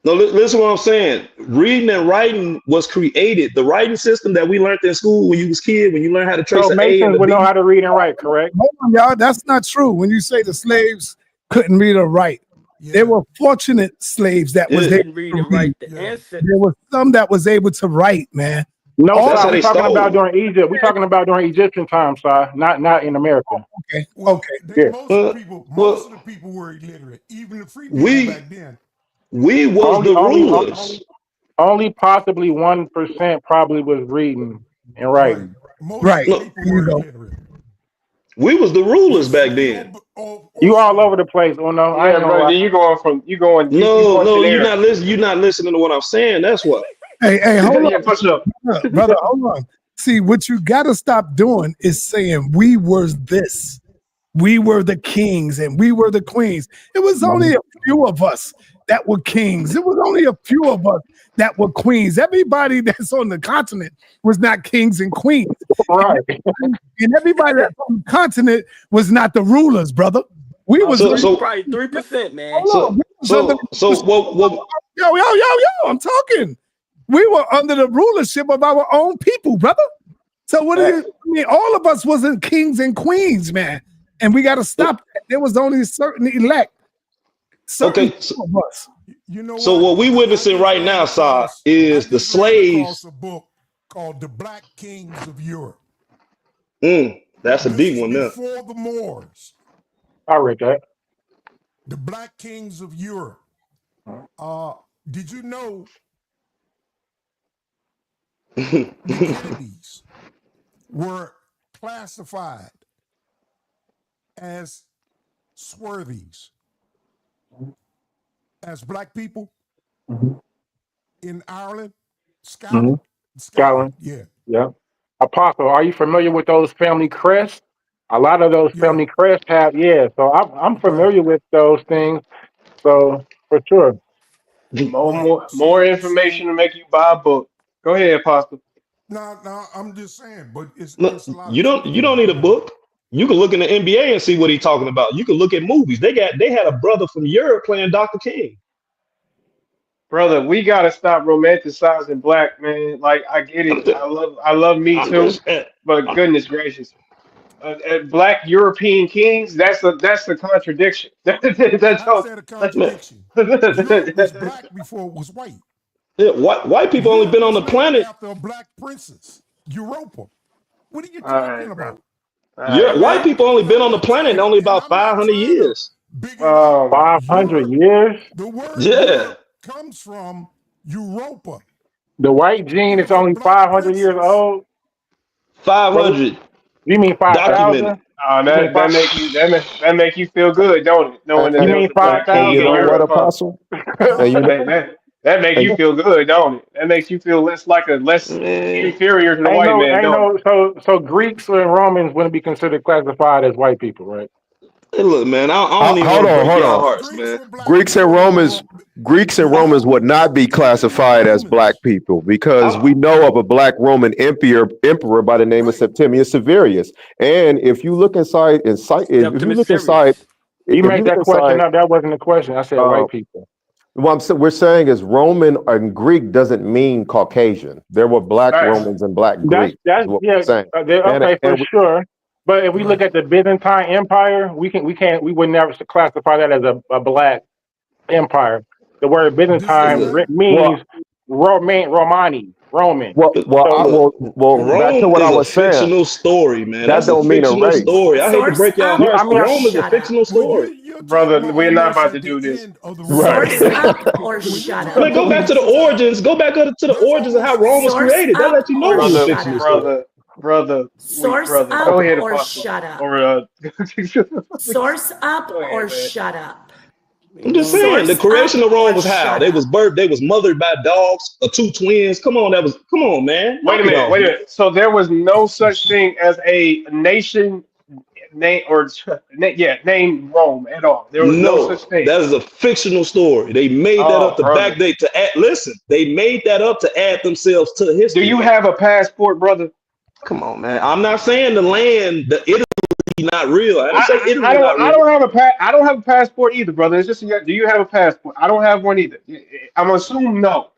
S11: No, listen to what I'm saying. Reading and writing was created. The writing system that we learned in school when you was a kid, when you learned how to trace
S9: an A and a B. Masons would know how to read and write, correct?
S3: Hold on, y'all. That's not true. When you say the slaves couldn't read or write, they were fortunate slaves that was able to read and write. There was some that was able to write, man.
S9: No, we're talking about during Egypt. We're talking about during Egyptian time, sir. Not in America.
S2: Okay.
S9: Most
S2: of the people were illiterate, even the free people back then.
S11: We was the rulers.
S9: Only possibly 1% probably was reading and writing.
S2: Most people were illiterate.
S11: We was the rulers back then.
S9: You all over the place, oh no.
S5: Yeah, bro. You going.
S11: No, you're not listening. You're not listening to what I'm saying. That's what.
S3: Hey, hold on.
S5: Push up.
S3: Brother, hold on. See, what you got to stop doing is saying we were this. We were the kings and we were the queens. It was only a few of us that were kings. It was only a few of us that were queens. Everybody that's on the continent was not kings and queens.
S9: Right.
S3: And everybody that's on the continent was not the rulers, brother. We was
S7: probably 3%, man.
S11: What?
S3: Yo, I'm talking. We were under the rulership of our own people, brother. So what is it? I mean, all of us wasn't kings and queens, man. And we got to stop that. There was only a certain elect.
S11: Okay.
S3: Of us.
S2: You know
S11: So what we witnessing right now, Sa, is the slaves.
S2: A book called "The Black Kings of Europe."
S11: That's a big one now.
S2: Before the Moors.
S9: I read that.
S2: The Black Kings of Europe. Did you know the Kennedys were classified as swarthies, as black people in Ireland, Scotland?
S9: Scotland.
S2: Yeah.
S9: Apostle, are you familiar with those family crests? A lot of those family crests have, so I'm familiar with those things. So for sure.
S6: More information to make you buy a book. Go ahead, Apostle.
S2: No, I'm just saying, but it's a lot.
S11: You don't need a book. You can look in the NBA and see what he's talking about. You can look at movies. They had a brother from Europe playing Dr. King.
S6: Brother, we gotta stop romanticizing black, man. Like, I get it. I love Me Too, but goodness gracious, black European kings. That's a contradiction. That's
S2: a contradiction. Europe was black before it was white.
S11: Yeah, white people only been on the planet
S2: after a black princess, Europa. What are you talking about?
S11: White people only been on the planet only about 500 years.
S9: 500 years?
S2: The word comes from Europa.
S9: The white gene is only 500 years old?
S11: 500.
S9: You mean 5,000?
S6: That make you feel good, don't it? Knowing that
S9: you mean 5,000?
S8: You know what, Apostle?
S6: That makes you feel good, don't it? That makes you feel less inferior to the white man.
S9: So Greeks and Romans wouldn't be considered classified as white people, right?
S11: Hey, look, man, I don't even
S8: hold on.
S11: hearts, man.
S8: Greeks and Romans would not be classified as black people because we know of a black Roman emperor by the name of Septimius Severus. And if you look inside,
S9: You made that question up. That wasn't the question. I said white people.
S8: What we're saying is Roman and Greek doesn't mean Caucasian. There were black Romans and black Greeks.
S9: That's for sure. But if we look at the Byzantine Empire, we would never classify that as a black empire. The word Byzantine means Roman.
S8: Well, back to what I was saying.
S11: Fictional story, man.
S8: That's
S11: a fictional story. I hate to break y'all hearts. Rome is a fictional story.
S6: Brother, we're not about to do this.
S14: Source up or shut up.
S11: Man, go back to the origins. Go back to the origins of how Rome was created. That let you know it was a fictional story.
S14: Source up
S6: Go ahead,
S14: or
S6: Apostle.
S14: shut up. Source up or
S6: man.
S14: shut up.
S11: I'm just saying, the creation of Rome was how they was mothered by dogs or two twins. Come on, man.
S6: Wait a minute. So there was no such thing as a nation named Rome at all. There was no such thing.
S11: That is a fictional story. They made that up to backdate to add. Listen, they made that up to add themselves to history.
S6: Do you have a passport, brother?
S11: Come on, man. I'm not saying the land, the Italy, not real. I didn't say Italy.
S6: I don't have a passport either, brother. It's just, do you have a passport? I don't have one either. I'm assuming no.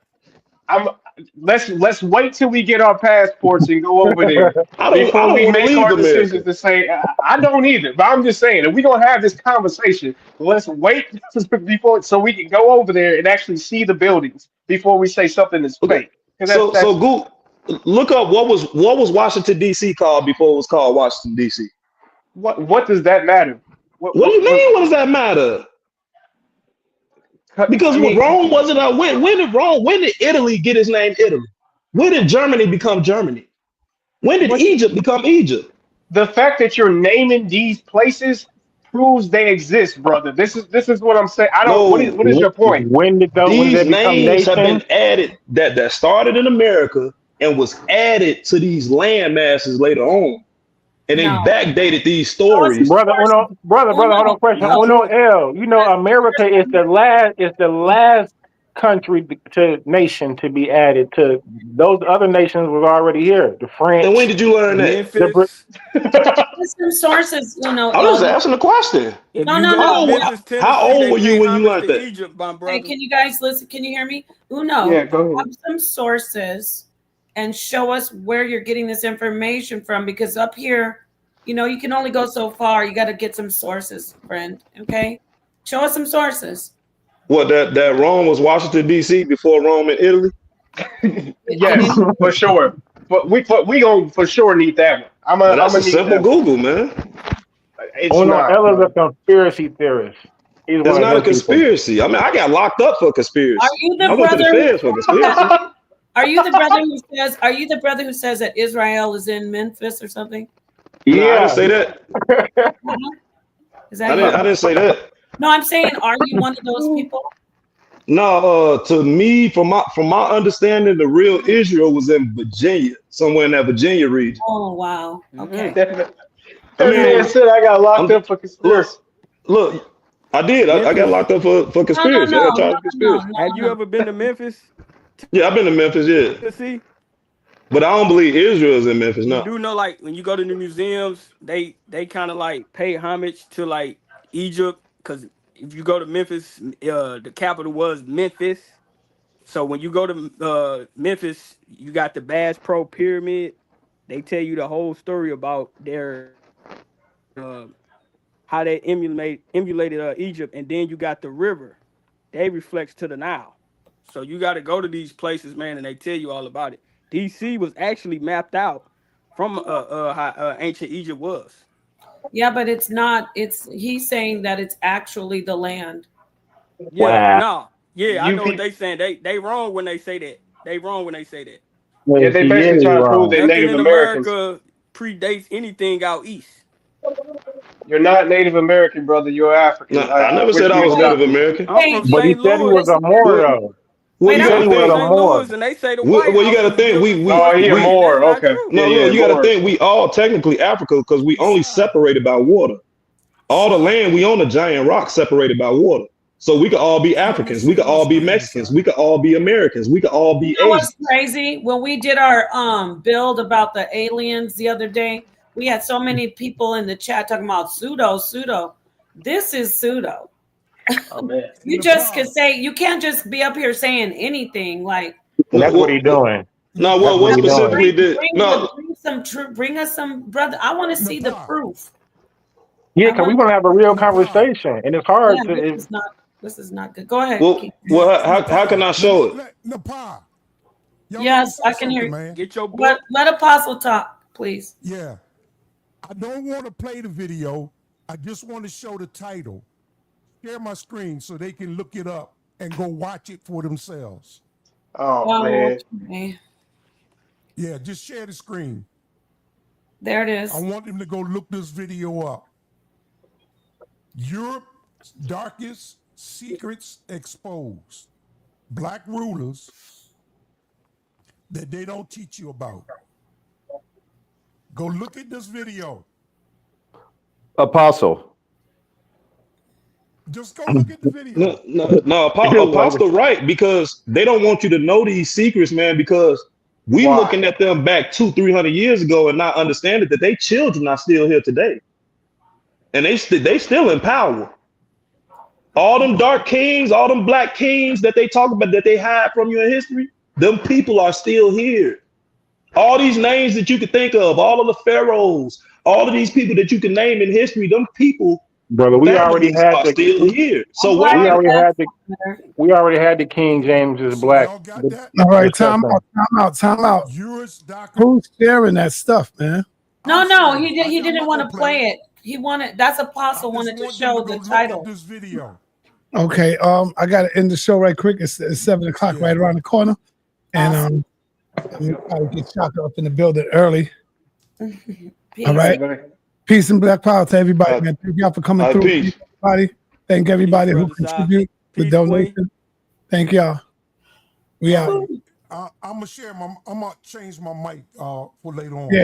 S6: Let's wait till we get our passports and go over there before we make our decisions to say I don't either. But I'm just saying, if we're gonna have this conversation, let's wait before so we can go over there and actually see the buildings before we say something is fake.
S11: So Google. Look up what was Washington D.C. called before it was called Washington D.C.
S6: What does that matter?
S11: What do you mean? What does that matter? Because Rome wasn't when did Italy get its name Italy? When did Germany become Germany? When did Egypt become Egypt?
S6: The fact that you're naming these places proves they exist, brother. This is what I'm saying. I don't. What is your point?
S9: When did
S11: these names have been added that started in America and was added to these land masses later on? and they
S13: No.
S11: backdated these stories.
S9: Brother, hold on, question. Uno L. You know, America is the last country to nation to be added to. Those other nations was already here. The French.
S11: And when did you learn that?
S7: Memphis.
S13: There's some sources,
S11: I was just asking a question.
S7: If
S13: No,
S7: you
S13: no,
S7: go
S13: no.
S7: to Memphis, Tennessee,
S11: How old
S7: they
S11: were you
S7: pay
S11: when you
S7: homage
S11: learned
S7: to
S11: that?
S7: Egypt, my brother.
S13: Hey, can you guys listen? Can you hear me? Uno,
S5: Yeah, go ahead.
S13: have some sources and show us where you're getting this information from, because up here, you know, you can only go so far. You got to get some sources, friend. Okay, show us some sources.
S11: What, that Rome was Washington D.C. before Rome in Italy?
S5: Yes, for sure. But we gonna for sure need that one. I'm
S11: That's a
S5: gonna need
S11: simple
S5: that one.
S11: Google, man.
S5: It's
S9: Uno
S5: not.
S9: L is
S5: Bro.
S9: a conspiracy theorist. He's
S11: It's
S9: one of
S11: not a
S9: them people.
S11: conspiracy. I mean, I got locked up for conspiracy.
S13: Are you the
S11: I went to the
S13: brother?
S11: feds for conspiracy.
S13: Are you the brother who says? Are you the brother who says that Israel is in Memphis or something?
S11: No, I
S9: Yeah.
S11: didn't say that.
S13: Is that
S11: I didn't say that.
S13: No, I'm saying, are you one of those people?
S11: No, to me, from my understanding, the real Israel was in Virginia, somewhere in that Virginia region.
S13: Oh wow. Okay.
S5: That
S11: I mean,
S5: man said I got locked up for conspiracy.
S11: Look, I did. I got locked up for conspiracy. I got charged with conspiracy.
S7: Have you ever been to Memphis?
S11: Yeah, I've been to Memphis. Yeah,
S7: Tennessee?
S11: but I don't believe Israel is in Memphis.
S7: You
S11: No.
S7: do know, like, when you go to the museums, they kind of like pay homage to like Egypt, because if you go to Memphis, the capital was Memphis. So when you go to Memphis, you got the Bass Pro Pyramid. They tell you the whole story about their how they emulated Egypt, and then you got the river. They reflects to the Nile. So you got to go to these places, man, and they tell you all about it. DC was actually mapped out from how ancient Egypt was.
S13: Yeah, but it's not. He's saying that it's actually the land.
S7: Yeah,
S9: Wow.
S7: no, yeah, I
S5: You
S7: know what
S5: pe-
S7: they saying. They wrong when they say that. They wrong when they say that.
S5: Yeah, they basically trying to prove that
S7: Nothing
S5: Native
S7: in
S5: Americans.
S7: America predates anything out east.
S5: You're not Native American, brother. You're African.
S11: No, I never
S5: Which
S11: said I
S5: we
S11: was Native
S5: established.
S11: American.
S7: I'm from
S9: But he
S7: St.
S9: said he
S7: Louis.
S9: was a Moor, though.
S11: Well, you
S7: I'm
S11: got to
S7: from
S9: was a
S11: think.
S7: St.
S9: Moor.
S7: Louis, and they say the White
S11: Well, you
S7: House
S11: got to
S7: was
S11: think.
S7: built
S5: Oh, he a
S7: and
S5: Moor.
S7: that's not
S5: Okay.
S7: true.
S11: No,
S5: Yeah,
S11: look, you got to
S5: Moors.
S11: think. We all technically Africa because we only separated by water. All the land we own a giant rock separated by water. So we could all be Africans. We could all be Mexicans. We could all be Americans. We could all be
S13: You know what's
S11: Asians.
S13: crazy? When we did our build about the aliens the other day, we had so many people in the chat talking about pseudo. This is pseudo.
S5: Oh man.
S13: You just can say, you can't just be up here saying anything like.
S9: That's what he's doing.
S11: No,
S9: That's
S11: what
S9: he doing.
S11: specifically did? No,
S13: Bring us some, brother. I want to see the proof.
S9: Yeah, because we want to have a real conversation, and it's hard
S13: Yeah,
S9: to.
S13: this is not good. Go ahead.
S11: well, how can I show it?
S2: Nepal.
S13: Yes, I can hear you.
S2: Man.
S7: Get your book.
S13: Let Apostle talk, please.
S2: Yeah. I don't want to play the video. I just want to show the title. Share my screen so they can look it up and go watch it for themselves.
S5: Oh man.
S13: Okay.
S2: Yeah, just share the screen.
S13: There it is.
S2: I want them to go look this video up. Europe's darkest secrets exposed. Black rulers that they don't teach you about. Go look at this video.
S8: Apostle.
S2: Just go look at the video.
S11: No, Apostle right, because they don't want you to know these secrets, man, because we looking at them back 200-300 years ago and not understanding that they children are still here today. And they still in power. All them dark kings, all them black kings that they talk about, that they hide from you in history, them people are still here. All these names that you could think of, all of the pharaohs, all of these people that you can name in history, them people,
S9: brother, we already had
S11: are still here. So
S9: we already had the King James is black.
S3: All right, time out. Who's sharing that stuff, man?
S13: No, he didn't want to play it. He wanted, that's Apostle wanted to show the title.
S2: This video.
S3: Okay, I got to end the show right quick. It's 7 o'clock right around the corner, and I'm gonna probably get Shakka up in the building early. All right, peace and black power to everybody, man. Thank y'all for coming through.
S11: Peace.
S3: Everybody. Thank everybody who contribute with donation. Thank y'all. We out.
S2: I'm gonna change my mic for later on.
S3: Yeah.